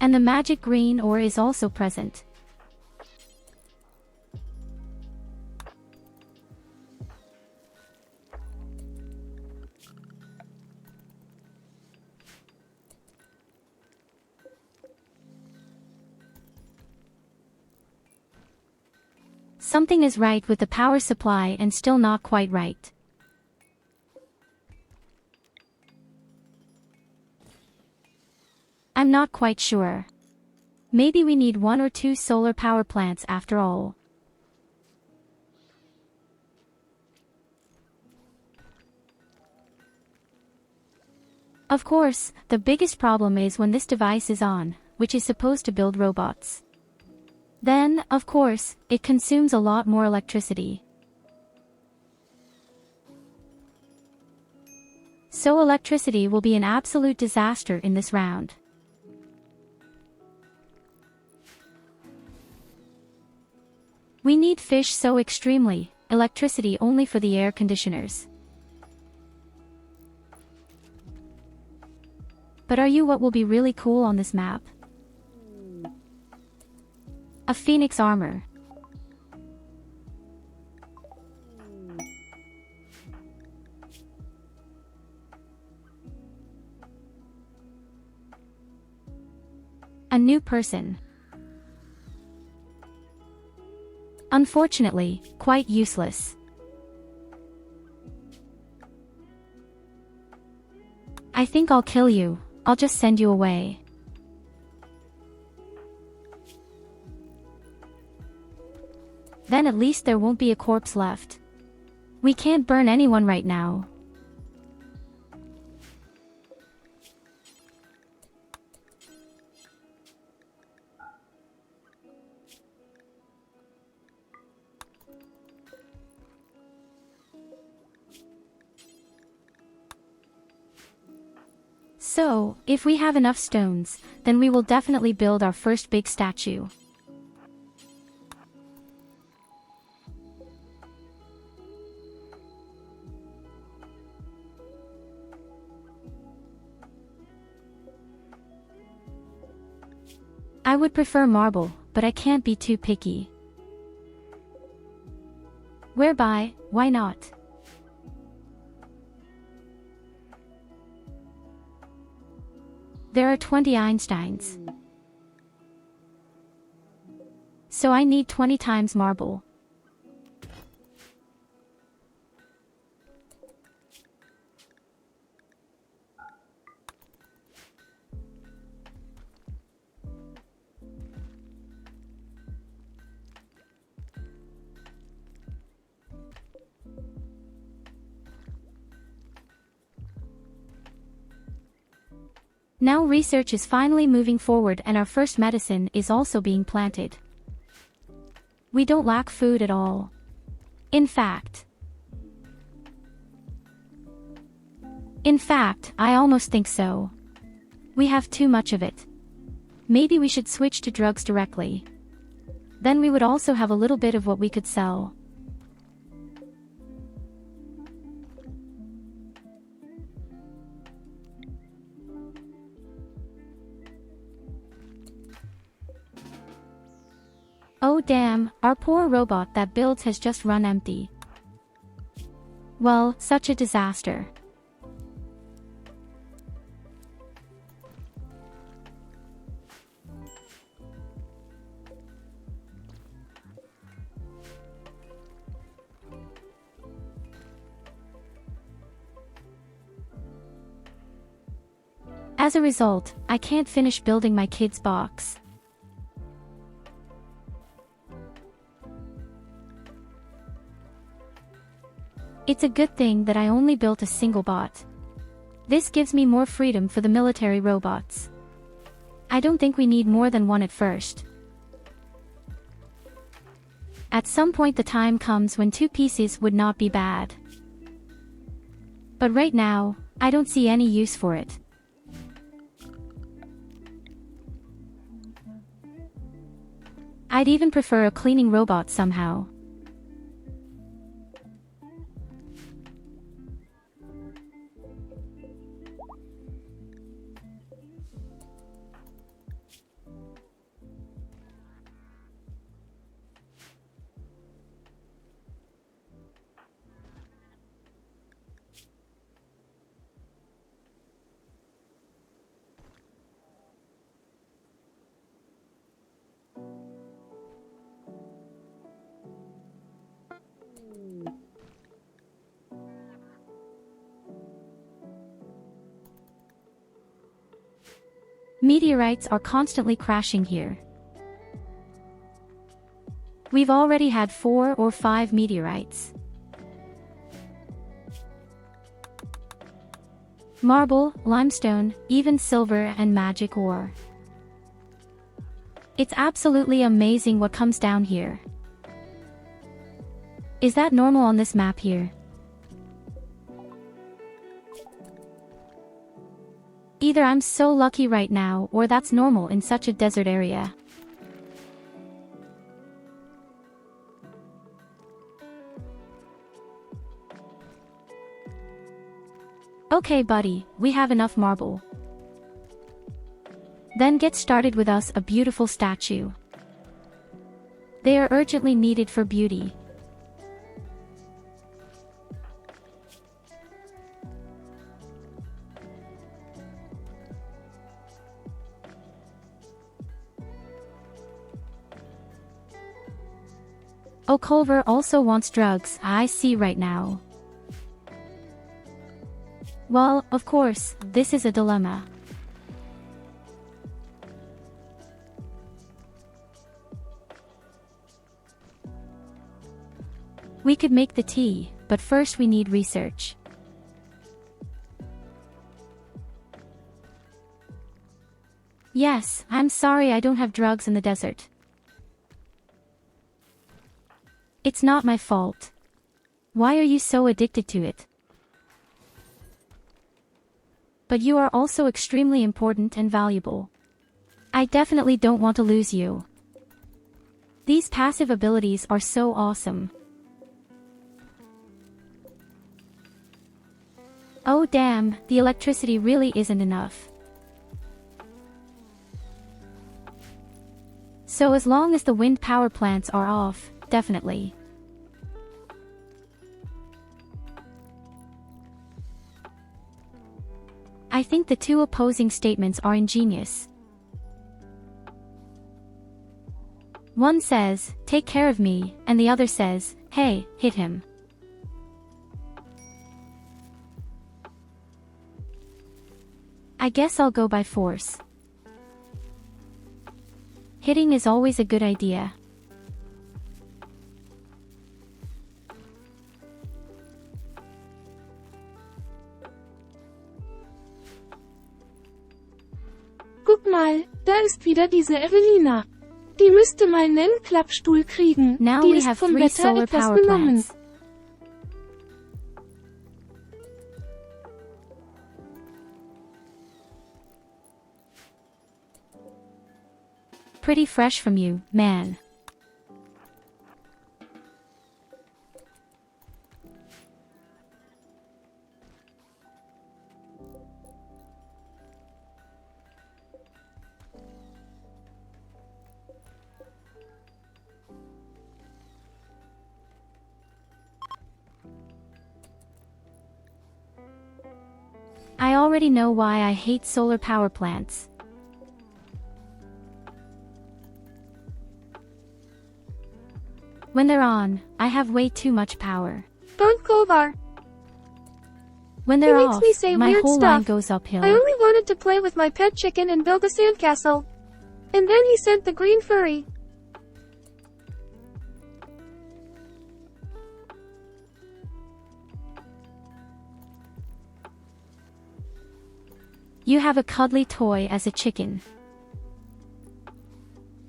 And the magic green ore is also present. Something is right with the power supply and still not quite right. I'm not quite sure. Maybe we need 1 or 2 solar power plants after all. Of course, the biggest problem is when this device is on, which is supposed to build robots. Then, of course, it consumes a lot more electricity. So electricity will be an absolute disaster in this round. We need fish so extremely, electricity only for the air conditioners. But are you what will be really cool on this map? A phoenix armor. A new person. Unfortunately, quite useless. I think I'll kill you, I'll just send you away. Then at least there won't be a corpse left. We can't burn anyone right now. So, if we have enough stones, then we will definitely build our first big statue. I would prefer marble, but I can't be too picky. Whereby, why not? There are 20 Einsteins. So I need 20 times marble. Now research is finally moving forward and our first medicine is also being planted. We don't lack food at all. In fact, I almost think so. We have too much of it. Maybe we should switch to drugs directly. Then we would also have a little bit of what we could sell. Oh damn, our poor robot that builds has just run empty. Well, such a disaster. As a result, I can't finish building my kid's box. It's a good thing that I only built a single bot. This gives me more freedom for the military robots. I don't think we need more than one at first. At some point the time comes when 2 pieces would not be bad. But right now, I don't see any use for it. I'd even prefer a cleaning robot somehow. Meteorites are constantly crashing here. We've already had 4 or 5 meteorites. Marble, limestone, even silver and magic ore. It's absolutely amazing what comes down here. Is that normal on this map here? Either I'm so lucky right now or that's normal in such a desert area. Okay buddy, we have enough marble. Then get started with us a beautiful statue. They are urgently needed for beauty. Oh, Culver also wants drugs, I see right now. Well, of course, this is a dilemma. We could make the tea, but first we need research. Yes, I'm sorry I don't have drugs in the desert. It's not my fault. Why are you so addicted to it? But you are also extremely important and valuable. I definitely don't want to lose you. These passive abilities are so awesome. Oh damn, the electricity really isn't enough. So as long as the wind power plants are off, definitely. I think the two opposing statements are ingenious. One says, take care of me, and the other says, hey, hit him. I guess I'll go by force. Hitting is always a good idea. Guck mal, da ist wieder diese Evelina. Die müsste mal nen Klappstuhl kriegen. Now Die we ist have vom 3 Wetter solar etwas power benommen. plants. Pretty fresh from you, man. I already know why I hate solar power plants. When they're on, I have way too much power. Don't go there. When they're He makes off, me say my weird whole line stuff. goes uphill. I only wanted to play with my pet chicken and build a sandcastle. And then he sent the green furry. You have a cuddly toy as a chicken.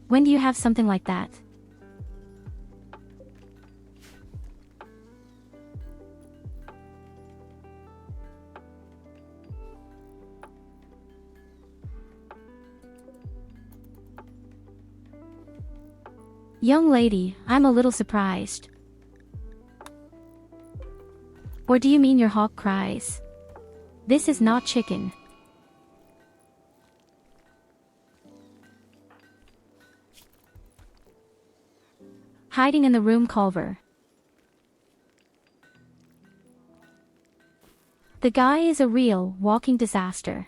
When do you have something like that? Young lady, I'm a little surprised. Or do you mean your hawk cries? This is not chicken. Hiding in the room, Culver. The guy is a real, walking disaster.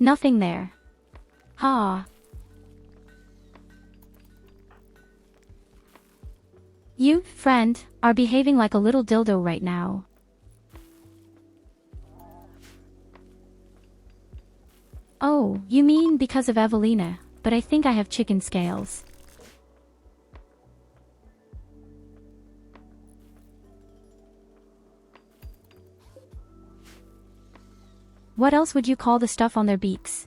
Nothing there. Ha. You, friend, are behaving like a little dildo right now. Oh, you mean because of Evelina, but I think I have chicken scales. What else would you call the stuff on their beaks?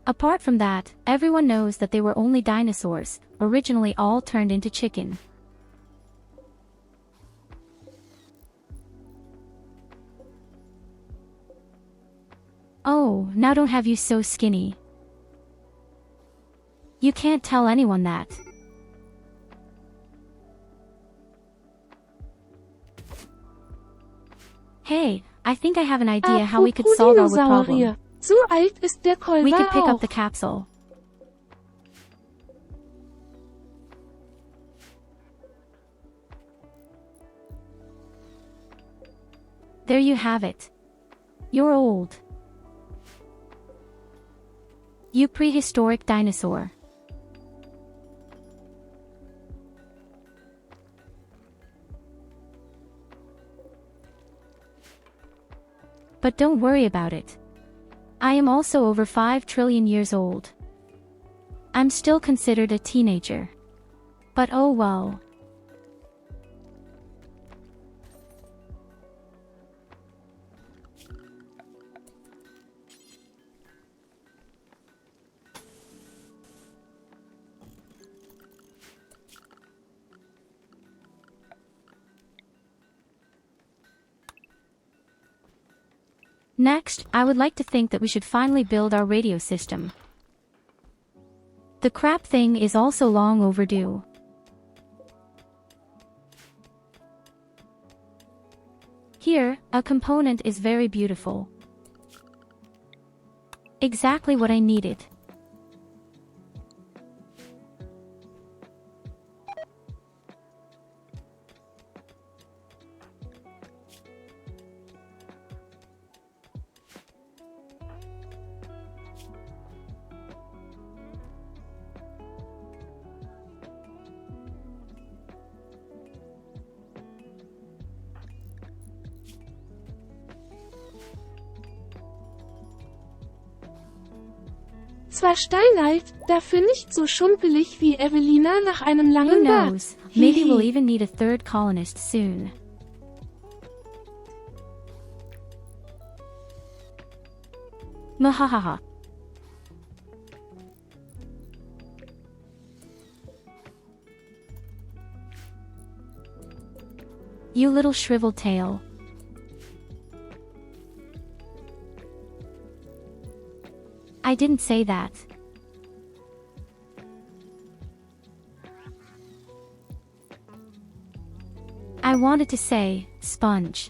Apart from that, everyone knows that they were only dinosaurs, originally all turned into chicken. Oh, now don't have you so skinny. You can't tell anyone that. Hey, I think I have an idea how we could solve our problem. So alt ist der Kolber We could pick auch. up the capsule. There you have it. You're old. You prehistoric dinosaur. But don't worry about it. I am also over 5 trillion years old. I'm still considered a teenager. But oh well. Next, I would like to think that we should finally build our radio system. The crap thing is also long overdue. Here, a component is very beautiful. Exactly what I needed. Zwar steinalt, dafür nicht so schumpelig wie Evelina nach einem Who langen Bad. knows, maybe we'll even need a third colonist soon. Mahahaha. You little shriveled tail. I didn't say that. I wanted to say, sponge.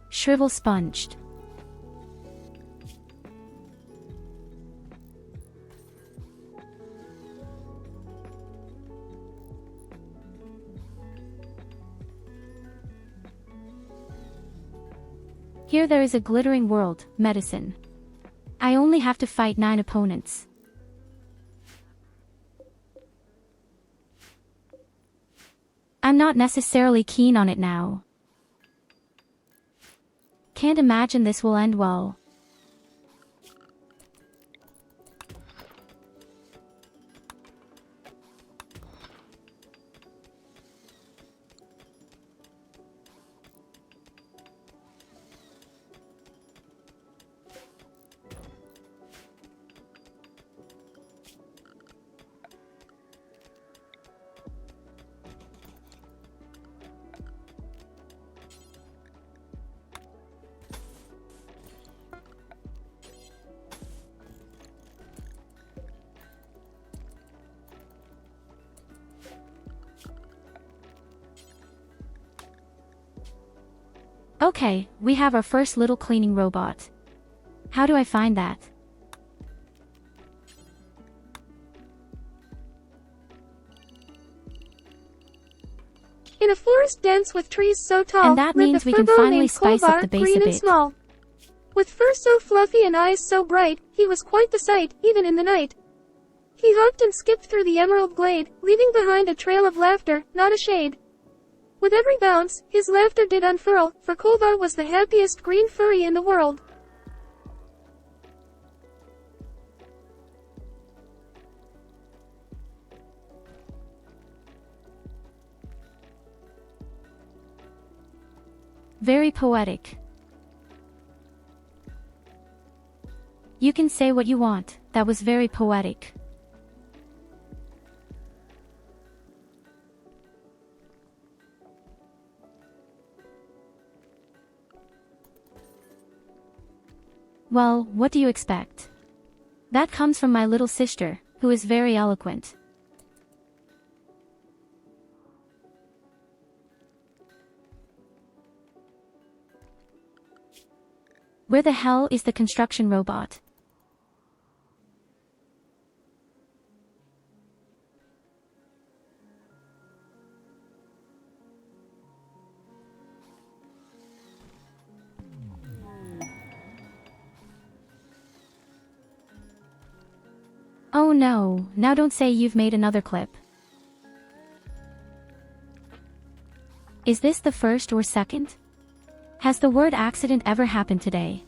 Shrivel sponged. Here there is a glittering world, medicine. I only have to fight 9 opponents. I'm not necessarily keen on it now. Can't imagine this will end well. Okay, we have our first little cleaning robot. How do I find that? In a forest dense with trees so tall, And that lived means a we can furbo finally named spice up Kolvar, the base green a and bit. small. With fur so fluffy and eyes so bright, he was quite the sight, even in the night. He hopped and skipped through the emerald glade, leaving behind a trail of laughter, not a shade. With every bounce, his laughter did unfurl, for Kolvar was the happiest green furry in the world. Very poetic. You can say what you want, that was very poetic. Well, what do you expect? That comes from my little sister, who is very eloquent. Where the hell is the construction robot? Oh no, now don't say you've made another clip. Is this the first or second? Has the word accident ever happened today?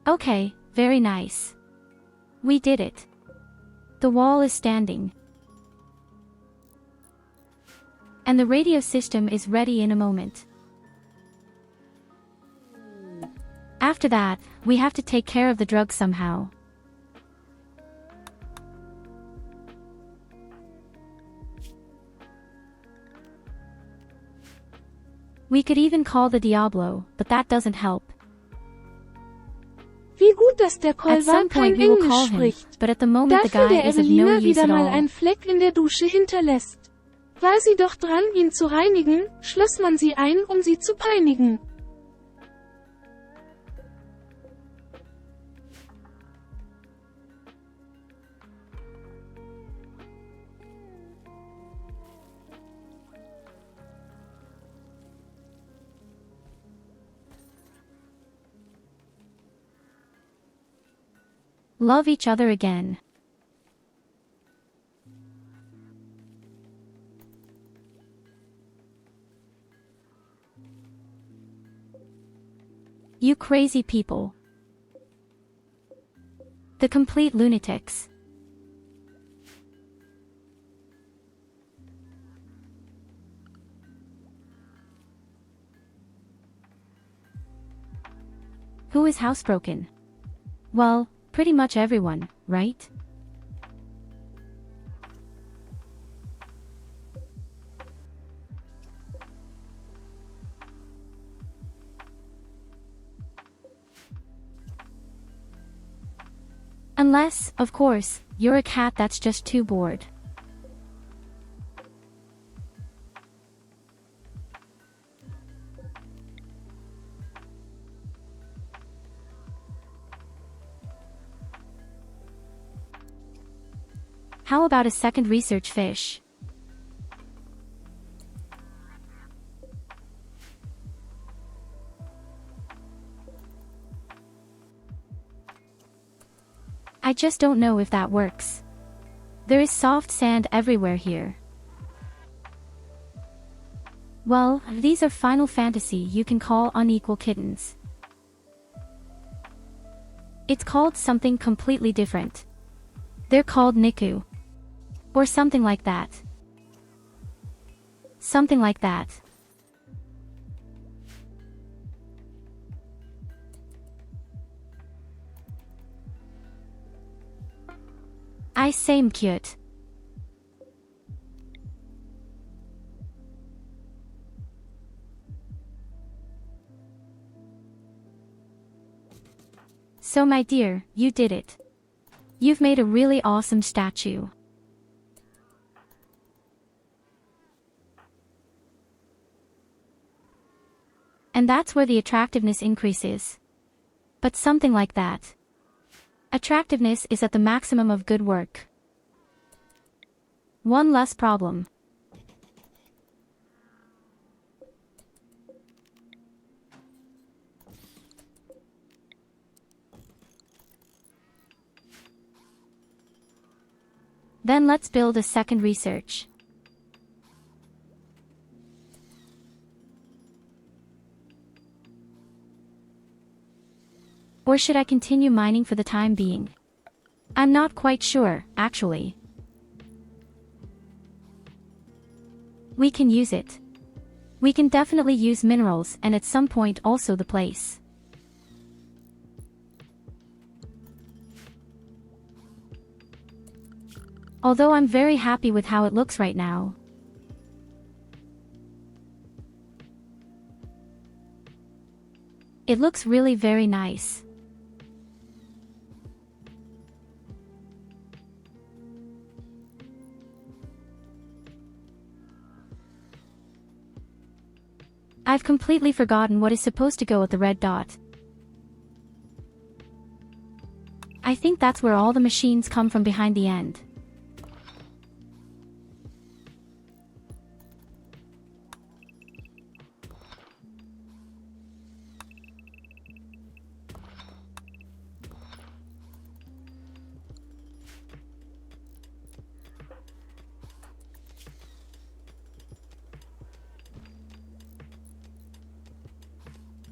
Okay, very nice. We did it. The wall is standing. And the radio system is ready in a moment. After that, we have to take care of the drugs somehow. We could even call the Diablo, but that doesn't help. Wie gut, dass der At Kolvan some kein point we will Englisch call him, spricht. but at the moment the Dafür guy der is of no Evelina use wieder at mal all. einen Fleck in der Dusche hinterlässt. War sie doch dran, ihn zu reinigen, schloss man sie ein, um sie zu peinigen. Love each other again. You crazy people. The complete lunatics. Who is housebroken? Well, pretty much everyone, right? Unless, of course, you're a cat that's just too bored. How about a second research fish? I just don't know if that works. There is soft sand everywhere here. Well, these are Final Fantasy you can call unequal kittens. It's called something completely different. They're called Niku. Or something like that. Something like that. I say cute. So my dear, you did it. You've made a really awesome statue. And that's where the attractiveness increases. But something like that. Attractiveness is at the maximum of good work. One less problem. Then let's build a second research. Or should I continue mining for the time being? I'm not quite sure, actually. We can use it. We can definitely use minerals and at some point also the place. Although I'm very happy with how it looks right now. It looks really very nice. I've completely forgotten what is supposed to go at the red dot. I think that's where all the machines come from behind the end.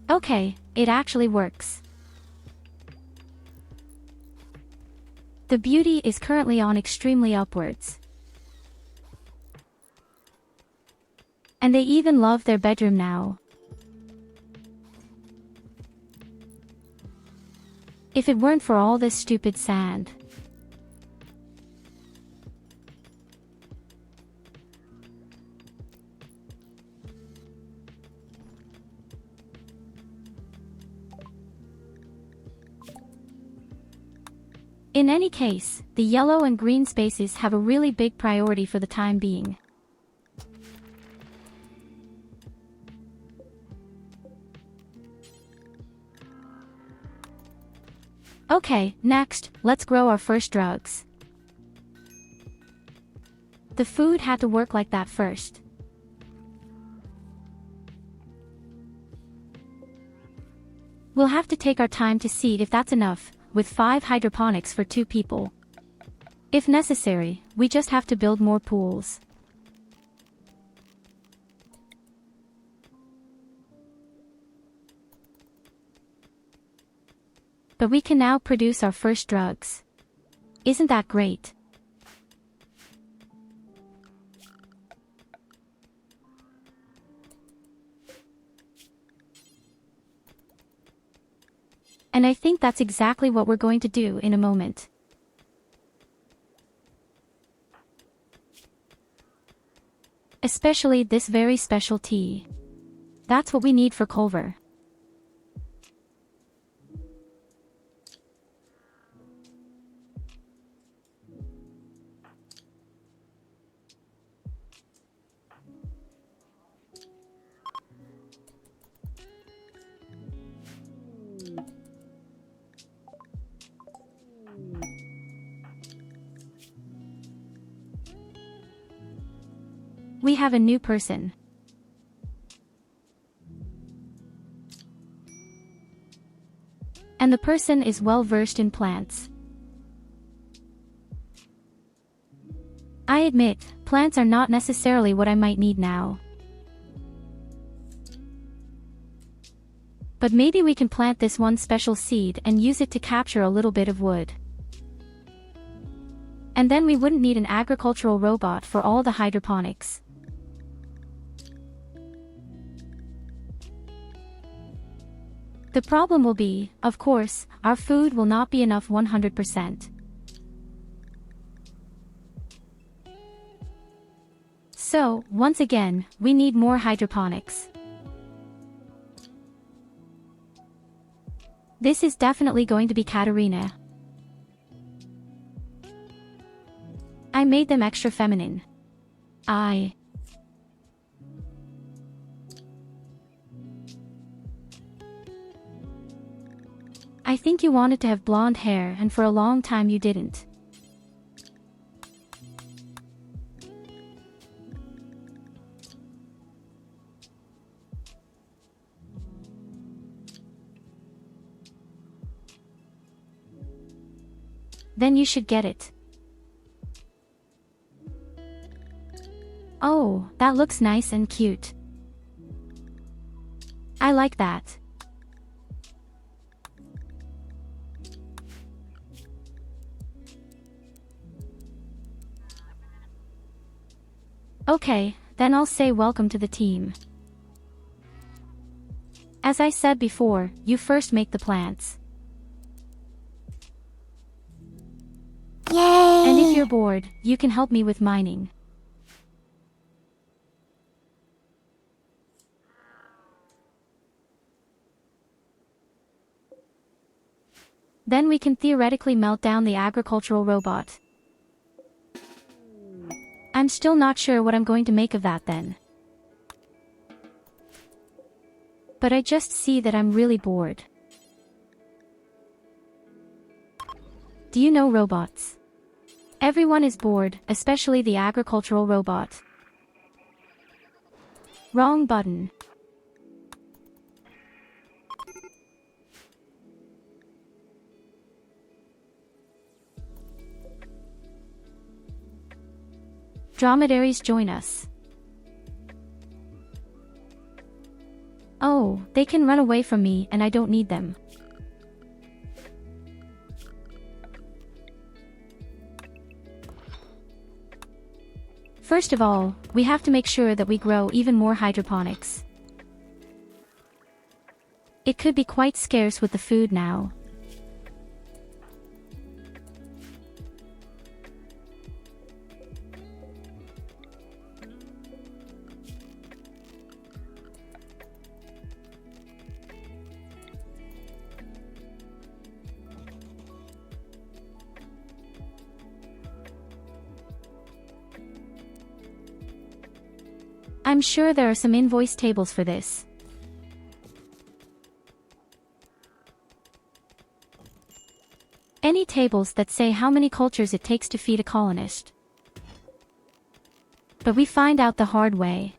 Okay, it actually works. The beauty is currently on extremely upwards. And they even love their bedroom now. If it weren't for all this stupid sand. In any case, the yellow and green spaces have a really big priority for the time being. Okay, next, let's grow our first drugs. The food had to work like that first. We'll have to take our time to see if that's enough, with 5 hydroponics for 2 people. If necessary, we just have to build more pools. But we can now produce our first drugs. Isn't that great? And I think that's exactly what we're going to do in a moment. Especially this very special tea. That's what we need for Culver. We have a new person. And the person is well versed in plants. I admit, plants are not necessarily what I might need now. But maybe we can plant this one special seed and use it to capture a little bit of wood. And then we wouldn't need an agricultural robot for all the hydroponics. The problem will be, of course, our food will not be enough 100%. So, once again, we need more hydroponics. This is definitely going to be Katarina. I made them extra feminine. I think you wanted to have blonde hair and for a long time you didn't. Then you should get it. Oh, that looks nice and cute. I like that. Okay, then I'll say welcome to the team. As I said before, you first make the plants. Yay! And if you're bored, you can help me with mining. Then we can theoretically melt down the agricultural robot. I'm still not sure what I'm going to make of that then. But I just see that I'm really bored. Do you know robots? Everyone is bored, especially the agricultural robot. Wrong button. Dromedaries join us. Oh, they can run away from me and I don't need them. First of all, we have to make sure that we grow even more hydroponics. It could be quite scarce with the food now. I'm sure there are some invoice tables for this. Any tables that say how many cultures it takes to feed a colonist. But we find out the hard way.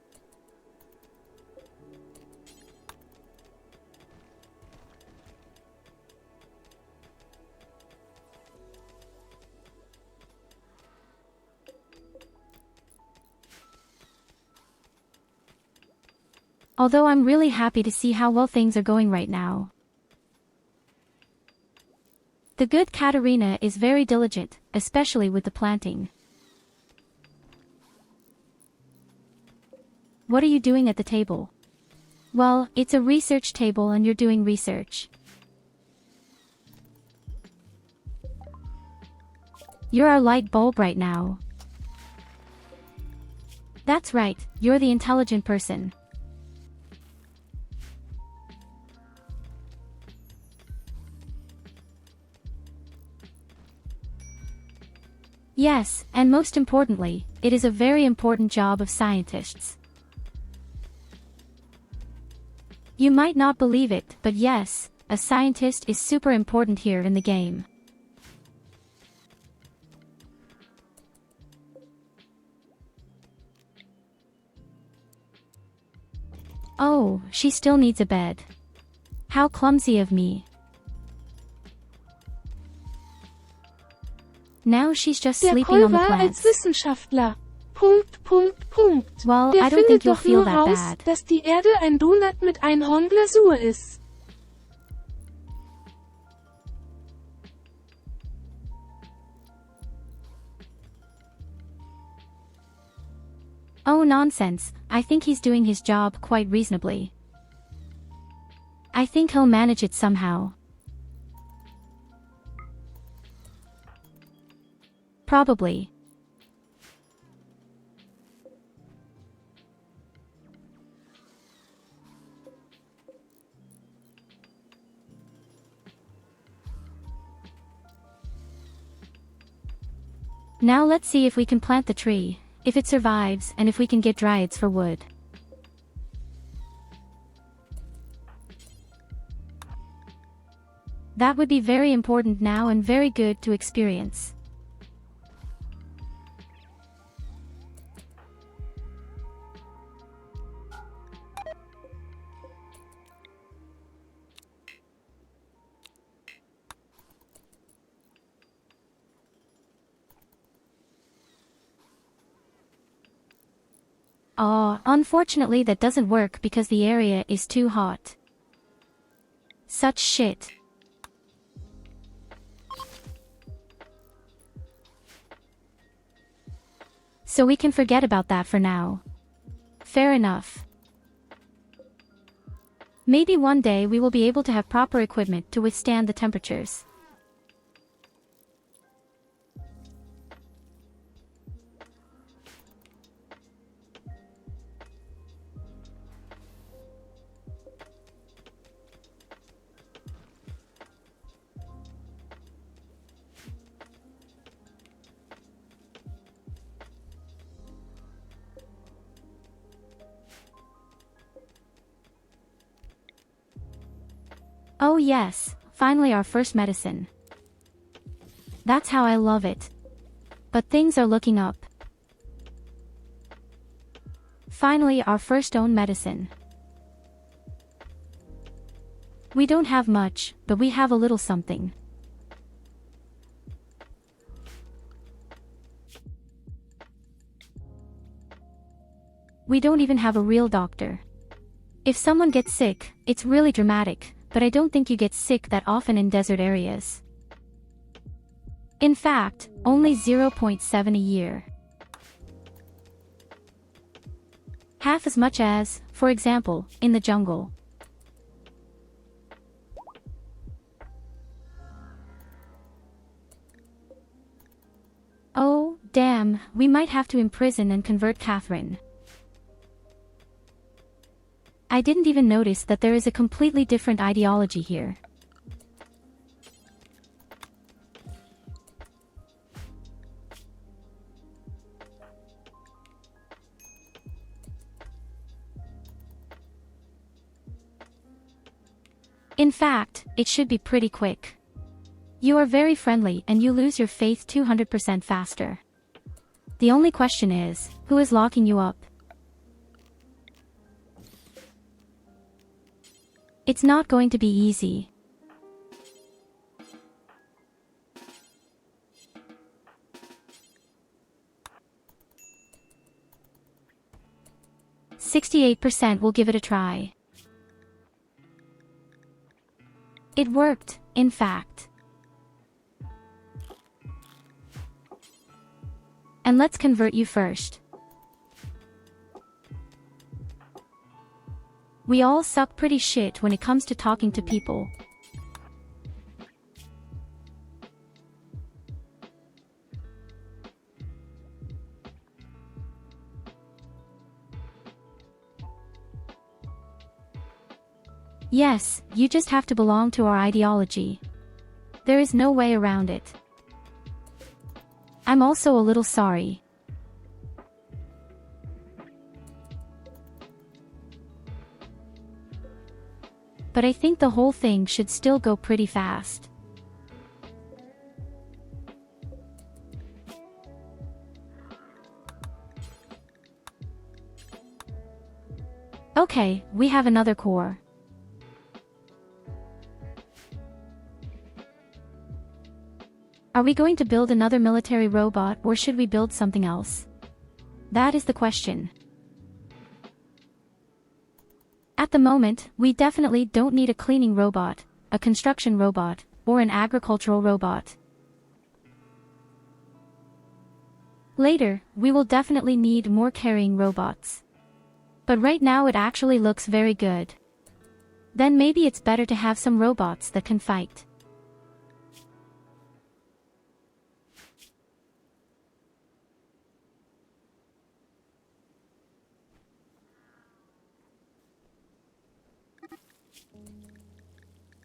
Although I'm really happy to see how well things are going right now. The good Katarina is very diligent, especially with the planting. What are you doing at the table? Well, it's a research table and you're doing research. You're our light bulb right now. That's right, you're the intelligent person. Yes, and most importantly, it is a very important job of scientists. You might not believe it, but yes, a scientist is super important here in the game. Oh, she still needs a bed. How clumsy of me. Now she's just Der sleeping on the Paul war plants. als Wissenschaftler. Punkt, Punkt, Punkt. Well, Der I don't findet think you'll doch feel nur that raus, bad. dass die Erde ein Donut mit Einhornglasur ist. Oh nonsense, I think he's doing his job quite reasonably. I think he'll manage it somehow. Probably. Now let's see if we can plant the tree, if it survives, and if we can get dryads for wood. That would be very important now and very good to experience. Unfortunately that doesn't work because the area is too hot. Such shit. So we can forget about that for now. Fair enough. Maybe one day we will be able to have proper equipment to withstand the temperatures. Oh yes, finally our first medicine. That's how I love it. But things are looking up. Finally our first own medicine. We don't have much, but we have a little something. We don't even have a real doctor. If someone gets sick, it's really dramatic. But I don't think you get sick that often in desert areas. In fact, only 0.7 a year. Half as much as, for example, in the jungle. Oh, damn, we might have to imprison and convert Catherine. I didn't even notice that there is a completely different ideology here. In fact, it should be pretty quick. You are very friendly and you lose your faith 200% faster. The only question is, who is locking you up? It's not going to be easy. "68% will give it a try." It worked, in fact. And let's convert you first. We all suck pretty shit when it comes to talking to people. Yes, you just have to belong to our ideology. There is no way around it. I'm also a little sorry. But I think the whole thing should still go pretty fast. Okay, we have another core. Are we going to build another military robot or should we build something else? That is the question. At the moment, we definitely don't need a cleaning robot, a construction robot, or an agricultural robot. Later, we will definitely need more carrying robots. But right now it actually looks very good. Then maybe it's better to have some robots that can fight.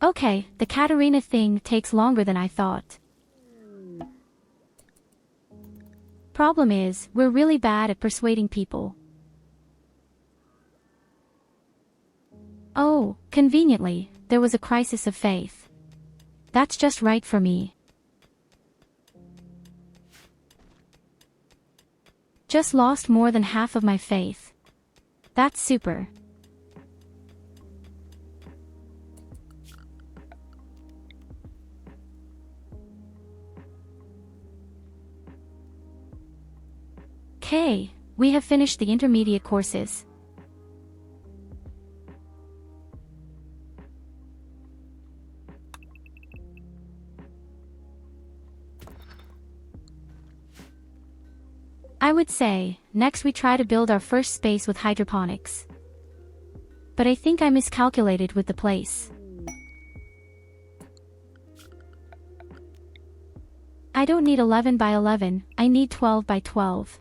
Okay, the Katarina thing takes longer than I thought. Problem is, we're really bad at persuading people. Oh, conveniently, there was a crisis of faith. That's just right for me. Just lost more than half of my faith. That's super. Okay, we have finished the intermediate courses. I would say, next we try to build our first space with hydroponics. But I think I miscalculated with the place. I don't need 11 by 11, I need 12 by 12.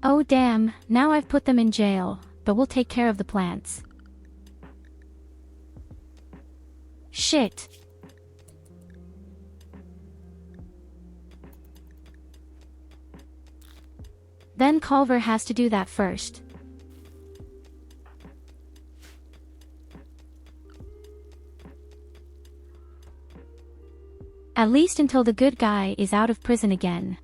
Oh damn, now I've put them in jail, but we'll take care of the plants. Shit. Then Culver has to do that first. At least until the good guy is out of prison again.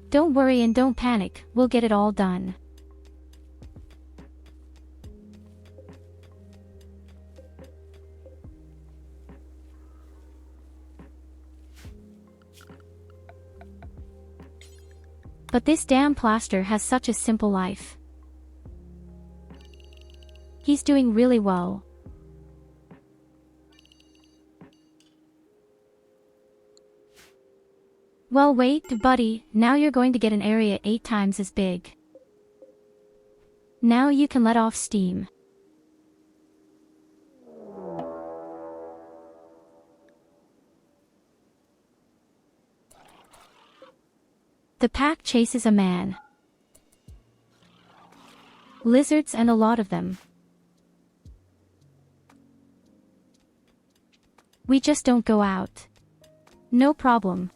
Don't worry and don't panic, we'll get it all done. But this damn plaster has such a simple life. He's doing really well. Well wait, buddy, now you're going to get an area 8 times as big. Now you can let off steam. The pack chases a man. Lizards and a lot of them. We just don't go out. No problem.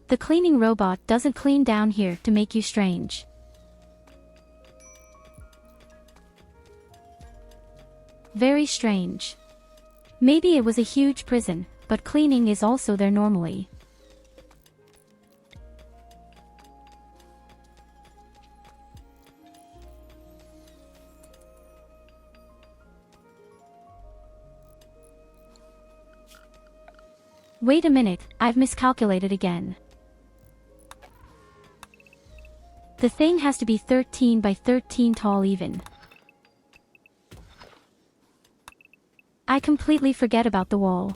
The cleaning robot doesn't clean down here to make you strange. Very strange. Maybe it was a huge prison, but cleaning is also there normally. Wait a minute, I've miscalculated again. The thing has to be 13 by 13 tall even. I completely forget about the wall.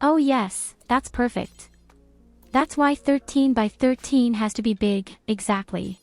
Oh yes, that's perfect. That's why 13 by 13 has to be big, exactly.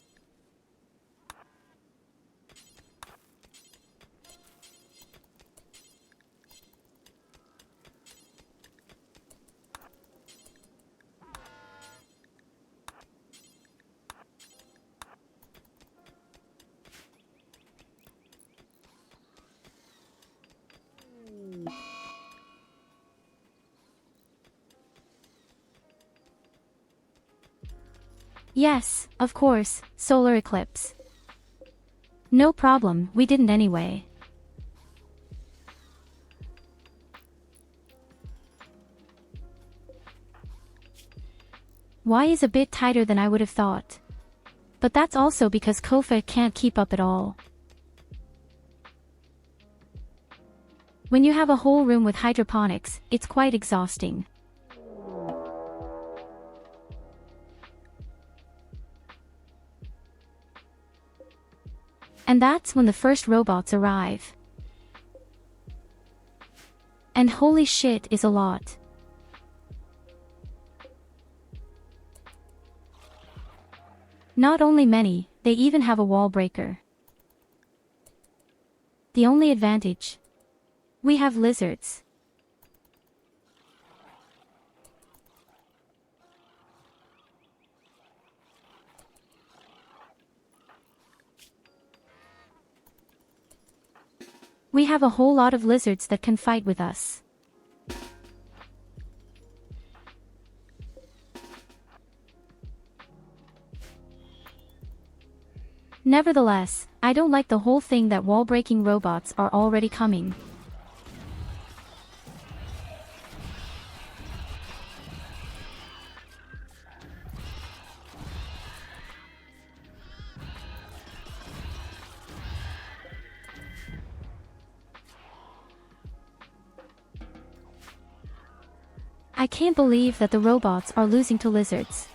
Yes, of course, solar eclipse. No problem, we didn't anyway. Y is a bit tighter than I would have thought. But that's also because Kofa can't keep up at all. When you have a whole room with hydroponics, it's quite exhausting. And that's when the first robots arrive. And holy shit is a lot. Not only many, they even have a wall breaker. The only advantage? We have lizards. We have a whole lot of lizards that can fight with us. Nevertheless, I don't like the whole thing that wall-breaking robots are already coming. I can't believe that the robots are losing to lizards.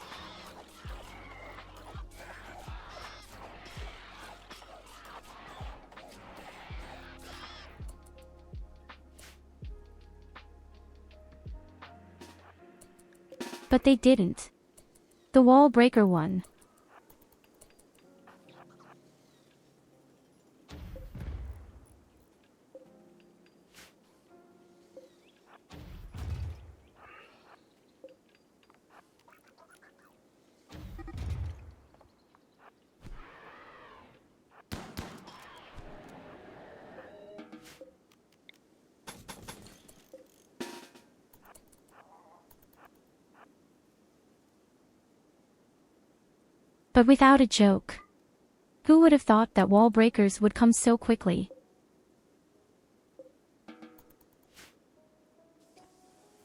But they didn't. The wall breaker won. But without a joke. Who would have thought that wall breakers would come so quickly?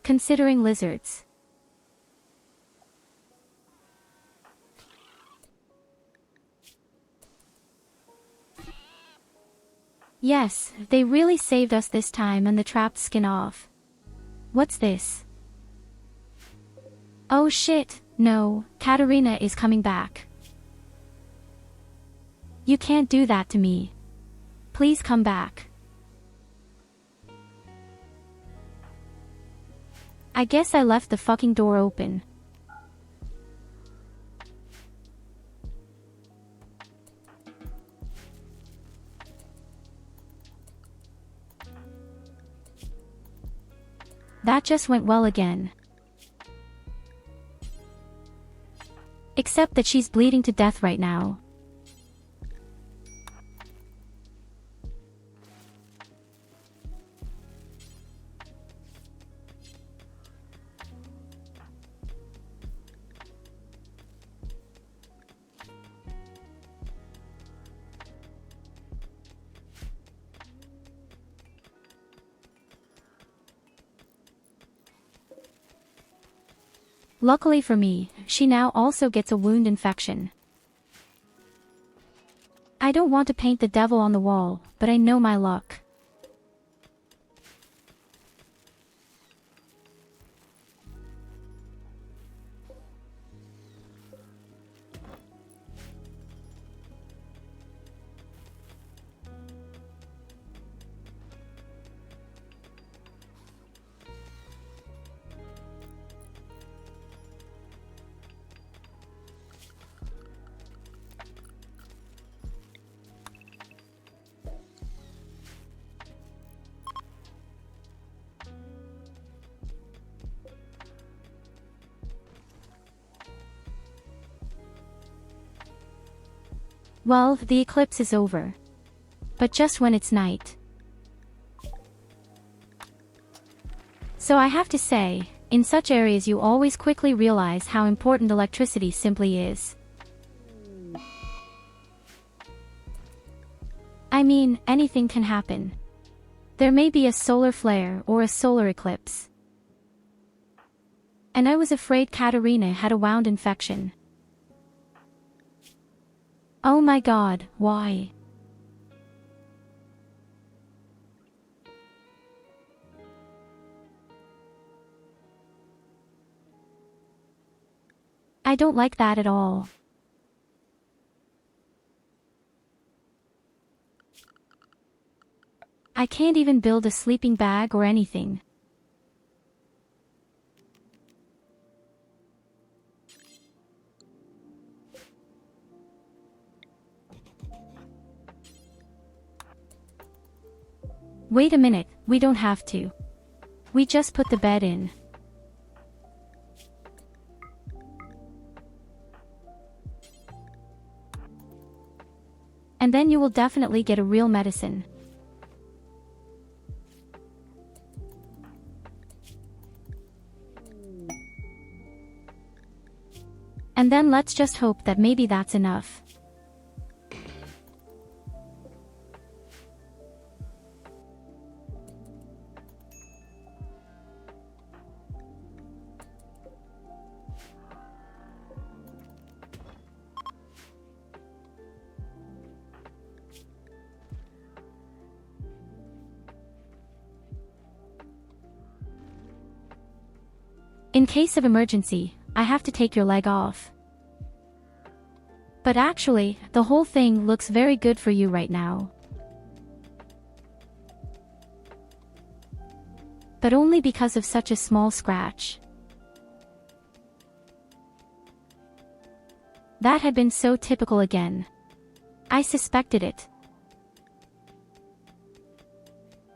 Considering lizards. Yes, they really saved us this time and the trapped skin off. What's this? Oh shit, no, Katarina is coming back. You can't do that to me. Please come back. I guess I left the fucking door open. That just went well again. Except that she's bleeding to death right now. Luckily for me, she now also gets a wound infection. I don't want to paint the devil on the wall, but I know my luck. Well, the eclipse is over. But just when it's night. So I have to say, in such areas you always quickly realize how important electricity simply is. I mean, anything can happen. There may be a solar flare or a solar eclipse. And I was afraid Katarina had a wound infection. Oh my god, why? I don't like that at all. I can't even build a sleeping bag or anything. Wait a minute, we don't have to. We just put the bed in. And then you will definitely get a real medicine. And then let's just hope that maybe that's enough. In case of emergency, I have to take your leg off. But actually, the whole thing looks very good for you right now. But only because of such a small scratch. That had been so typical again. I suspected it.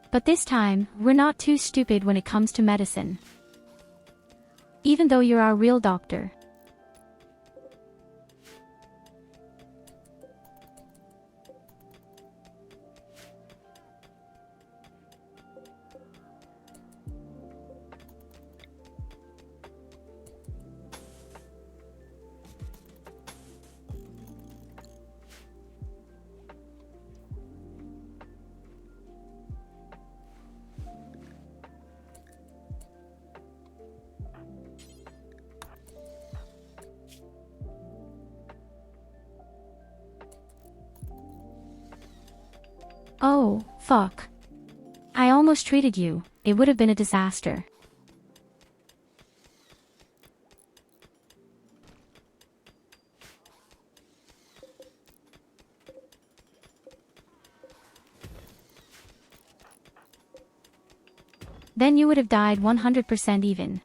But this time, we're not too stupid when it comes to medicine. Even though you're our real doctor. Oh, fuck. I almost treated you, it would have been a disaster. Then you would have died 100% even.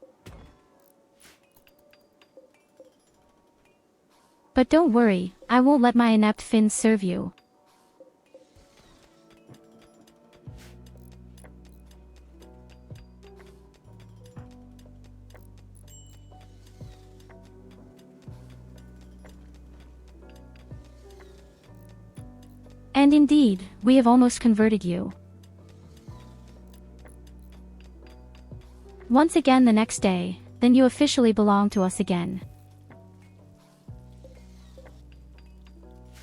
But don't worry, I won't let my inept fins serve you. And indeed, we have almost converted you. Once again the next day, then you officially belong to us again.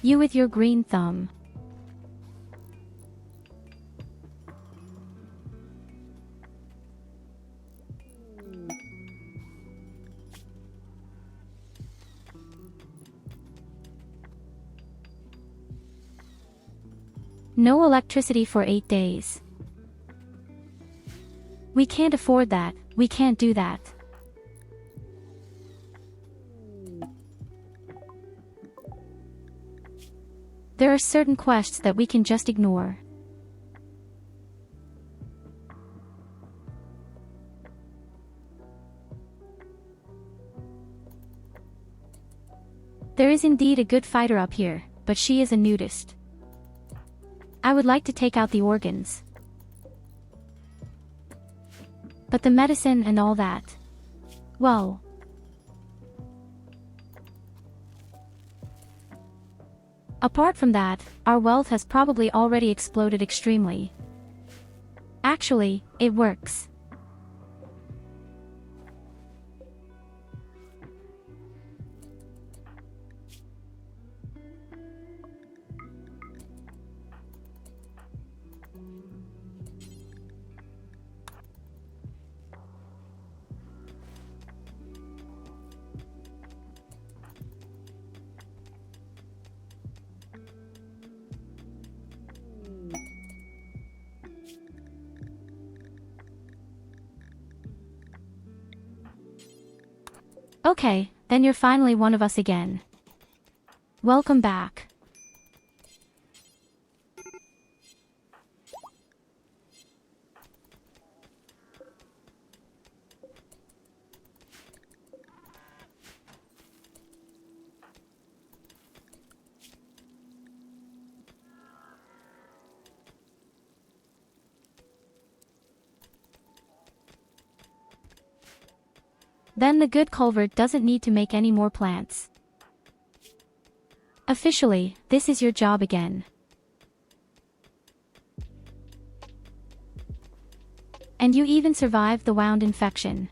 You with your green thumb. No electricity for 8 days. We can't afford that, we can't do that. There are certain quests that we can just ignore. There is indeed a good fighter up here, but she is a nudist. I would like to take out the organs. But the medicine and all that. Well. Apart from that, our wealth has probably already exploded extremely. Actually, it works. Okay, then you're finally one of us again. Welcome back. Then the good culvert doesn't need to make any more plants. Officially, this is your job again. And you even survived the wound infection.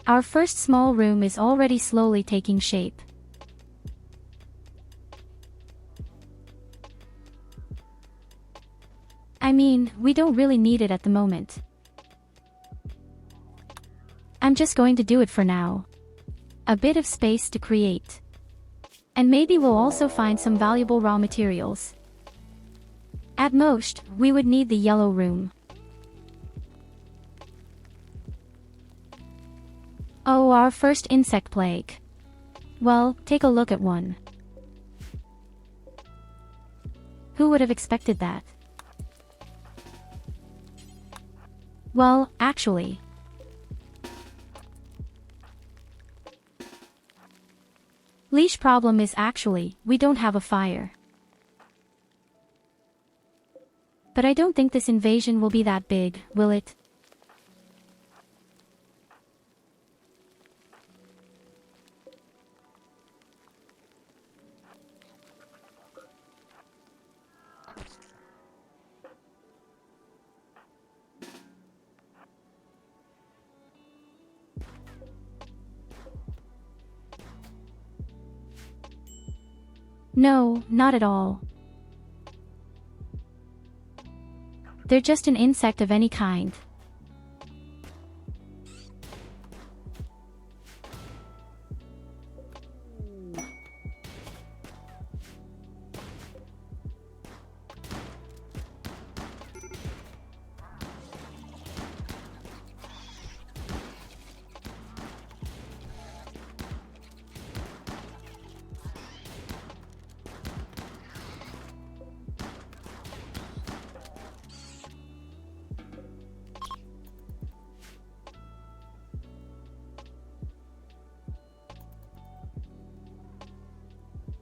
Our first small room is already slowly taking shape. I mean, we don't really need it at the moment. I'm just going to do it for now. A bit of space to create. And maybe we'll also find some valuable raw materials. At most, we would need the yellow room. Oh, our first insect plague. Well, take a look at one. Who would have expected that? Well, actually. Leash problem is actually, we don't have a fire. But I don't think this invasion will be that big, will it? No, not at all. They're just an insect of any kind.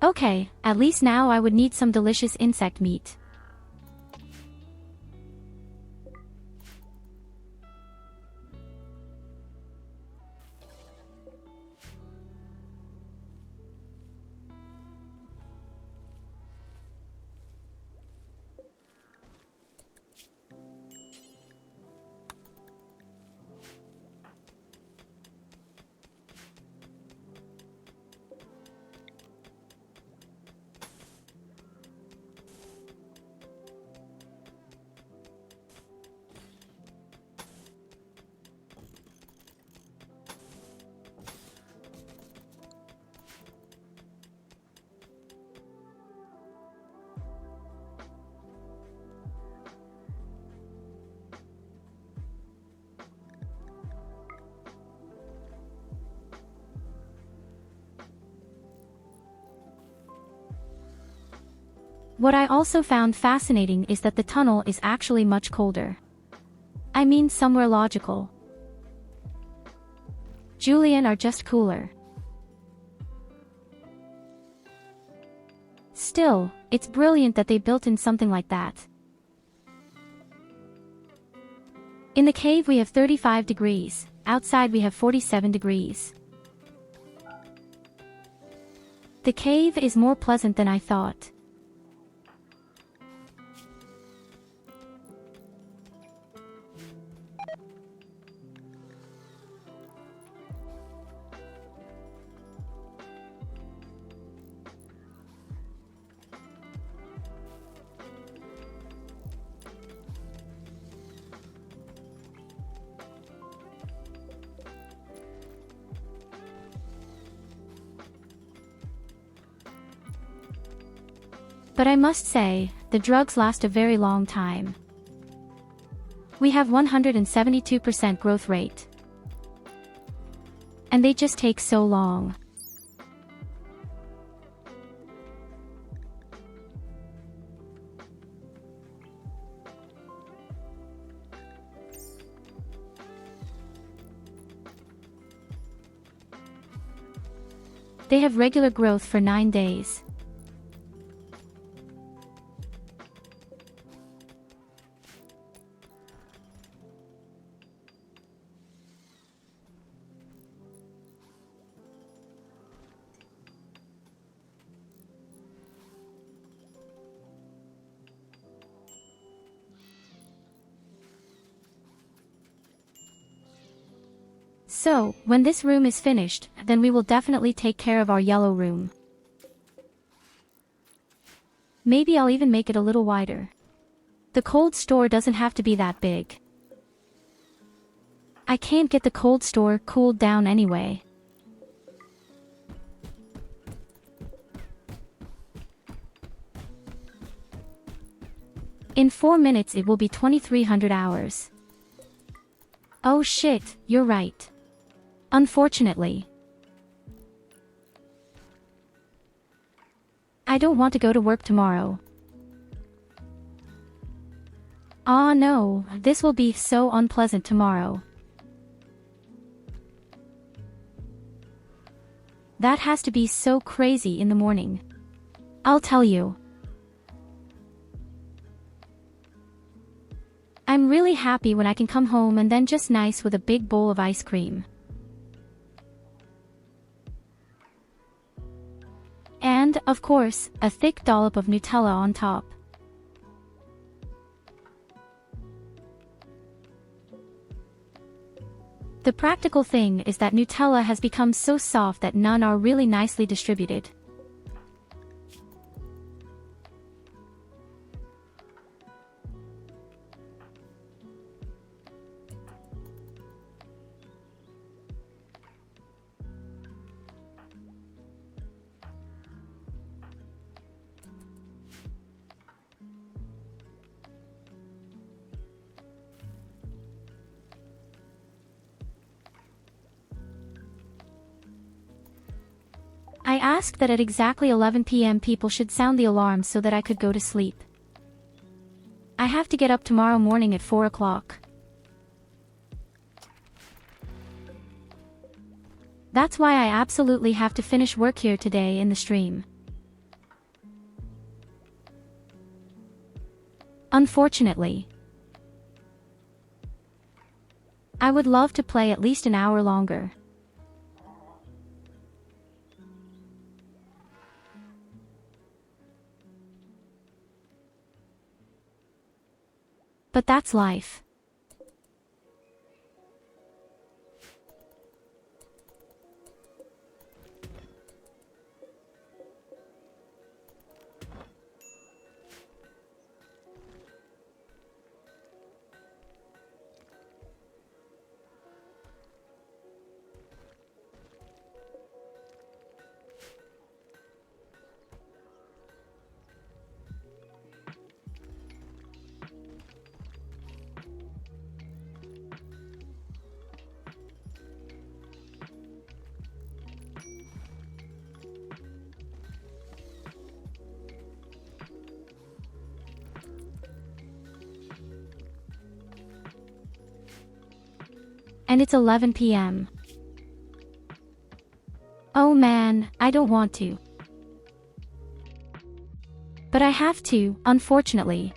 Okay, at least now I would need some delicious insect meat. What I also found fascinating is that the tunnel is actually much colder. I mean somewhere logical. Julian are just cooler. Still, it's brilliant that they built in something like that. In the cave we have 35 degrees, outside we have 47 degrees. The cave is more pleasant than I thought. But I must say, the drugs last a very long time. We have 172% growth rate. And they just take so long. They have regular growth for 9 days. So, when this room is finished, then we will definitely take care of our yellow room. Maybe I'll even make it a little wider. The cold store doesn't have to be that big. I can't get the cold store cooled down anyway. In 4 minutes it will be 2300 hours. Oh shit, you're right. Unfortunately. I don't want to go to work tomorrow. Ah no, this will be so unpleasant tomorrow. That has to be so crazy in the morning. I'll tell you. I'm really happy when I can come home and then just nice with a big bowl of ice cream. And, of course, a thick dollop of Nutella on top. The practical thing is that Nutella has become so soft that none are really nicely distributed. I asked that at exactly 11 p.m. people should sound the alarm so that I could go to sleep. I have to get up tomorrow morning at 4 o'clock. That's why I absolutely have to finish work here today in the stream. Unfortunately. I would love to play at least an hour longer. But that's life. And it's 11 p.m. Oh man, I don't want to. But I have to, unfortunately.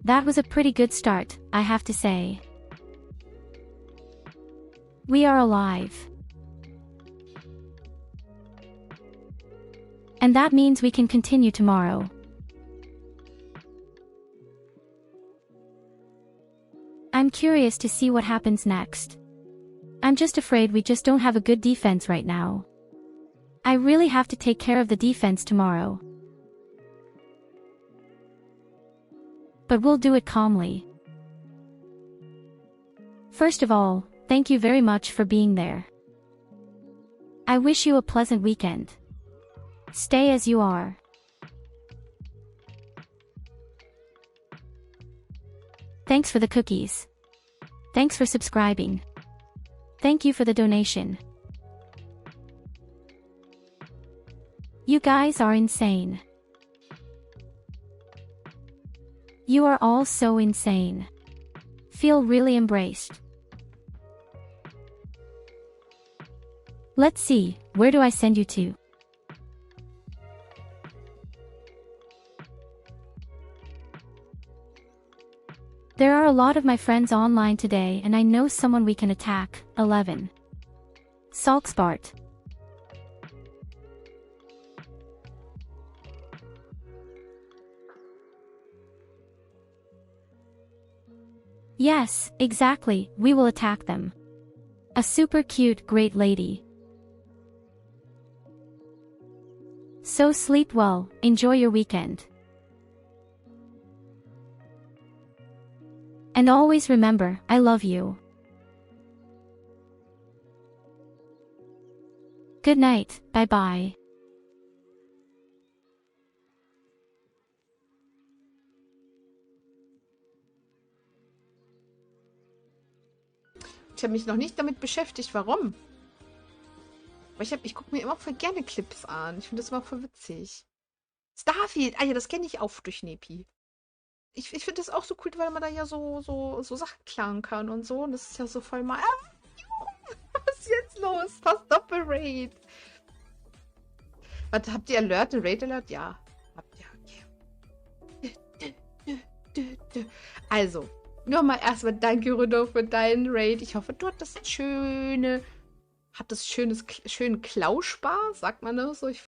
That was a pretty good start, I have to say. We are alive. And that means we can continue tomorrow. I'm curious to see what happens next. I'm just afraid we just don't have a good defense right now. I really have to take care of the defense tomorrow. But we'll do it calmly. First of all, thank you very much for being there. I wish you a pleasant weekend. Stay as you are. Thanks for the cookies. Thanks for subscribing. Thank you for the donation. You guys are insane. You are all so insane. Feel really embraced. Let's see, where do I send you to? There are a lot of my friends online today and I know someone we can attack. 11. Salkspart. Yes, exactly, we will attack them. A super cute, great lady. So sleep well, enjoy your weekend. And always remember, I love you. Good night, bye-bye. Ich habe mich noch nicht damit beschäftigt. Warum? Weil ich gucke mir immer voll gerne Clips an. Ich finde das immer voll witzig. Starfield! Ah ja, das kenne ich auch durch Nepi. Ich finde das auch so cool, weil man da ja so Sachen klauen kann und so. Und das ist ja so voll mal. los. Fast Doppel-Raid. Was, habt ihr Alert, einen Raid-Alert? Ja. Habt ihr, okay. Also, nochmal erstmal danke, Rudolf, für deinen Raid. Ich hoffe, du hattest schönen Klauspaß, sagt man das so? Ich